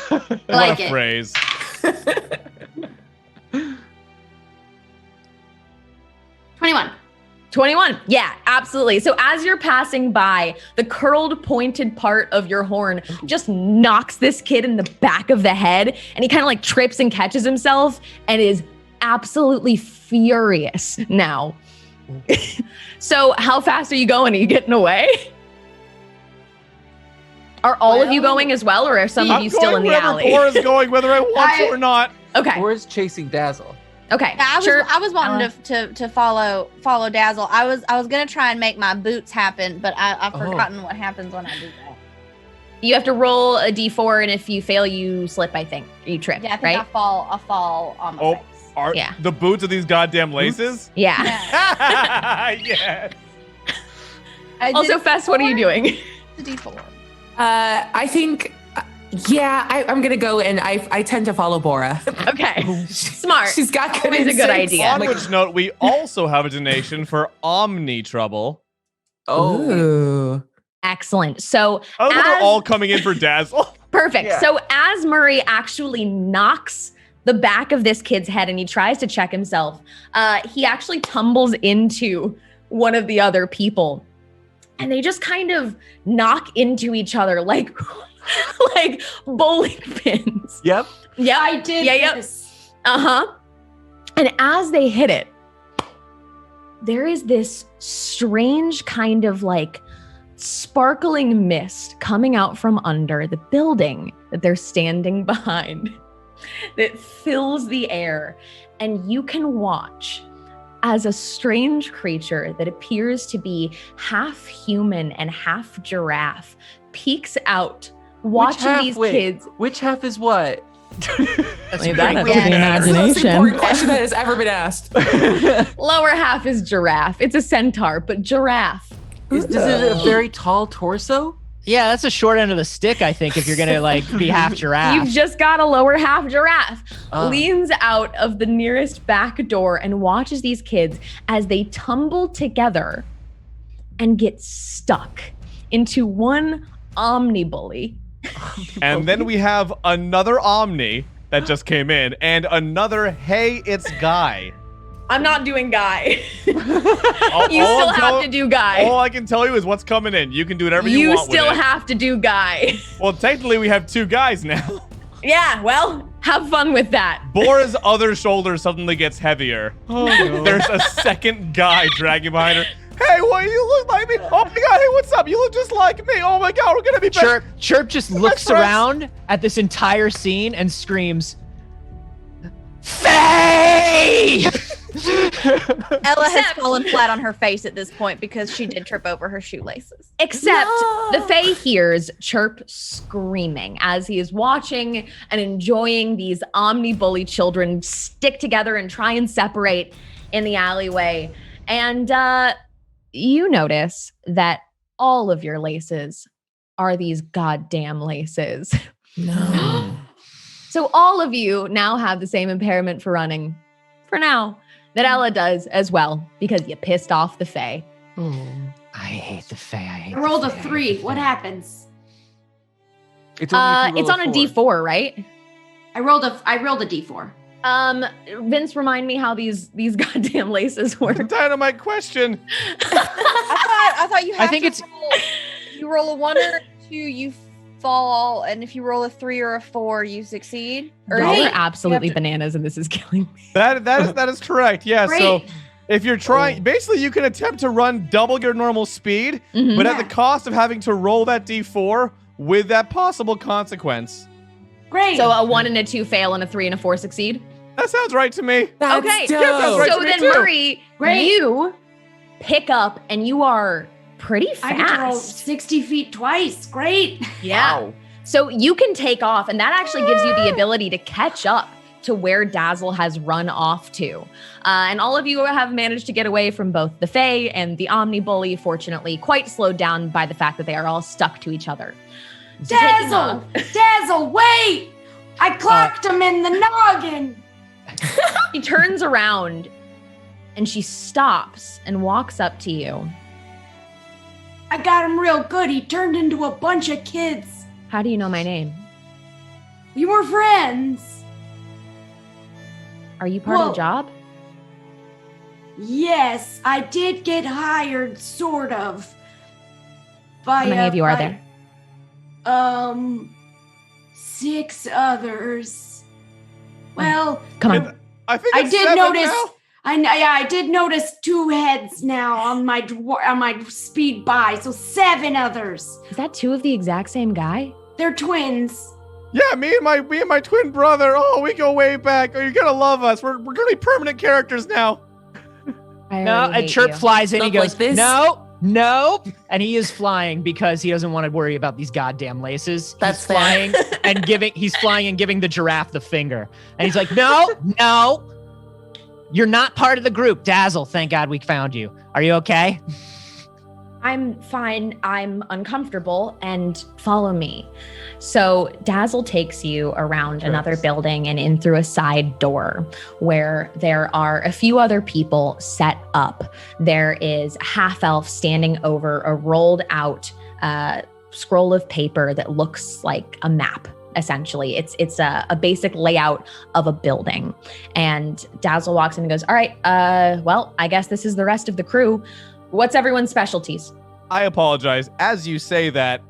What like a phrase. 21. Yeah, absolutely. So as you're passing by, the curled pointed part of your horn just knocks this kid in the back of the head, and he kind of like trips and catches himself and is absolutely furious now. So how fast are you going? Are you getting away? Are all of you going as well, or are some of you still in the alley? Bora's going whether I want to or not. Okay. Bora's chasing Dazzle. Okay. Yeah, I was wanting to follow Dazzle. I was gonna try and make my boots happen, but I've forgotten what happens when I do that. You have to roll a d4, and if you fail, you slip. I think you trip. Yeah, I think right? I fall on my face. Are the boots of these goddamn laces? Yeah. Yes. Also, Fess, what are you doing? The d4. I think, I'm gonna go, and I tend to follow Bora. Okay, smart. She's got good Always a good idea. On which note, we also have a donation for Omni Trouble. Oh, excellent. So they're all coming in for Dazzle. Perfect. Yeah. So as Murray actually knocks the back of this kid's head and he tries to check himself, he actually tumbles into one of the other people. And they just kind of knock into each other like bowling pins. Yep. Yeah, I did. Yeah, This. And as they hit it, there is this strange kind of like sparkling mist coming out from under the building that they're standing behind that fills the air. And you can watch as a strange creature that appears to be half human and half giraffe peeks out, watching these kids. Which half is what? That's Leave that that up to to the the that's the most imagination. important question that has ever been asked. Lower half is giraffe. It's a centaur, but giraffe. Is it a very tall torso? Yeah, that's a short end of the stick, I think, if you're gonna like be half giraffe. You've just got a lower half giraffe. Leans out of the nearest back door and watches these kids as they tumble together and get stuck into one omnibully And then we have another Omni that just came in, and another Hey, it's Guy. I'm not doing Guy. All You still have to do Guy. All I can tell you is what's coming in. You can do whatever you want with it. You still have to do Guy. Well, technically, we have 2 guys now. Yeah, well, have fun with that. Bora's other shoulder suddenly gets heavier. Oh, no. There's a second guy dragging behind her. Hey, what, you look like me? Oh my god, hey, what's up? You look just like me. Oh my god, we're gonna be best. Chirp just looks friends. around at this entire scene and screams, Faye! Ella has fallen flat on her face at this point because she did trip over her shoelaces. Except the Fae hears Chirp screaming as he is watching and enjoying these omni-bully children stick together and try and separate in the alleyway. And you notice that all of your laces are these goddamn laces. No. So all of you now have the same impairment for running, for now, that Ella does as well, because you pissed off the Fae. I hate the Fae. I rolled a 3. What happens? It's only if you It's roll on a D4, right? I rolled a D4. Vince, remind me how these goddamn laces work. Dynamite question. I thought you have think to it's- you roll a 1 or a 2, you fall, and if you roll a 3 or a 4, you succeed. Or Y'all you are absolutely have to- bananas, and this is killing me. That is correct. Yeah. Great. So if you're trying, basically, you can attempt to run double your normal speed, Mhm. but at the cost of having to roll that D4 with that possible consequence. Great. So a 1 and a 2 fail, and a 3 and a 4 succeed. That sounds right to me. That's Okay, dope. that's right So to me then, too. Murray, Great. you pick up, and you are pretty I get to roll fast. 60 feet twice. Great. Yeah. Wow. So you can take off, and that actually gives you the ability to catch up to where Dazzle has run off to. And all of you have managed to get away from both the Fae and the Omni-Bully, fortunately, quite slowed down by the fact that they are all stuck to each other. So taking off- Dazzle, wait! I clocked him in the noggin. She turns around, and she stops and walks up to you. I got him real good. He turned into a bunch of kids. How do you know my name? We were friends. Are you part of Whoa. the job? Yes, I did get hired, sort of. By, How many of you are there? 6 others. Well, Come on. And I think I it's did 7 notice. now. I did notice 2 heads now on my speed by, so 7 others. Is that 2 of the exact same guy? They're twins. Yeah, me and my twin brother. Oh, we go way back. Oh, you're gonna love us. We're gonna be permanent characters now. I No, already and hate Chirp you. flies in. He Stuff goes, like this? no. And he is flying because he doesn't want to worry about these goddamn laces. That's he's fair. flying he's flying and giving the giraffe the finger. And he's like, no. You're not part of the group. Dazzle, thank God we found you. Are you okay? I'm fine. I'm uncomfortable, and follow me. So Dazzle takes you around another building and in through a side door where there are a few other people set up. There is a half elf standing over a rolled out scroll of paper that looks like a map. Essentially, it's a basic layout of a building. And Dazzle walks in and goes, all right, well, I guess this is the rest of the crew. What's everyone's specialties? I apologize. As you say that,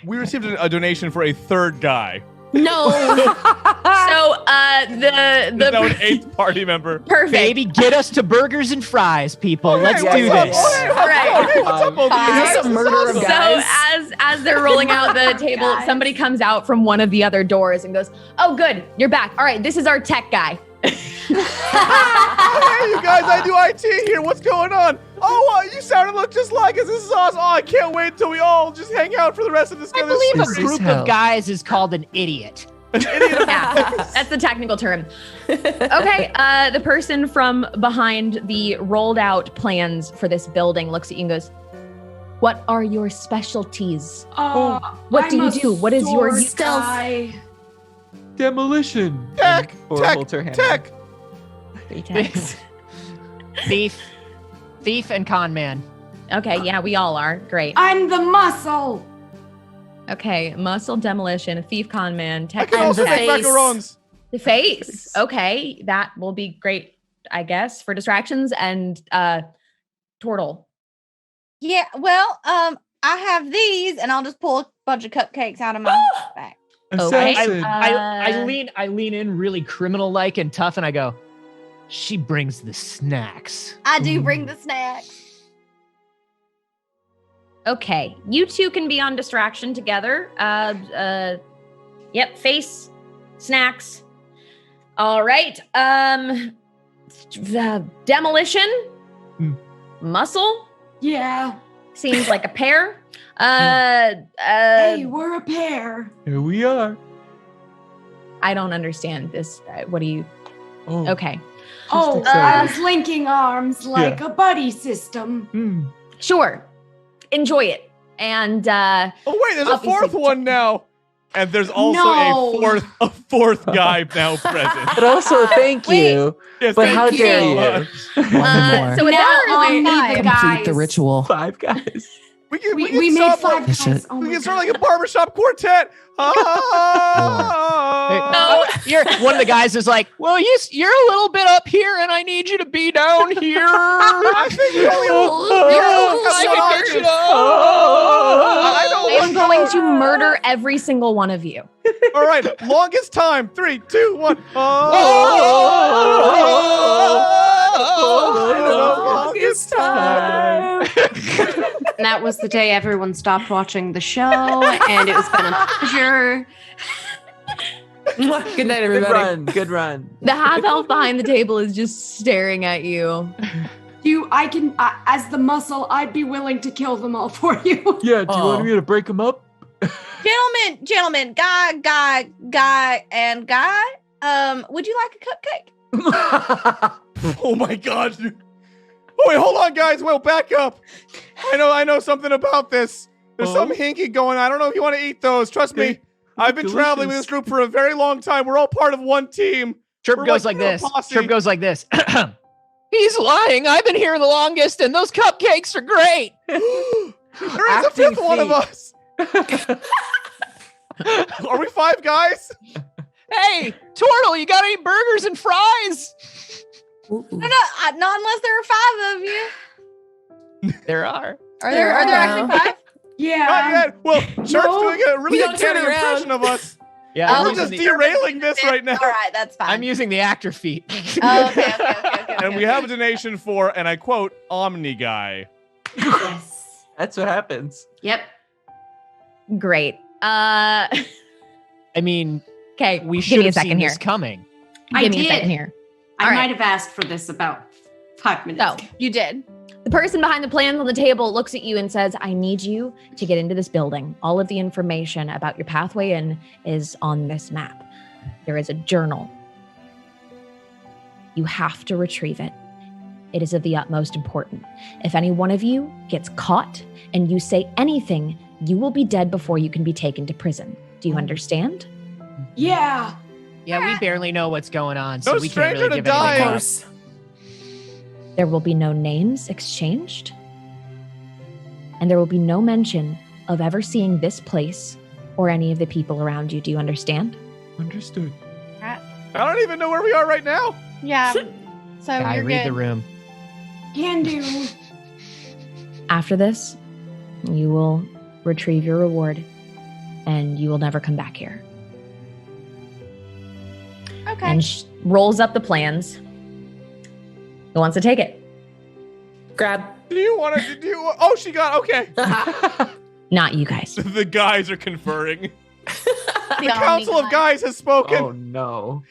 we received a donation for a 3rd guy. No. So There's now an the 8th party member. perfect. Baby, get us to burgers and fries, people. Let's Hey, do what's up? this. Oh, hey, All right. hey, what's up, both of you Is guys? this a murder of So guys? as they're rolling out the table, Guys. somebody comes out from one of the other doors and goes, "Oh, good, you're back. All right, this is our tech guy." Hey, you guys, I do IT here. What's going on? Oh, you sound and look just like us. This is awesome. Oh, I can't wait until we all just hang out for the rest of this. I believe This a is group hell. of guys is called an idiot. Yeah, that's the technical term. Okay, the person from behind the rolled out plans for this building looks at you and goes, "What are your specialties? What do I'm you a do? What is your sword stealth?" guy. Demolition. Tech, Or tech, holds her hand tech. Thief and con man. Okay, yeah, we all are. Great. I'm the muscle. Okay, muscle demolition, thief con man, I tech can also the make face. macarons. the face. Okay, that will be great, I guess, for distractions and Tortle. Yeah, well, I have these, and I'll just pull a bunch of cupcakes out of my bag. Okay. Assassin. I lean in really criminal like and tough, and I go, she brings the snacks. I do bring the snacks. Okay, you two can be on distraction together. Yep, face, snacks. All right. The demolition, muscle Yeah. seems like a pair. Hey, we're a pair. Here we are. I don't understand this. What do you? Oh. Okay, Oh, excited. I was linking arms like a buddy system. sure. Enjoy it. And Oh wait, there's a Obviously- fourth one now, and there's also No. a fourth guy now present. But also, thank Wait. you. Yes, But thank how you dare so you? much. so Now another only the Complete the guys. ritual. 5 guys. We can We made stop, 5 That's guys. it. Oh We my can start God. like a barbershop quartet. Oh, one of the guys is like, well, you're a little bit up here, and I need you to be down here. I think you only I can get you I am going to murder every single one of you. All right, longest time. 3, 2, 1. Longest time. And that was the day everyone stopped watching the show, and it was been a pleasure. Good night, Good everybody. run. Good run. The half elf behind the table is just staring at you. I can, as the muscle, I'd be willing to kill them all for you. Yeah, do you want me to break them up? Gentlemen, guy, and guy. Would you like a cupcake? Oh my god. Oh wait, hold on, guys. Well, back up. I know something about this. There's some hinky going on. I don't know if you want to eat those. Trust me. I've been traveling with this group for a very long time. We're all part of one team. Chirp We're goes like you're a this. posse. Chirp goes like this. He's lying. I've been here the longest, and those cupcakes are great. There is a Acting fifth one of feat. us. Are we 5 guys? Hey, Tortle, you got any burgers and fries? No, not unless there are 5 of you. There are. Are there actually 5? Yeah. Not yet. Well, Shark's doing a really don't turn uncanny around. impression of us. Yeah, I'm We're using just the- derailing this right now. All right, that's fine. I'm using the actor feat. Oh, okay. And we have a donation for, and I quote, Omni Guy. Yes. That's what happens. Yep. Great. I mean, Okay, we give should me a have second seen here. this coming. I Give me a did. second here. I All right. might have asked for this about 5 minutes So, ago. You did. the person behind the plans on the table looks at you and says, I need you to get into this building. All of the information about your pathway in is on this map. There is a journal. You have to retrieve it. It is of the utmost importance. If any one of you gets caught and you say anything, you will be dead before you can be taken to prison. Do you understand? Yeah. Yeah, we barely know what's going on, so No we can't stranger really to give anything dying. up. course. There will be no names exchanged, and there will be no mention of ever seeing this place or any of the people around you. Do you understand? Understood. I don't even know where we are right now. Yeah. So Guy, you're read good. the room. Can do. After this, you will retrieve your reward, and you will never come back here. Okay. And rolls up the plans. Who wants to take it? Grab. Do you want to do? Oh, she got okay. Not you guys. The guys are conferring. The Don't Council need of Guys has spoken. Oh no.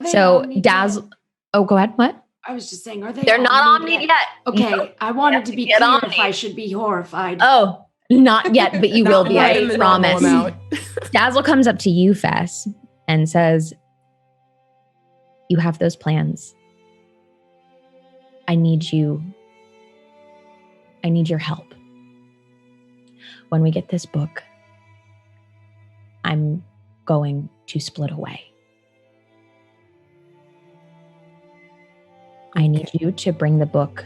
They So omnied Dazzle. yet? Oh, go ahead. What? I was just saying, are they? They're not omnied omnied yet. Okay, No. I wanted to be Get clear omnied. if I should be horrified. Oh, not yet, but you will Not be. yet I in the normal promise. amount. Dazzle comes up to you, Fess, and says, you have those plans. I need your help. When we get this book, I'm going to split away. I need you to bring the book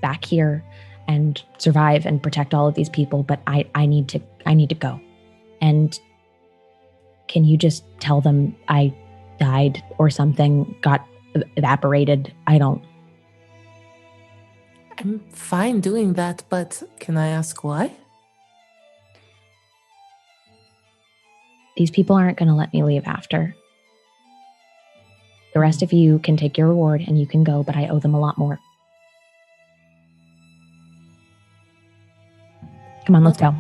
back here and survive and protect all of these people, but I need to go. And can you just tell them I died or something, got evaporated? I'm fine doing that, but can I ask why? These people aren't going to let me leave after. The rest of you can take your reward and you can go, but I owe them a lot more. Come on, let's go.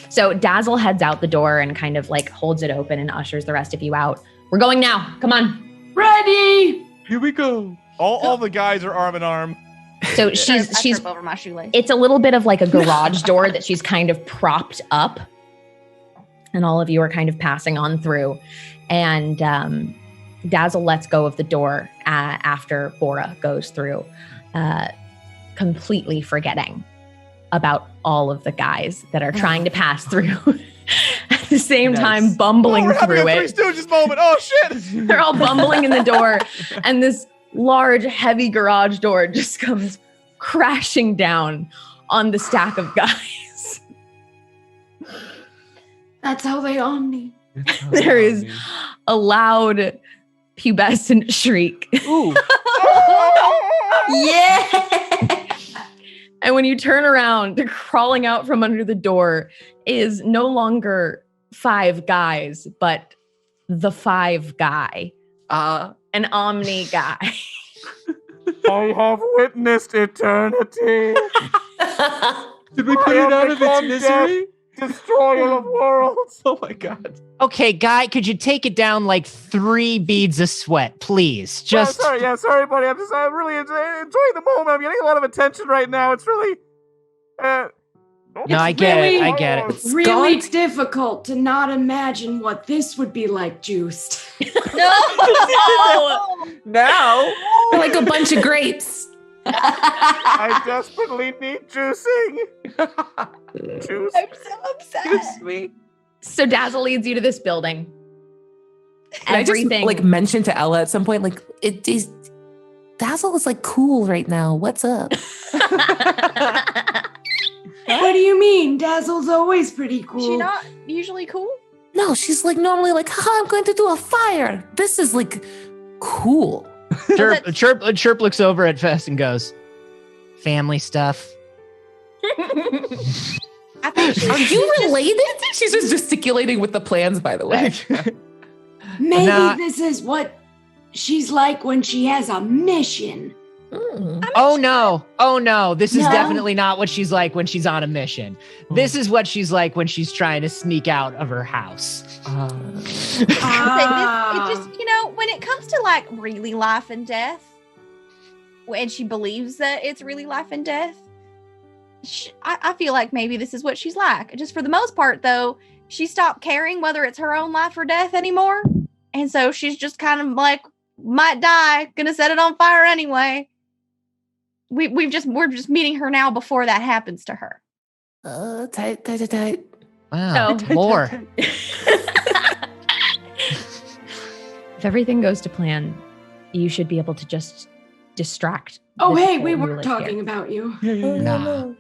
So Dazzle heads out the door and kind of like holds it open and ushers the rest of you out. We're going now. Come on. Ready? Here we go. All the guys are arm in arm. So I she's trip over my shoelace. it's a little bit of like a garage door that she's kind of propped up. And all of you are kind of passing on through. And Dazzle lets go of the door after Bora goes through, completely forgetting about all of the guys that are trying to pass through at the same time, bumbling we're through having a it. Three Stooges moment. Oh, shit. They're all bumbling in the door. And this large, heavy garage door just comes crashing down on the stack of guys. That's how they omni. There is a loud pubescent shriek. Ooh. Yeah. And when you turn around, crawling out from under the door is no longer 5 guys, but the 5 guy. An Omni guy. I have witnessed eternity. Did we put it out of its misery? Destroyer of worlds. Oh my god. Okay, Guy, could you take it down like 3 beads of sweat, please? Just sorry, buddy. I'm really enjoying the moment. I'm getting a lot of attention right now. It's really. No, I get it. I get it. It's really difficult to not imagine what this would be like juiced. Now, like a bunch of grapes. I desperately need juicing. Juice. I'm so upset. Sweet. So Dazzle leads you to this building. Can I just like mention to Ella at some point, like it is Dazzle is like cool right now. What's up? What do you mean? Dazzle's always pretty cool. Is she not usually cool? No, she's like normally like, haha, I'm going to do a fire. This is like cool. Chirp looks over at Fess and goes, family stuff. I think Are you related? She's just gesticulating with the plans, by the way. Maybe this is what she's like when she has a mission. Oh no. This is No? definitely not what she's like when she's on a mission. This is what she's like when she's trying to sneak out of her house. it just, when it comes to like really life and death, and she believes that it's really life and death, I feel like maybe this is what she's like. Just for the most part, though, she stopped caring whether it's her own life or death anymore. And so she's just kind of like, might die, gonna set it on fire anyway. We're just meeting her now before that happens to her. Tight. Wow, So- more. If everything goes to plan, you should be able to just distract. Oh, the hey, people we who weren't live talking here. about you. Nah.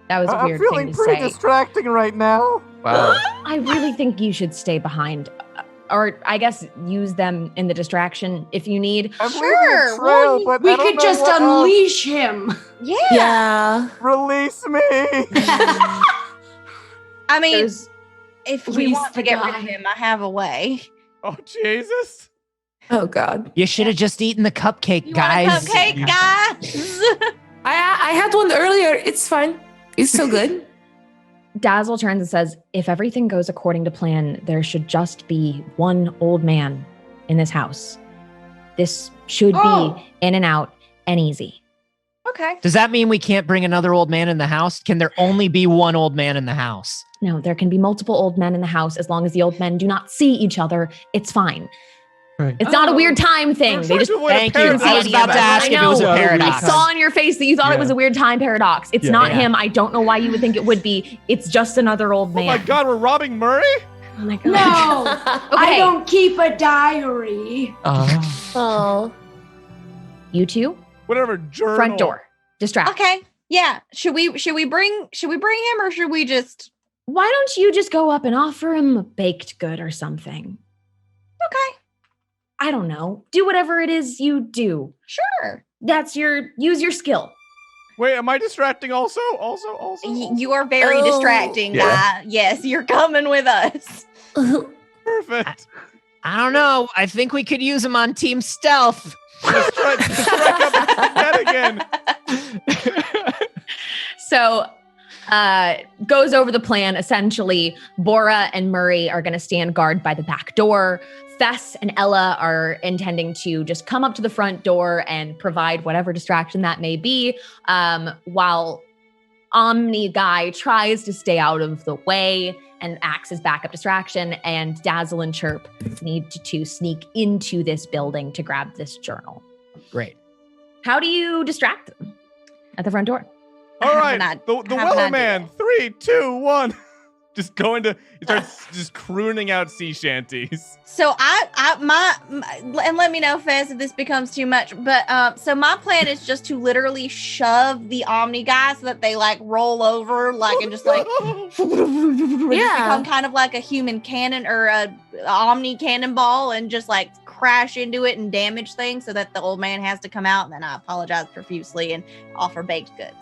That was a I'm weird feeling thing to pretty say. distracting right now. Wow. I really think you should stay behind, or I guess use them in the distraction if you need. I'm Sure, leaving a trail, well, but We I don't could know just what else. unleash him. Yeah. Yeah. Release me. I mean, There's- if we Release want to the get rid guy. of him, I have a way. Oh, Jesus. Oh God. You should have just eaten the cupcake, You guys. want a cupcake, guys? I had one earlier. It's fine. It's so good. Dazzle turns and says, if everything goes according to plan, there should just be one old man in this house. This should Oh. be in and out and easy. Okay. Does that mean we can't bring another old man in the house? Can there only be one old man in the house? No, there can be multiple old men in the house as long as the old men do not see each other. It's fine. Right. It's not a weird time thing. We're They trying just to avoid a Thank you. paradox. I was about to ask if it was a I know. paradox. I saw on your face that you thought it was a weird time paradox. It's Yeah. not Yeah. him. I don't know why you would think it would be. It's just another old Oh man. my God, we're robbing Murray? Oh my god. No, I Okay. don't keep a diary. Oh. You two, Whatever, journal. front door. Distract. Okay. Yeah. Should we bring him, or should we just? Why don't you just go up and offer him a baked good or something? Okay. I don't know. Do whatever it is you do. Sure. Use your skill. Wait, am I distracting also? You are very distracting, guy. Yes, you're coming with us. Perfect. I don't know. I think we could use him on Team Stealth. Let's try up that again. So, goes over the plan. Essentially, Bora and Murray are going to stand guard by the back door. Fess and Ella are intending to just come up to the front door and provide whatever distraction that may be, while Omni Guy tries to stay out of the way and acts as backup distraction, and Dazzle and Chirp need to sneak into this building to grab this journal. Great. How do you distract them at the front door? All right, the Willow Man. 3, 2, 1. Just going to. He starts just crooning out sea shanties. So my and let me know, Fez, if this becomes too much. But so my plan is just to literally shove the Omni guy so that they like roll over, like and just like become kind of like a human cannon or a Omni cannonball, and just like crash into it and damage things, so that the old man has to come out. And then I apologize profusely and offer baked goods.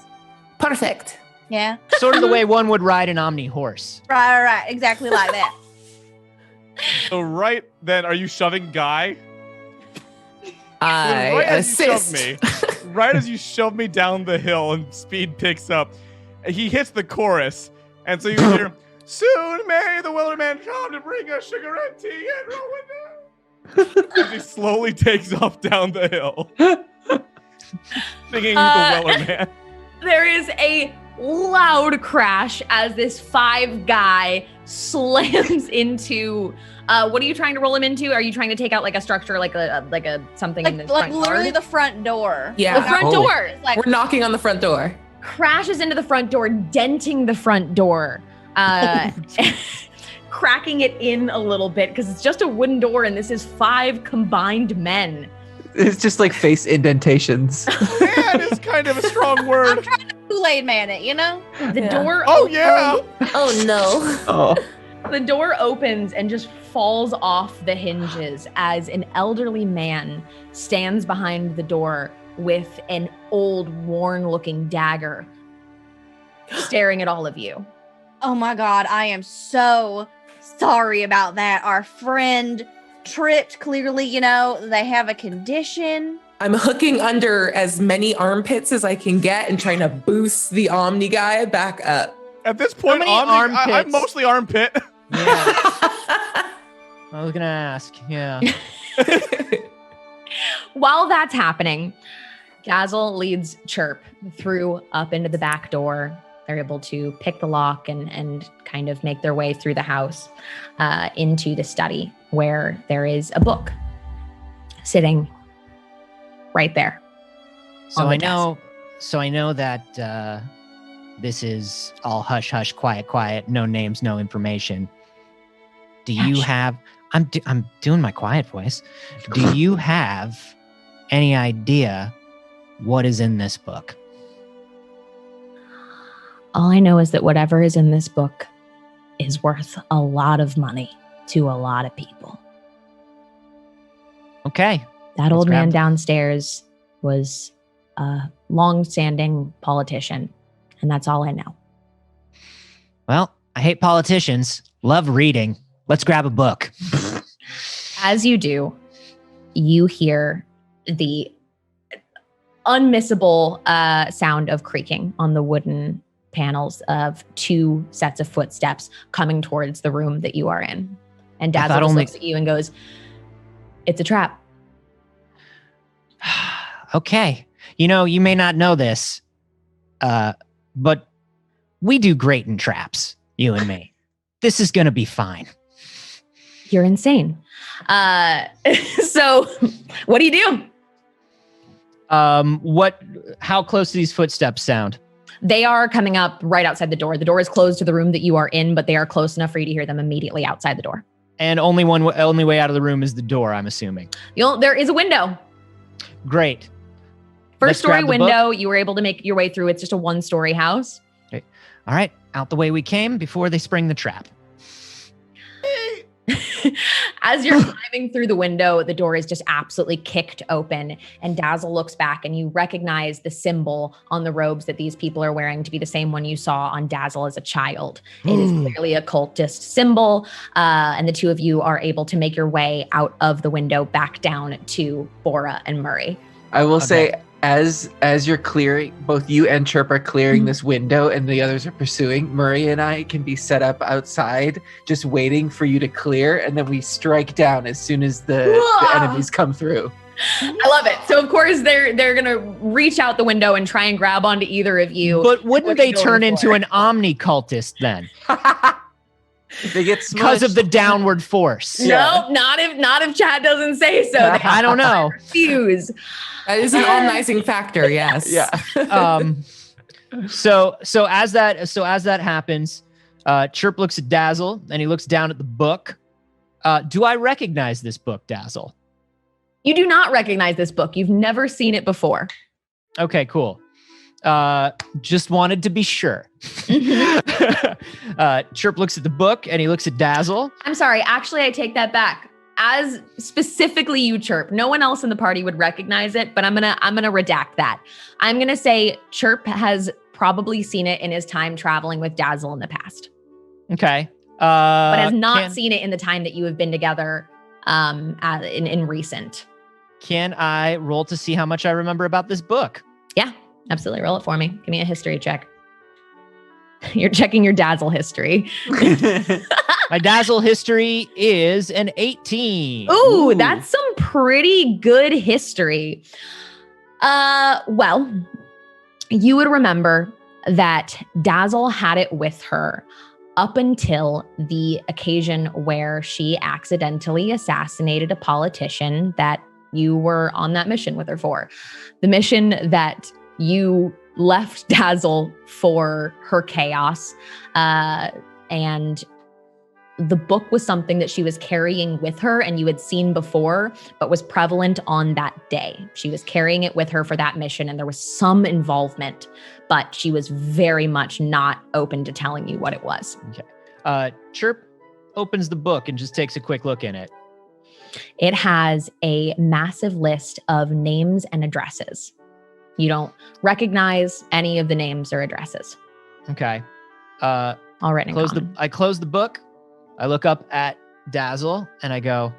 Perfect. Yeah. Sort of the way one would ride an Omni horse. Right. Exactly like that. So right then, are you shoving Guy? I Right assist. as you shove me, right as you shove me down the hill and speed picks up, he hits the chorus, and so you hear, "Soon may the Willow Man come to bring us sugar and tea and rolling down." As he slowly takes off down the hill, singing the Willow Man. There is a loud crash as this 5 guy slams into. What are you trying to roll him into? Are you trying to take out like a structure, like a something in the front literally yard? the front door. Yeah. The front door. Like We're knocking on the front door. Crashes into the front door, denting the front door, cracking it in a little bit because it's just a wooden door, and this is 5 combined men. It's just like face indentations. Man is kind of a strong word. I'm trying to Kool-Aid man it, you know? The door. Oh yeah. Oh no. Oh. The door opens and just falls off the hinges as an elderly man stands behind the door with an old, worn-looking dagger, staring at all of you. Oh my God, I am so sorry about that. Our friend tripped, clearly, you know, they have a condition. I'm hooking under as many armpits as I can get and trying to boost the Omni guy back up. At this point, many I'm armpits? mostly armpit. Yeah. I was gonna ask. Yeah. While that's happening, Dazzle leads Chirp through up into the back door. They're able to pick the lock and kind of make their way through the house into the study, where there is a book sitting right there. So on the I know that this is all hush hush, quiet quiet, no names, no information. Do you have? I'm doing my quiet voice. Do you have any idea what is in this book? All I know is that whatever is in this book is worth a lot of money to a lot of people. Okay. That old man downstairs was a long-standing politician, and that's all I know. Well, I hate politicians. Love reading. Let's grab a book. As you do, you hear the unmissable sound of creaking on the wooden panels of 2 sets of footsteps coming towards the room that you are in. And Dazzle just looks at you and goes, "It's a trap." Okay. You know, you may not know this, but we do great in traps, you and me. This is going to be fine. You're insane. So what do you do? How close do these footsteps sound? They are coming up right outside the door. The door is closed to the room that you are in, but they are close enough for you to hear them immediately outside the door. And only way out of the room is the door, I'm assuming. There is a window. Great. First story grab the book. window, you were able to make your way through. It's just a 1-story house. Okay. All right, out the way we came before they spring the trap. As you're climbing through the window, the door is just absolutely kicked open, and Dazzle looks back and you recognize the symbol on the robes that these people are wearing to be the same one you saw on Dazzle as a child. It is clearly a cultist symbol, and the two of you are able to make your way out of the window back down to Bora and Murray. I will say, as you're clearing, both you and Chirp are clearing this window and the others are pursuing, Murray and I can be set up outside just waiting for you to clear, and then we strike down as soon as the enemies come through. I love it. So of course they're gonna reach out the window and try and grab onto either of you. But wouldn't What are they you going turn for? into an omni cultist then? They get Because of smushed. the downward force. No, not if Chad doesn't say so. I don't know. Refuse. That is an all-nicing factor, yes. Yeah. So as that happens, Chirp looks at Dazzle and he looks down at the book. Do I recognize this book, Dazzle? You do not recognize this book. You've never seen it before. Okay, cool. Just wanted to be sure. Chirp looks at the book and he looks at Dazzle. I'm sorry. Actually, I take that back. As specifically you, Chirp, no one else in the party would recognize it, but I'm gonna redact that. I'm gonna say Chirp has probably seen it in his time traveling with Dazzle in the past, Okay. but has not seen it in the time that you have been together in recent. Can I roll to see how much I remember about this book? Yeah, absolutely. Roll it for me. Give me a history check. You're checking your Dazzle history. My Dazzle history is an 18. Ooh, that's some pretty good history. Well, you would remember that Dazzle had it with her up until the occasion where she accidentally assassinated a politician that you were on that mission with her for. The mission that you left Dazzle for her chaos. And the book was something that she was carrying with her and you had seen before, but was prevalent on that day. She was carrying it with her for that mission and there was some involvement, but she was very much not open to telling you what it was. Okay. Chirp opens the book and just takes a quick look in it. It has a massive list of names and addresses. You don't recognize any of the names or addresses. Okay. All written in common. I close the book. I look up at Dazzle and I go,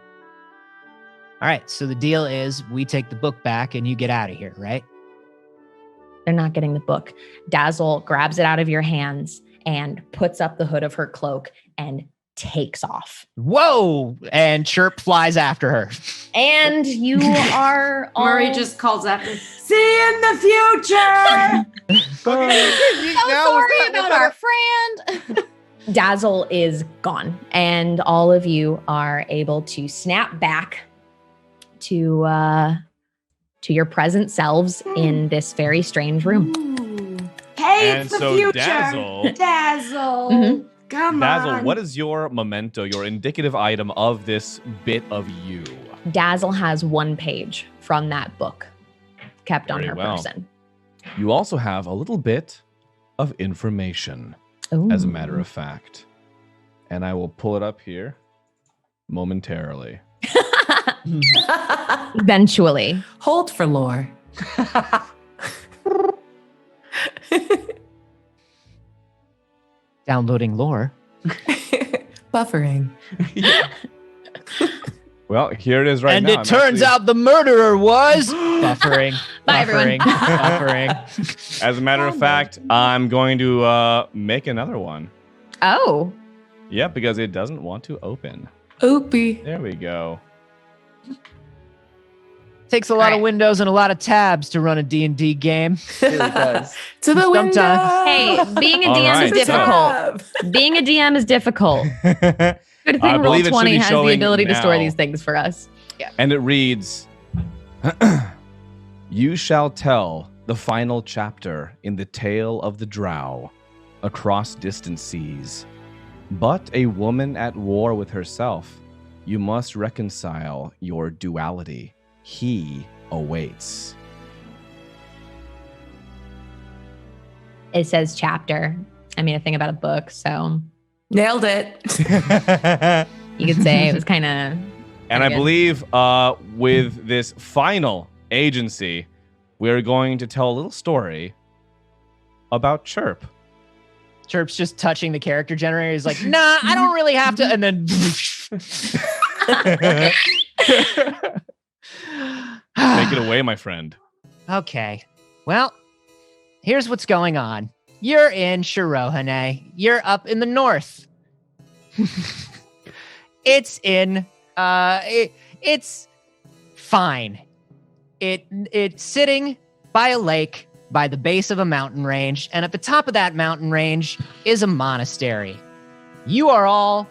all right, so the deal is we take the book back and you get out of here, right? They're not getting the book. Dazzle grabs it out of your hands and puts up the hood of her cloak and takes off. Whoa! And Chirp flies after her. And you are all... Murray just calls after, see you in the future! Sorry about our friend. Dazzle is gone, and all of you are able to snap back to your present selves in this very strange room. Hey, And it's the so future! Dazzle- Dazzle! Mhm. Come Dazzle, on! what is your memento, your indicative item of this bit of you? Dazzle has one page from that book kept on Very her well. person. You also have a little bit of information, as a matter of fact. And I will pull it up here momentarily. Eventually. Hold for lore. Downloading lore. Buffering. Well, here it is right and now. it turns out the murderer was buffering. Bye, everyone. Buffering. As a matter of fact, I'm going to make another one. Oh. Yeah, because it doesn't want to open. Oopie. There we go. Takes a lot of windows and a lot of tabs to run a D&D game. It really does. To the window. Sometimes. Hey, being a All DM is right, so- difficult. Being a DM is difficult. Good I thing believe it should Roll20 be has the showing ability to store now. these things for us. And it reads, You shall tell the final chapter in the tale of the drow across distant seas. But a woman at war with herself, you must reconcile your duality. He awaits. It says chapter. I mean, a thing about a book, so Nailed it. you could say it was kind of. And I believe with this final agency, we're going to tell a little story about Chirp. Chirp's just touching the character generator. He's like, nah, I don't really have to. And then. Take it away, my friend. Okay. Well, here's what's going on. You're in Shirohane. You're up in the north. It's fine. It's sitting by a lake by the base of a mountain range, and at the top of that mountain range is a monastery. You are all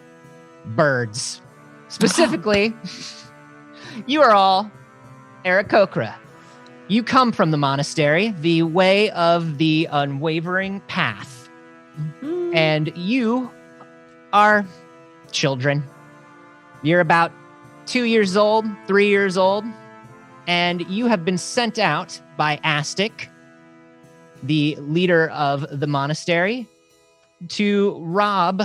birds. Specifically, you are all Aarakocra. You come from the monastery, the way of the unwavering path. Mm-hmm. And you are children. You're about 2 years old, 3 years old, and you have been sent out by Astic, the leader of the monastery, to rob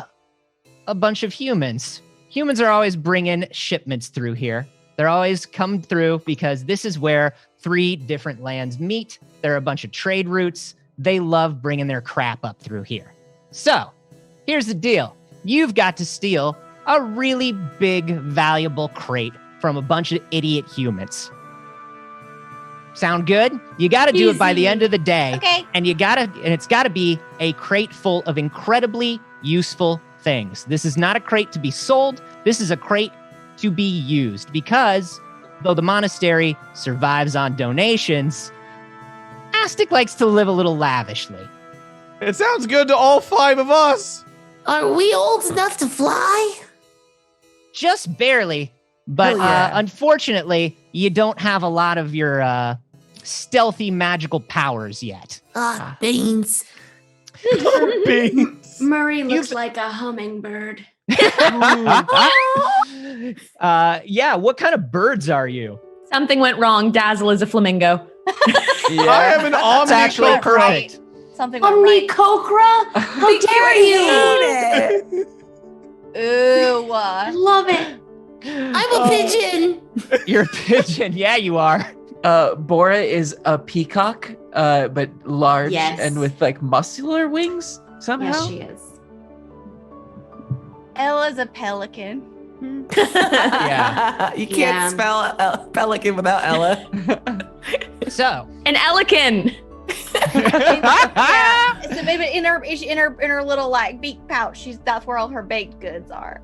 a bunch of humans. Humans are always bringing shipments through here. They're always come through because this is where 3 different lands meet. There are a bunch of trade routes. They love bringing their crap up through here. So, here's the deal. You've got to steal a really big, valuable crate from a bunch of idiot humans. Sound good? You got to do it by the end of the day. Okay. And it's got to be a crate full of incredibly useful things. This is not a crate to be sold. This is a crate to be used, because though the monastery survives on donations, Astic likes to live a little lavishly. It sounds good to all 5 of us. Are we old enough to fly? Just barely, but unfortunately, you don't have a lot of your stealthy magical powers yet. Beans. Beans. Murray looks like a hummingbird. Yeah, what kind of birds are you? Something went wrong. Dazzle is a flamingo. I am an That's actually omni-cocra. correct. Something went right. Omni-cocra? How dare you? Ooh. I love it. I'm a pigeon. You're a pigeon. Yeah, you are. Bora is a peacock, but large Yes. and with like muscular wings somehow. Yes, she is. Ella's a pelican. Yeah. You can't spell pelican without Ella. So, An elican. Yeah. So maybe in her little like beak pouch, that's where all her baked goods are.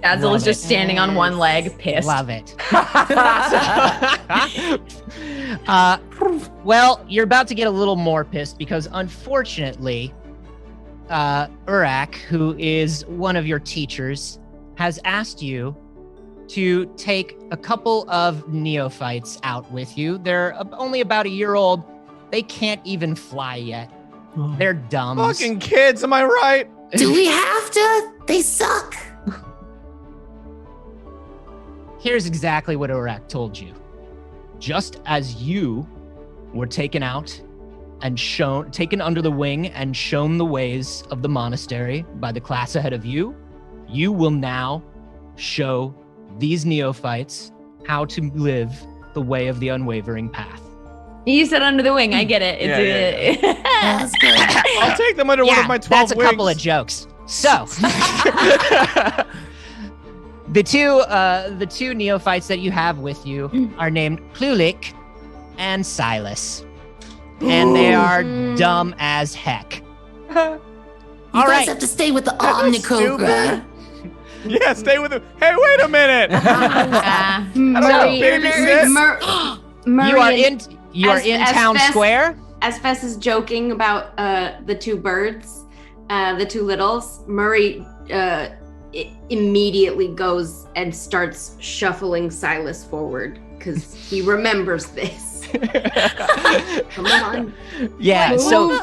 Dazzle Love is just it. standing on one leg, pissed. Love it. Well, you're about to get a little more pissed because unfortunately, Urak, who is one of your teachers, has asked you to take a couple of neophytes out with you. They're only about a year old. They can't even fly yet. They're dumb. Fucking kids, am I right? Do we have to? They suck. Here's exactly what Urak told you. Just as you were taken out and taken under the wing and shown the ways of the monastery by the class ahead of you, you will now show these neophytes how to live the way of the unwavering path. You said under the wing. I get it. That's good. I'll take them under one of my 12 that's a wings. couple of jokes. So, the two neophytes that you have with you are named Klulik and Silas, and they are dumb as heck. You All guys right. have to stay with the Omnicocra. Yeah, stay with them. Hey, wait a minute. I don't have to babysit. You are in town square. As Fess is joking about the 2 birds, the 2 littles, Murray immediately goes and starts shuffling Silas forward because he remembers this. Come on. Yeah.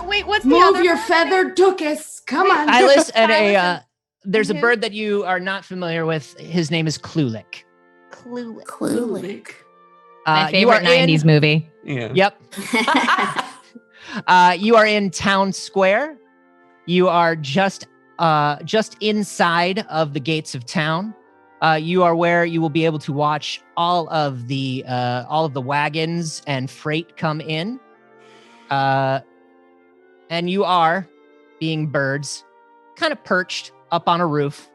Wait, what's the Move other your bird? feathered ducus. Come on. Silas and there's a Mhm. bird that you are not familiar with. His name is Klulik. Clueless. My You favorite are in- 90s movie. Yeah. Yep. You are in Town Square. You are just inside of the gates of town. You are where you will be able to watch all of the wagons and freight come in. And you are, being birds, kind of perched up on a roof,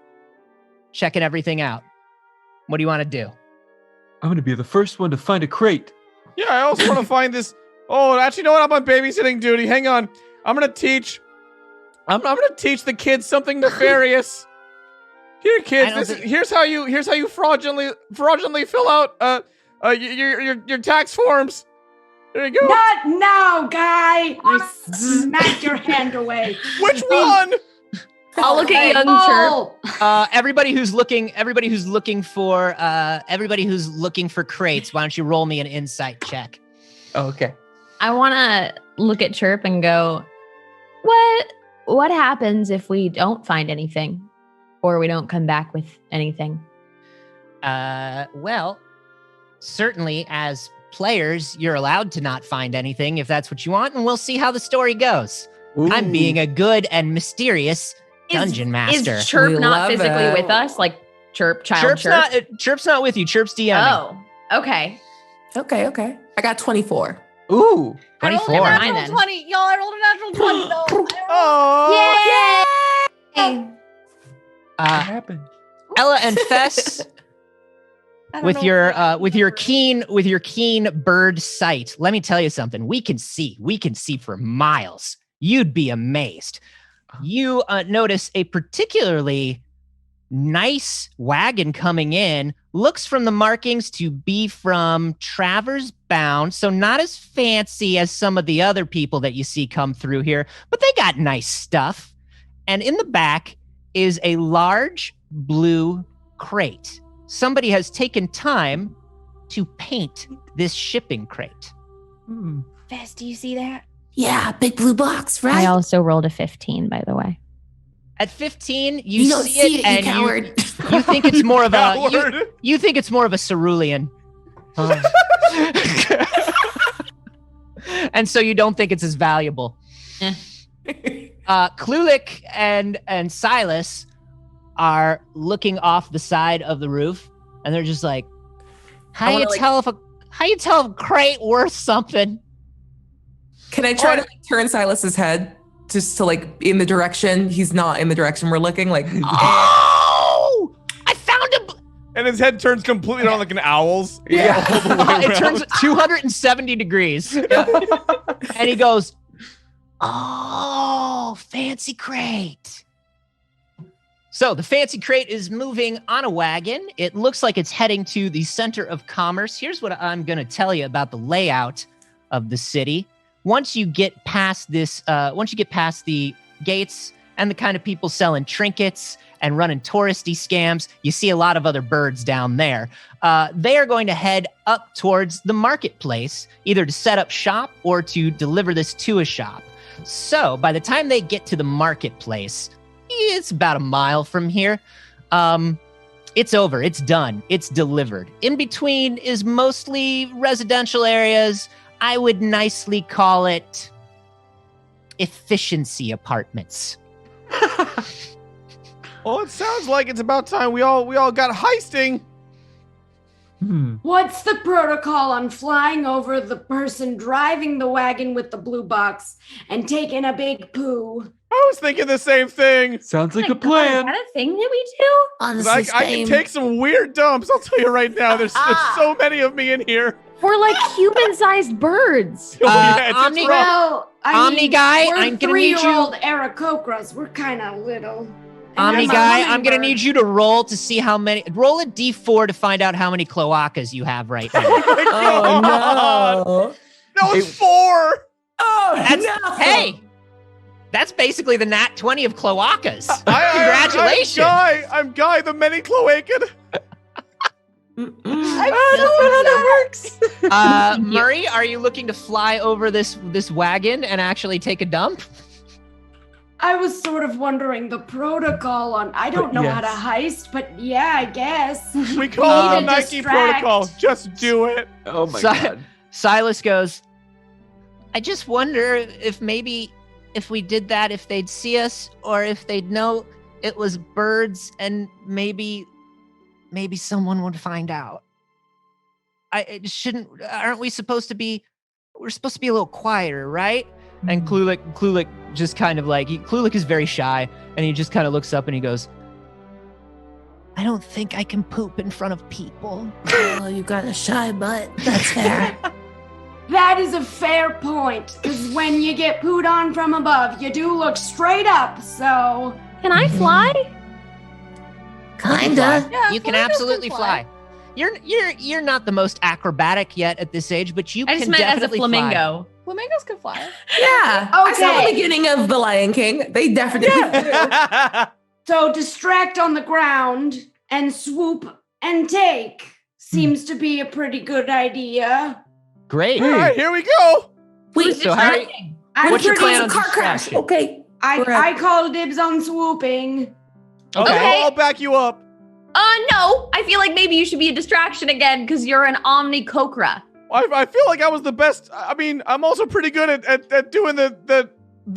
checking everything out. What do you want to do? I'm gonna be the first one to find a crate. Yeah, I also want to find this. Oh, actually, you know what? I'm on babysitting duty. Hang on. I'm gonna teach the kids something nefarious. Here, kids. Here's how you fraudulently fill out your tax forms. There you go. Not now, guy! I smack your hand away. Which one? I'll look at young Chirp. Everybody who's looking for crates, why don't you roll me an insight check? Okay. I want to look at Chirp and go, what happens if we don't find anything or we don't come back with anything? Well, certainly as players, you're allowed to not find anything if that's what you want, and we'll see how the story goes. Ooh. I'm being a good and mysterious dungeon master. Is Chirp We not love physically it. with us? Like Chirp, Chirp's not with you. Chirp's DMing. Oh, okay. Okay. I got 24. Ooh. 24. I rolled a Never mind natural then. 20. Y'all, I rolled a natural 20. though. Oh. Yay! What happened? Ella and Fess, I don't with know your if I with your remember. keen bird sight, let me tell you something. We can see for miles. You'd be amazed. You notice a particularly nice wagon coming in. Looks from the markings to be from Travers Bound, so not as fancy as some of the other people that you see come through here, but they got nice stuff. And in the back is a large blue crate. Somebody has taken time to paint this shipping crate. Fess, do you see that? Yeah, big blue box, right? I also rolled a 15, by the way. At 15, you don't see it, and you coward. you think it's more of a Coward. you think it's more of a cerulean. And so you don't think it's as valuable. Klulik and Silas are looking off the side of the roof, and they're just like, how you tell if a crate worth something? Can I try to turn Silas's head just to in the direction he's not in the direction we're looking? Oh! I found a And his head turns completely around like an owl's. Yeah. All the way It around. turns 270 degrees. And he goes, oh, fancy crate. So the fancy crate is moving on a wagon. It looks like it's heading to the center of commerce. Here's what I'm going to tell you about the layout of the city. Once you get past the gates and the kind of people selling trinkets and running touristy scams, you see a lot of other birds down there. They are going to head up towards the marketplace, either to set up shop or to deliver this to a shop. So by the time they get to the marketplace, it's about a mile from here. It's over. It's done. It's delivered. In between is mostly residential areas. I would nicely call it efficiency apartments. Well, it sounds like it's about time we all got heisting. What's the protocol on flying over the person driving the wagon with the blue box and taking a big poo? I was thinking the same thing. Sounds like a Is plan. that a thing that we do? Honestly, I can take some weird dumps. I'll tell you right now. There's so many of me in here. We're like human-sized birds. Oh, yeah, it's Omni- rough. Well, Omni guy, we're I'm gonna need you- 3-year-old Aarakocras. We're kind of little. And Omni I'm a guy, I'm going to hummingbird. need you to roll to see how many. Roll a d4 to find out how many cloacas you have right now. Oh no! No, it's 4. Oh Hey, that's basically the nat 20 of cloacas. Congratulations. I'm Guy, the many cloacan. I don't know how that works. Murray, are you looking to fly over this wagon and actually take a dump? I was sort of wondering the protocol on. I don't know how to heist, but yeah, I guess. We call it the Need to Nike distract. protocol. Just do it. Oh my Si- god. Silas goes, I just wonder if maybe if we did that, if they'd see us, or if they'd know it was birds, and maybe someone would find out. Aren't we supposed to be? We're supposed to be a little quieter, right? And Klulik just kind of like, Klulik is very shy, and he just kind of looks up and he goes, I don't think I can poop in front of people. Oh, you got a shy butt. That's fair. That is a fair point, because when you get pooed on from above, you do look straight up, so... Can I fly? Kinda. Yeah, You can flamingos absolutely fly. You're not the most acrobatic yet at this age, but you I can just meant as a definitely fly. flamingo. Flamingos can fly. Yeah. I saw Okay. the beginning of The Lion King. They definitely do. So distract on the ground and swoop and take seems to be a pretty good idea. Great. All right, here we go. Wait, So how are you, I'm what's your pretty- plan on car crash. distraction? Okay. I call dibs on swooping. Okay. I'll back you up. No. I feel like maybe you should be a distraction again because you're an Omni Kokra. I feel like I was the best. I mean, I'm also pretty good at doing the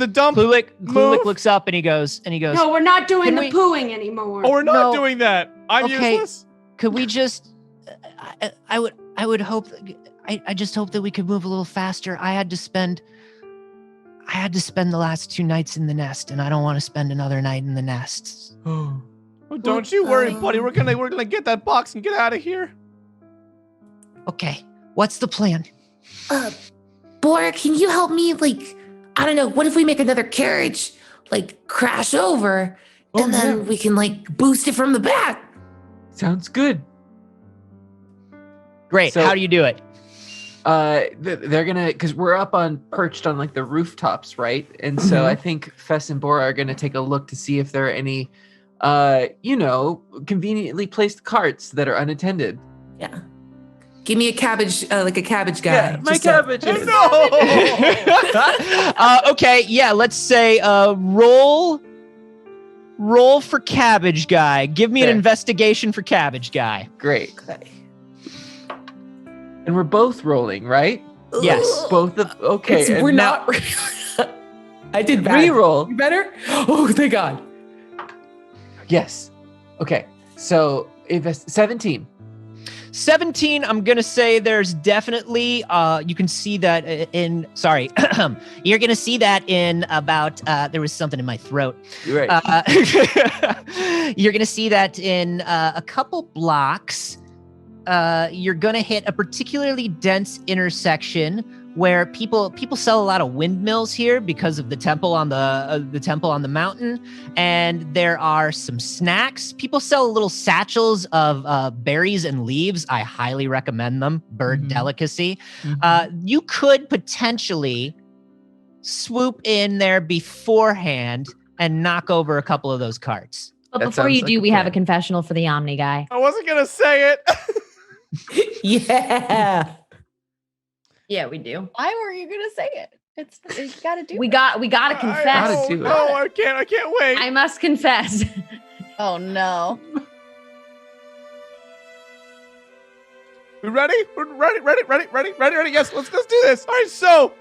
dump. Klulik Move. looks up and he goes, No, we're not doing Can the we- pooing anymore. Oh, we're not No. doing that. I'm Okay. useless. could we just? I would hope. I just hope that we could move a little faster. I had to spend the last 2 nights in the nest, and I don't want to spend another night in the nest. Oh, don't you worry, buddy. We're gonna get that box and get out of here. Okay, what's the plan? Bora, can you help me? Like, I don't know. What if we make another carriage, like, crash over, and then we can, like, boost it from the back? Sounds good. Great. So- How do you do it? They're gonna, because we're up on perched on like the rooftops, right? And so I think Fess and Bora are gonna take a look to see if there are any, conveniently placed carts that are unattended. Yeah. Give me a cabbage, like a cabbage guy. Yeah, my Just a- cabbage. No. Okay, yeah, let's say roll for cabbage guy. Give me an There. investigation for cabbage guy. Great. And we're both rolling, right? Yes. Both of okay. It's- and we're now- not. I did bad. Reroll. You better? Oh, thank God. Yes. Okay. So if it's 17. 17, I'm gonna say there's definitely you can see that in you're gonna see that in about there was something in my throat. You're right. You're gonna see that in a couple blocks. You're gonna hit a particularly dense intersection where people sell a lot of windmills here because of the temple on the mountain, and there are some snacks. People sell little satchels of berries and leaves. I highly recommend them. Bird delicacy. You could potentially swoop in there beforehand and knock over a couple of those carts. But That before you sounds do, like a we have a plan. confessional for the Omni guy. I wasn't gonna say it. Yeah. Yeah, we do. Why were you gonna say it? You gotta do We it. gotta confess. Gotta do it. No, I can't wait. I must confess. Oh no. We ready? We're ready. Yes, let's do this. All right, so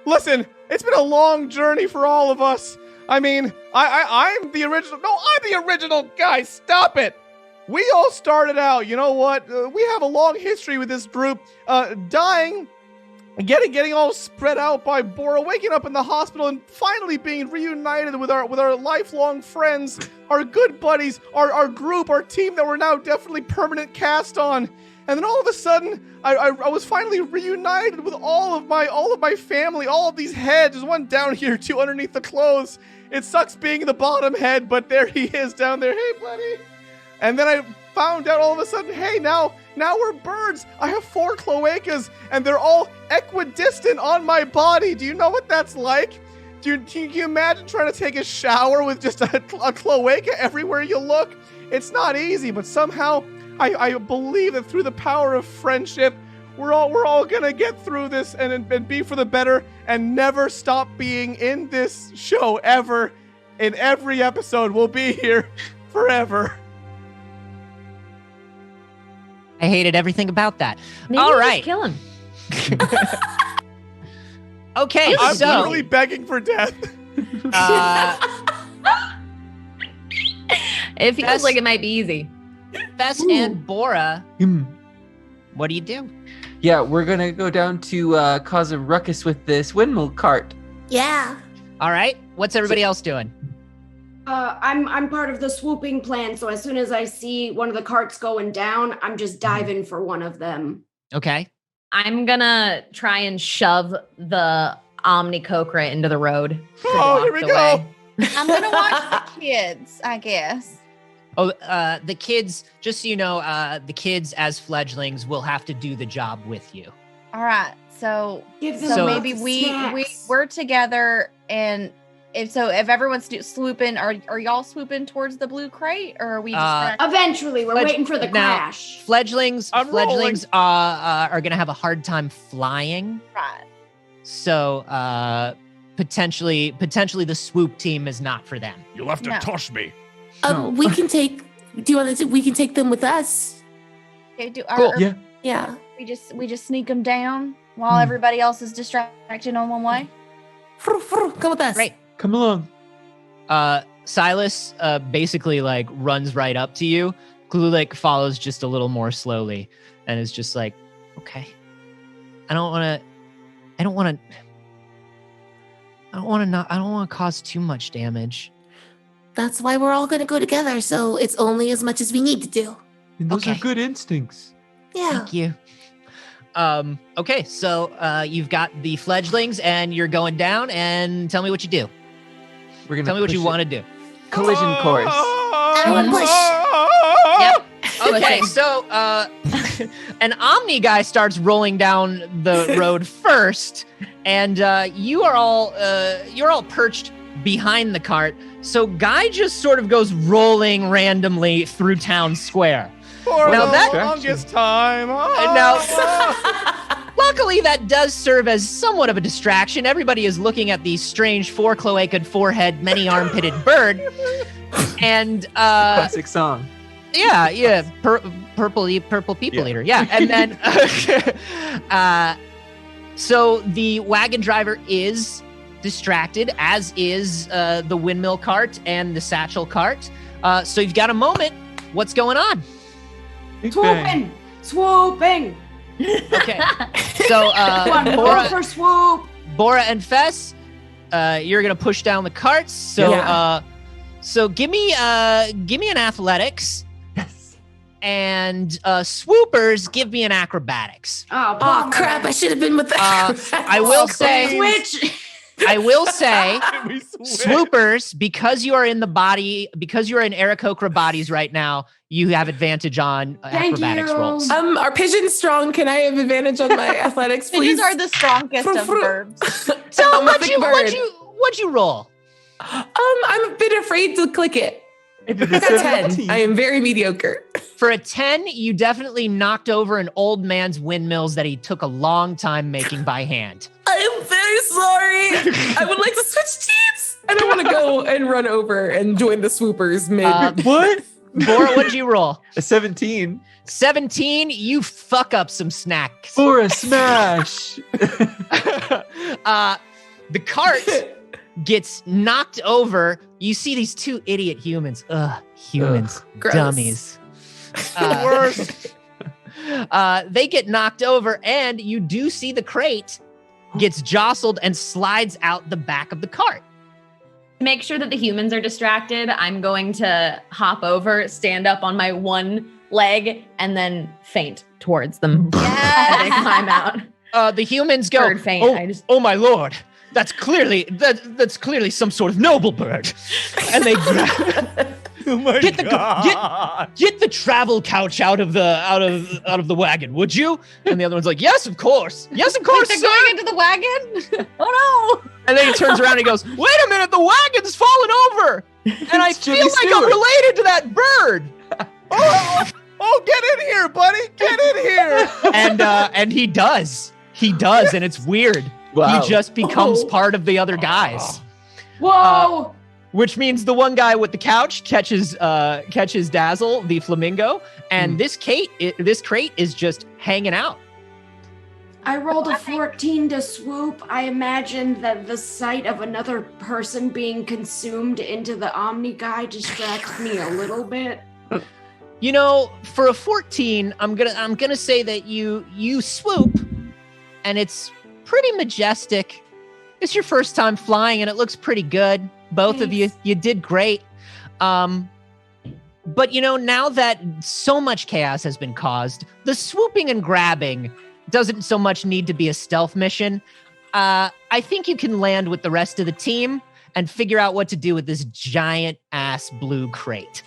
listen, it's been a long journey for all of us. I mean, I'm the original. No, I'm the original guy. Stop it. We all started out, you know what? We have a long history with this group, dying, getting all spread out by Bora, waking up in the hospital, and finally being reunited with our lifelong friends, our good buddies, our group, our team that we're now definitely permanent cast on. And then all of a sudden, I was finally reunited with all of my family, all of these heads. There's one down here too, underneath the clothes. It sucks being the bottom head, but there he is down there. Hey, buddy. And then I found out all of a sudden, hey, now we're birds. I have 4 cloacas, and they're all equidistant on my body. Do you know what that's like? Can you imagine trying to take a shower with just a cloaca everywhere you look? It's not easy, but somehow I believe that through the power of friendship, we're all gonna get through this and be for the better and never stop being in this show ever. In every episode, we'll be here forever. I hated everything about that. Maybe All just right. kill him. Okay, I'm so literally begging for death. It feels Fess- like it might be easy. Fess and Bora, what do you do? Yeah, we're gonna go down to cause a ruckus with this windmill cart. Yeah. All right, what's everybody else doing? I'm part of the swooping plan, so as soon as I see one of the carts going down, I'm just diving for one of them. Okay. I'm gonna try and shove the Omni Cocra into the road. to Oh, block here we the go. way. I'm gonna watch the kids, I guess. Oh, the kids, just so you know, the kids as fledglings will have to do the job with you. All right, so Give them So- maybe snacks. we're together, and if everyone's swooping, are y'all swooping towards the blue crate, or are we just Eventually, we're Fledg- waiting for the now- crash. Fledglings I'm are going to have a hard time flying. right? So potentially the swoop team is not for them. You'll have to No. toss me. We can take. Do you want to? We can take them with us. Okay, Cool. Yeah. Yeah. we just sneak them down while everybody else is distracted on one way. Come with us. Great. Come along. Silas basically like runs right up to you. Klulik follows just a little more slowly and is just like, okay. I don't want to cause too much damage. That's why we're all going to go together. So it's only as much as we need to do. And those Okay. are good instincts. Yeah. Thank you. Okay, so you've got the fledglings and you're going down, and tell me what you do. We're gonna Tell me what you push it. want to do. Collision course. Everyone push. Yep. Okay, so an Omni guy starts rolling down the road first, and you're all perched behind the cart. So Guy just sort of goes rolling randomly through town square. For Now the that- longest time. And now, luckily, that does serve as somewhat of a distraction. Everybody is looking at the strange four-cloacad forehead, many-armpitted bird, and Classic song. yeah, purple people eater, yeah, and then so the wagon driver is distracted, as is the windmill cart and the satchel cart. So you've got a moment. What's going on? Big bang. Swooping! Okay, so One more for swoop! Bora and Fess, you're gonna push down the carts. So so give me an athletics. Yes. And swoopers, give me an acrobatics. Oh crap! I should have been with the. I will say, Switch! I will say, We switch. swoopers, because you are in Aarakocra bodies right now, you have advantage on Thank acrobatics you. rolls. Are pigeons strong? Can I have advantage on my athletics, please? Pigeons are the strongest of Fruit. birds. So I'm a big bird. what'd you roll? I'm a bit afraid to click it. I did I a got 10. 17. I am very mediocre. For a 10, you definitely knocked over an old man's windmills that he took a long time making by hand. I am very sorry. I would like to switch teams. I don't want to go and run over and join the swoopers mid. What? Bora, what'd you roll? A 17. 17, you fuck up some snacks. For a smash. The cart gets knocked over. You see these two idiot humans. Humans. gross. Dummies. Worst. They get knocked over, and you do see the crate gets jostled and slides out the back of the cart. To make sure that the humans are distracted, I'm going to hop over, stand up on my one leg, and then faint towards them. As they climb out. The humans go, Bird faint. oh my lord, that's clearly some sort of noble bird. And they grab, Oh my Get the- god. get the travel couch out of the wagon, would you? And the other one's like, yes, of course, They're sir. going into the wagon? Oh And then he turns around and he goes, wait a minute, the wagon's fallen over. And I It's feel Jimmy like I'm Stewart. related to that bird. Oh, get in here, buddy. Get in here. And he does. He does, and it's weird. Wow. He just becomes part of the other guys. Whoa! Which means the one guy with the couch catches Dazzle, the flamingo, and this crate is just hanging out. I rolled a 14 to swoop. I imagined that the sight of another person being consumed into the Omni guy distracts me a little bit. You know, for a 14, I'm gonna say that you swoop, and it's pretty majestic. It's your first time flying, and it looks pretty good. Both of you did great. But you know, now that so much chaos has been caused, the swooping and grabbing doesn't so much need to be a stealth mission. I think you can land with the rest of the team and figure out what to do with this giant ass blue crate.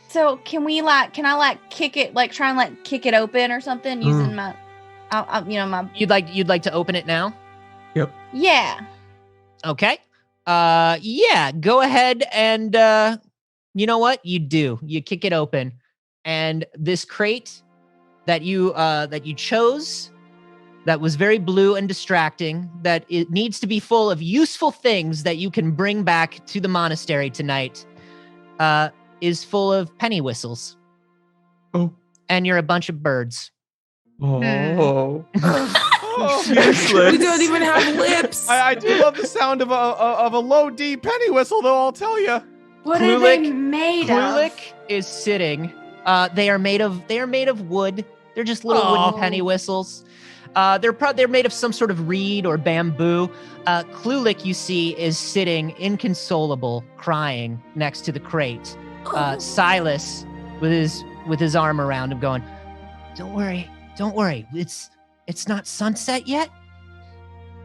So can I kick it, try and kick it open or something using my, my. You'd like to open it now? Yep. Yeah. Okay. Yeah, go ahead and you know what? You kick it open, and this crate that you chose, that was very blue and distracting, that it needs to be full of useful things that you can bring back to the monastery tonight, is full of penny whistles. Oh. And you're a bunch of birds. Oh. We don't even have lips. I do love the sound of a low D penny whistle, though, I'll tell you. What are they made of? Klulik is sitting. They are made of wood. They're just little wooden penny whistles. They're made of some sort of reed or bamboo. Klulik, you see, is sitting inconsolable, crying next to the crate. Silas, with his arm around him, going, "Don't worry. It's not sunset yet.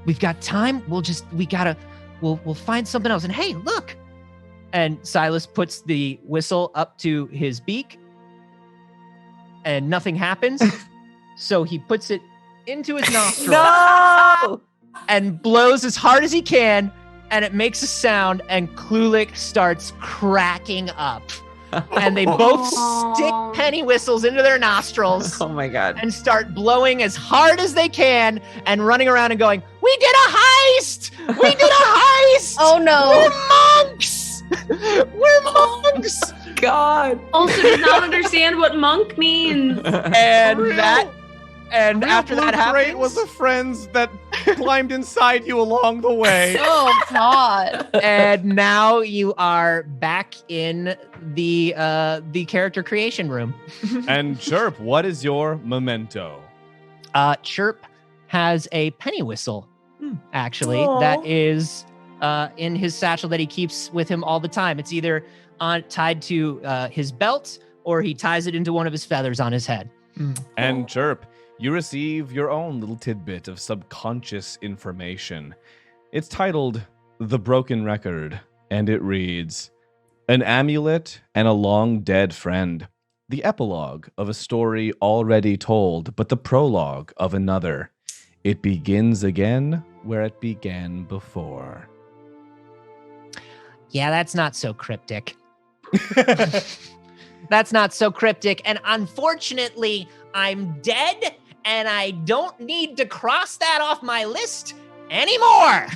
We've got time. We'll find something else. And hey, look." And Silas puts the whistle up to his beak, and nothing happens. So he puts it into his nostril. No! And blows as hard as he can, and it makes a sound, and Klulik starts cracking up. And they both stick penny whistles into their nostrils. Oh my God. And start blowing as hard as they can and running around and going, "We did a heist! We did a heist! Oh no. We're monks! We're monks!" God. Also does not understand what monk means. And after that happens, Crate was the friends that climbed inside you along the way. Oh God. and now you are back in the character creation room. And Chirp, what is your memento? Chirp has a penny whistle, actually, Aww. that is in his satchel that he keeps with him all the time. It's either tied to his belt, or he ties it into one of his feathers on his head. And Chirp, you receive your own little tidbit of subconscious information. It's titled The Broken Record, and it reads, "An amulet and a long dead friend. The epilogue of a story already told, but the prologue of another. It begins again where it began before." Yeah, that's not so cryptic. That's not so cryptic. And unfortunately, I'm dead, and I don't need to cross that off my list anymore.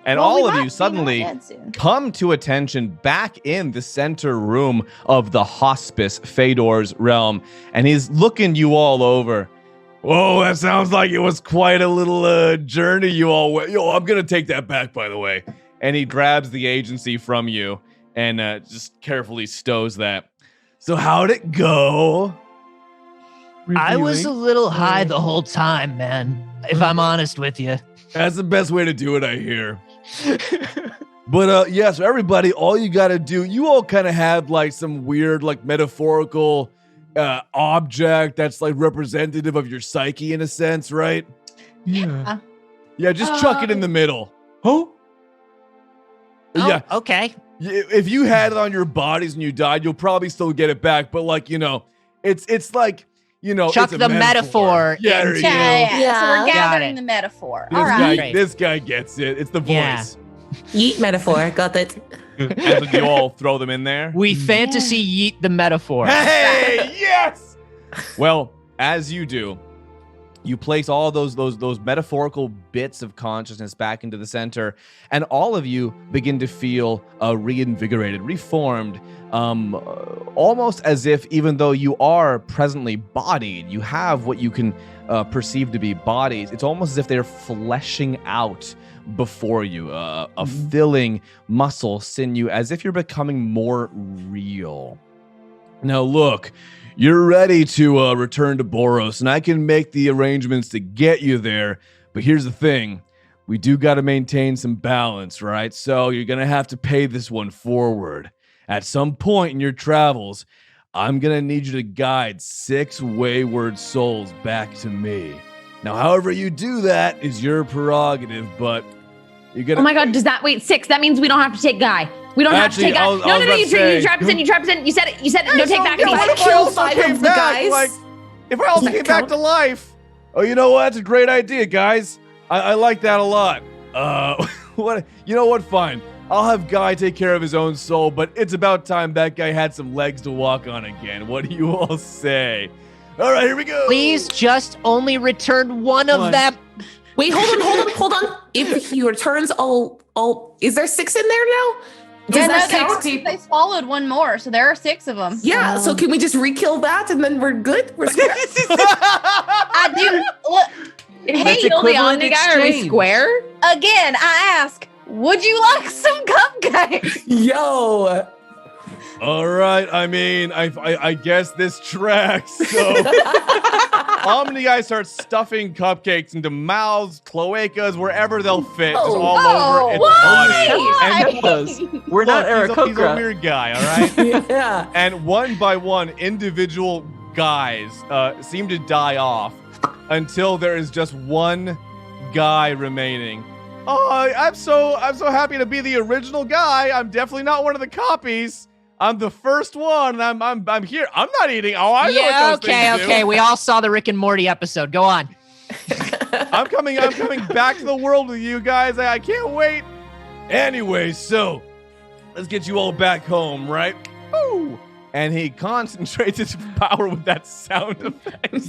And Well, all we of you might suddenly be dead soon. come to attention back in the center room of the hospice, Feydoor's realm, and he's looking you all over. Whoa, that sounds like it was quite a little journey you all went. Yo, I'm going to take that back, by the way. And he grabs the agency from you and just carefully stows that. So how'd it go? I was a little high the whole time, man, if I'm honest with you. That's the best way to do it, I hear. But yeah, so everybody, all you got to do, you all kind of have like some weird, like metaphorical object that's like representative of your psyche in a sense, right? Yeah. Yeah, just chuck it in the middle. Oh? Yeah. Okay. If you had it on your bodies and you died, you'll probably still get it back. But like, you know, it's like, you know, Chuck it's a the metaphor Yeah, there into- you go. Yeah. So we're Got gathering it. the metaphor. This All right. guy, this guy gets it. It's the voice. Yeah. Yeet metaphor. Got it. And so you all throw them in there. We fantasy yeet the metaphor. Hey, yes! Well, as you do, You place all those metaphorical bits of consciousness back into the center, and all of you begin to feel reinvigorated, reformed, almost as if, even though you are presently bodied, you have what you can perceive to be bodies. It's almost as if they're fleshing out before you, a filling muscle, sinew, as if you're becoming more real. Now look, you're ready to return to Boros, and I can make the arrangements to get you there. But here's the thing. We do got to maintain some balance, right? So you're going to have to pay this one forward. At some point in your travels, I'm going to need you to guide 6 wayward souls back to me. Now, however you do that is your prerogative, but you're going to... Oh my God, does that... Wait, 6. That means we don't have to take Guy. We don't have to take Guy. No, you represent. You said it. You said it. No, take back. What if I also came back? Like, if I also came back to life. Oh, you know what? That's a great idea, guys. I like that a lot. What? You know what? Fine. I'll have Guy take care of his own soul, but it's about time that guy had some legs to walk on again. What do you all say? All right, here we go. Please just only return one of them. Wait, hold on. If he returns all, is there 6 in there now? Yeah, no, 6 people. They swallowed one more, so there are 6 of them. Yeah, so can we just re-kill that and then we're good? We're square. I do. Look, hey, kill the Omni guy. Are we square? Again, I ask, would you like some cupcakes? Yo. All right, I mean, I guess this tracks. So Omni guy starts stuffing cupcakes into mouths, cloacas, wherever they'll fit, just all over its body. And we're not Aarakocra. He's a weird guy, all right? Yeah. And one by one, individual guys seem to die off until there is just one guy remaining. Oh, I'm so happy to be the original guy. I'm definitely not one of the copies. I'm the first one. I'm here. I'm not eating. Oh, I know what those things do. Okay. We all saw the Rick and Morty episode. Go on. I'm coming back to the world with you guys. I can't wait. Anyway, so let's get you all back home, right? Woo! And he concentrates his power with that sound effect. He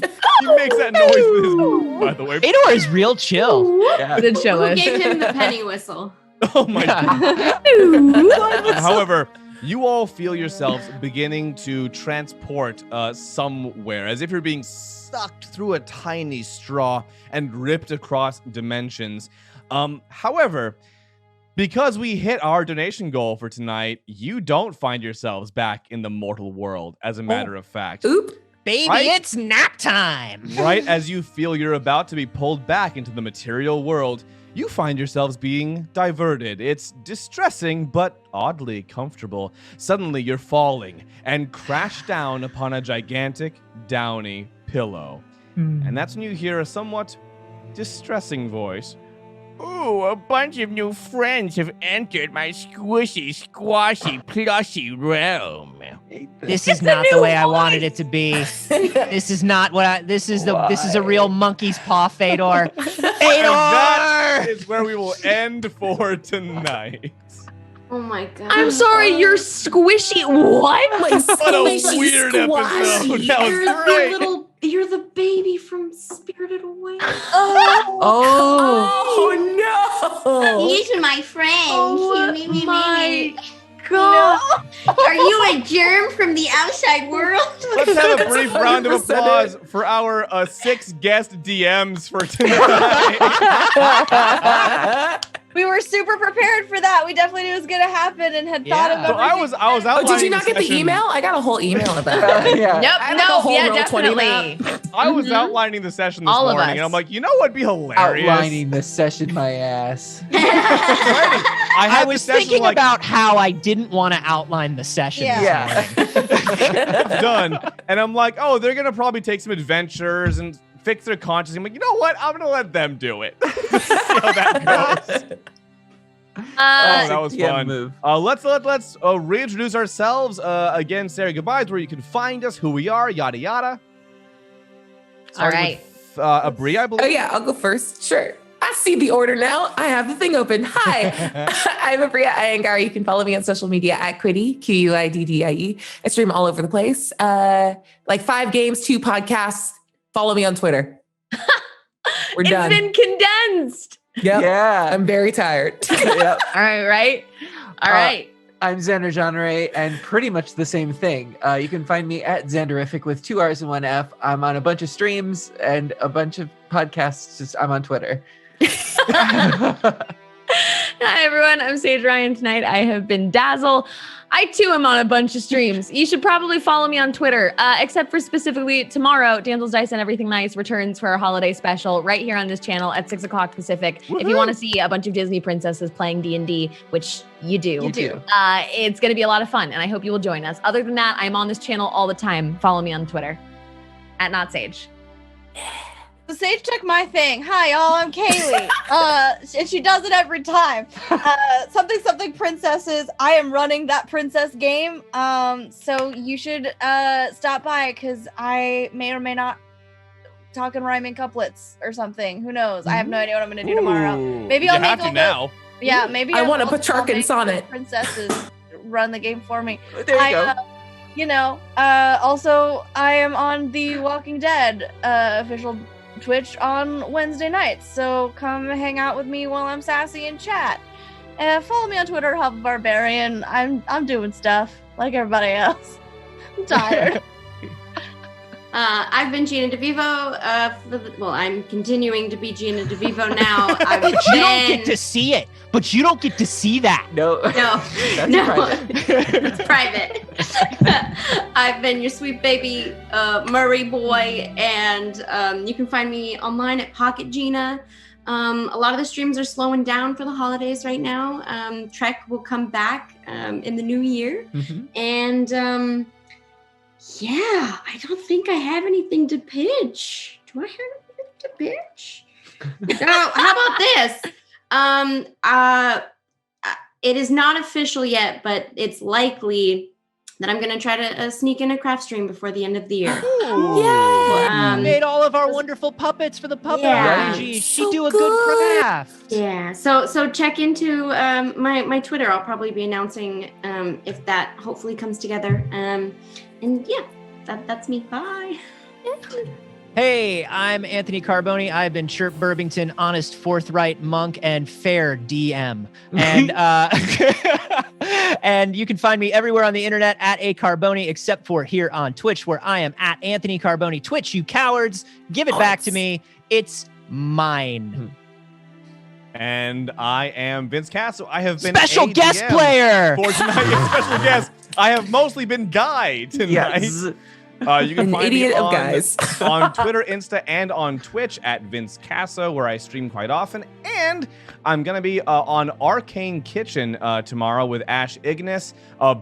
makes that noise with his, by the way. Feydoor is real chill. Yeah. Who gave him the penny whistle? Oh my God. However, you all feel yourselves beginning to transport somewhere, as if you're being sucked through a tiny straw and ripped across dimensions. However, because we hit our donation goal for tonight, you don't find yourselves back in the mortal world, as a matter of fact. Oop. Baby, Right? it's nap time. Right as you feel you're about to be pulled back into the material world, you find yourselves being diverted. It's distressing, but oddly comfortable. Suddenly, you're falling and crash down upon a gigantic, downy pillow. And that's when you hear a somewhat distressing voice. Ooh, a bunch of new friends have entered my squishy, squashy, plushy realm. This is not the way I wanted it to be. This is not what I. This is a real monkey's paw, Feydoor. That is where we will end for tonight. Oh my God. I'm sorry, you're squishy. What? Like What a weird episode. That was great. You're the baby from Spirited Away. Oh no! He's my friend. Oh my God. Are you a germ from the outside world? Let's have a brief round of applause for our 6 guest DMs for tonight. We were super prepared for that. We definitely knew it was going to happen and had thought of So everything. I was outlining Did you not get the session- email? I got a whole email about it. Yeah. Yep. I have a whole Roll20 definitely. map. I was outlining the session this All of morning, us. and I'm like, you know what'd be hilarious? Outlining the session, my ass. I I had was the session thinking like about how I didn't want to outline the session. Yeah. done, and I'm like, oh, they're gonna probably take some adventures and fix their conscience. I'm like, you know what? I'm gonna let them do it. See how that goes. That was Yeah, fun. move. Let's reintroduce ourselves again. Sarah, goodbyes. Where you can find us, who we are, yada yada. All right. With, Abri, I believe. Oh yeah, I'll go first. Sure. I see the order now. I have the thing open. Hi, I'm Abria Iyengar. You can follow me on social media at Quiddy, Quiddie. I stream all over the place. Like 5 games, 2 podcasts. Follow me on Twitter. We're It's done. been condensed. Yep. Yeah. I'm very tired. Yep. All right. All right. I'm Xander Genre, and pretty much the same thing. You can find me at Xanderific with 2 R's and 1 F. I'm on a bunch of streams and a bunch of podcasts. I'm on Twitter. Hi, everyone. I'm Sage Ryan. Tonight, I have been Dazzle. I, too, am on a bunch of streams. You should probably follow me on Twitter, except for specifically tomorrow, Danzel's Dice and Everything Nice returns for our holiday special right here on this channel at 6 o'clock Pacific. Woo-hoo! If you want to see a bunch of Disney princesses playing D&D, which you do. It's going to be a lot of fun, and I hope you will join us. Other than that, I'm on this channel all the time. Follow me on Twitter, at NotSage. The Sage took my thing. Hi, y'all. I'm Kaylee. And she does it every time. Something princesses. I am running that princess game. So you should stop by because I may or may not talk and rhyming couplets or something. Who knows? I have no idea what I'm gonna do tomorrow. Maybe I'll make all now. Yeah, maybe I want a I'll Petrarch and make sonnet. the princesses run the game for me. There you go. Also, I am on the Walking Dead official Twitch on Wednesday nights, so come hang out with me while I'm sassy and chat. Follow me on Twitter, Hub Barbarian. I'm doing stuff like everybody else. I'm tired. I've been Gina DeVivo. I'm continuing to be Gina DeVivo now. You don't get to see it, but you don't get to see that. No. That's No. private. It's private. I've been your sweet baby Murray boy, and you can find me online at Pocket Gina. A lot of the streams are slowing down for the holidays right now. Trek will come back in the new year, and yeah, I don't think I have anything to pitch. Do I have anything to pitch? How about this? It is not official yet, but it's likely that I'm going to try to sneak in a craft stream before the end of the year. You made all of our wonderful puppets for the puppet RPG. She do a good craft. Yeah. So check into my Twitter. I'll probably be announcing if that hopefully comes together. And yeah, that's me. Bye. Hey, I'm Anthony Carboni. I've been Chirp Burbington, honest, forthright monk, and fair DM. And and you can find me everywhere on the internet at A Carboni, except for here on Twitch, where I am at Anthony Carboni. Twitch, you cowards, give it back to me. It's mine. And I am Vince Castle. I have been special guest player for tonight. Special guest. I have mostly been Guy tonight. Yes. You can An find idiot me of guys. on Twitter, Insta, and on Twitch at Vince Casso, where I stream quite often. And I'm going to be on Arcane Kitchen tomorrow with Ash Ignis,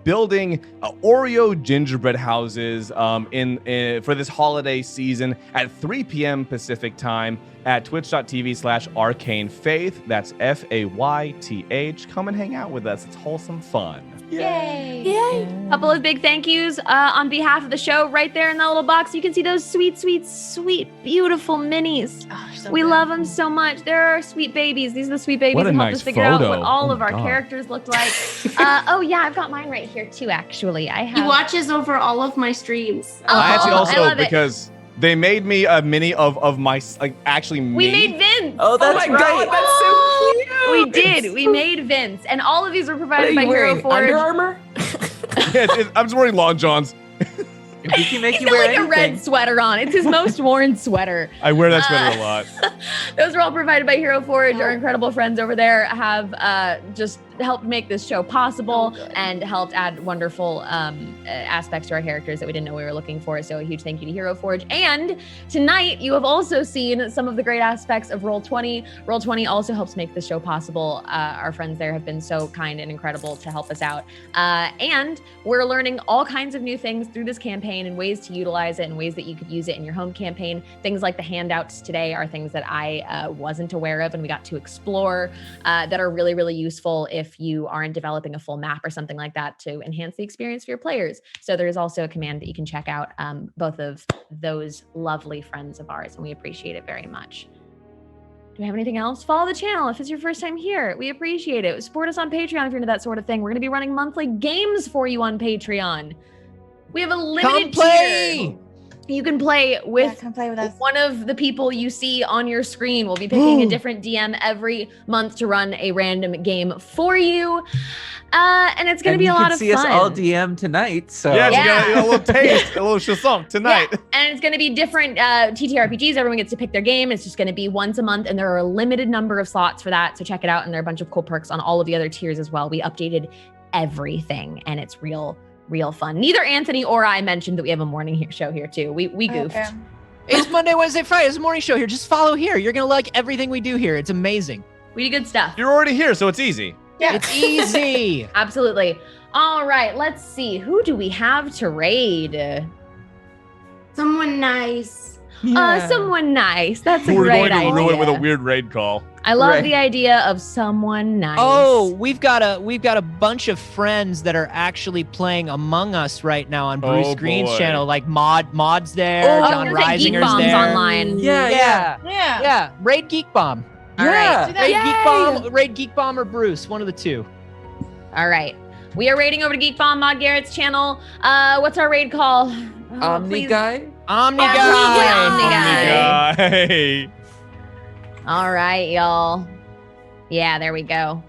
building Oreo gingerbread houses for this holiday season at 3 p.m. Pacific time at twitch.tv/arcanefaith. That's FAYTH. Come and hang out with us. It's wholesome fun. Yay. Couple of big thank yous on behalf of the show right there in that little box. You can see those sweet, sweet, sweet, beautiful minis. We love them so much. They're our sweet babies. These are the sweet babies What a that helped nice us figure out what photo. all of Oh, our God. characters looked like. Oh, yeah, I've got mine right here too, actually. He watches over all of my streams. I actually I also, love it. because they made me a mini of my, actually me. We made Vince. Oh, that's my right. God, that's so cute. We did. We made Vince. And all of these were What are provided by you Hero wearing? Forge. Under Armour? I'm just wearing Long Johns. He can make He's you got wear like a red anything. sweater on. It's his most worn sweater. I wear that sweater a lot. Those are all provided by Hero Forge. Our incredible friends over there have just helped make this show possible and helped add wonderful aspects to our characters that we didn't know we were looking for. So a huge thank you to Hero Forge. And tonight you have also seen some of the great aspects of Roll20. Roll20 also helps make this show possible. Our friends there have been so kind and incredible to help us out. And we're learning all kinds of new things through this campaign and ways to utilize it and ways that you could use it in your home campaign. Things like the handouts today are things that I wasn't aware of and we got to explore that are really, really useful if you aren't developing a full map or something like that to enhance the experience for your players. So there's also a command that you can check out, both of those lovely friends of ours, and we appreciate it very much. Do we have anything else? Follow the channel if it's your first time here. We appreciate it. Support us on Patreon if you're into that sort of thing. We're going to be running monthly games for you on Patreon. We have a limited Come play! tier. You can play with come play with us. one of the people you see on your screen. We'll be picking a different DM every month to run a random game for you. And it's going to be a lot of fun. You can see us all DM tonight. So Yeah, you got a little taste, a little chanson tonight. Yeah. And it's going to be different TTRPGs. Everyone gets to pick their game. It's just going to be once a month, and there are a limited number of slots for that. So check it out. And there are a bunch of cool perks on all of the other tiers as well. We updated everything, and it's real fun. Neither Anthony or I mentioned that we have a morning show here too. We goofed. Okay. It's Monday, Wednesday, Friday. It's a morning show here. Just follow here. You're gonna like everything we do here. It's amazing. We do good stuff. You're already here, so it's easy. Yeah. It's easy. Absolutely. All right, let's see. Who do we have to raid? Someone nice. Someone nice. That's a We're great going to idea. ruin with a weird raid call. I love Right. the idea of someone nice. Oh, we've got a bunch of friends that are actually playing Among Us right now on Bruce Oh, Green's boy. channel. Like Mod's there, Oh, John I was gonna say Geek Reisinger's Bomb's there. online. Yeah. Raid Geek Bomb. All right. Do that. Raid Geek Bomb or Bruce, one of the two. All right. We are raiding over to Geek Bomb, Mod Garrett's channel. What's our raid call? Omni guy. Omni Omni guy. Guy. All right, y'all. Yeah, there we go.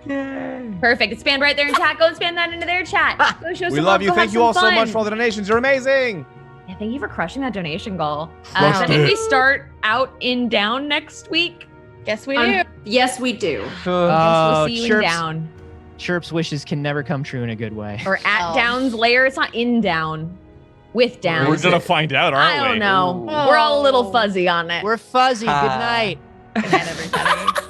Yay. Perfect. It's spammed right there in chat. Go and spam that into their chat. Go show We some love you. Go have Thank you some all so fun. much for all the donations. You're amazing. Yeah, thank you for crushing that donation goal. Crushed That means it. we start out in down next week. Yes, we do. Yes, we do. We'll see you in Chirps, down. Chirp's wishes can never come true in a good way. Or at Oh. Down's lair. It's not in down. With down. We're going to find out, aren't we? I don't know. Ooh. We're all a little fuzzy on it. We're fuzzy. Good Ah. night. Good night, everybody.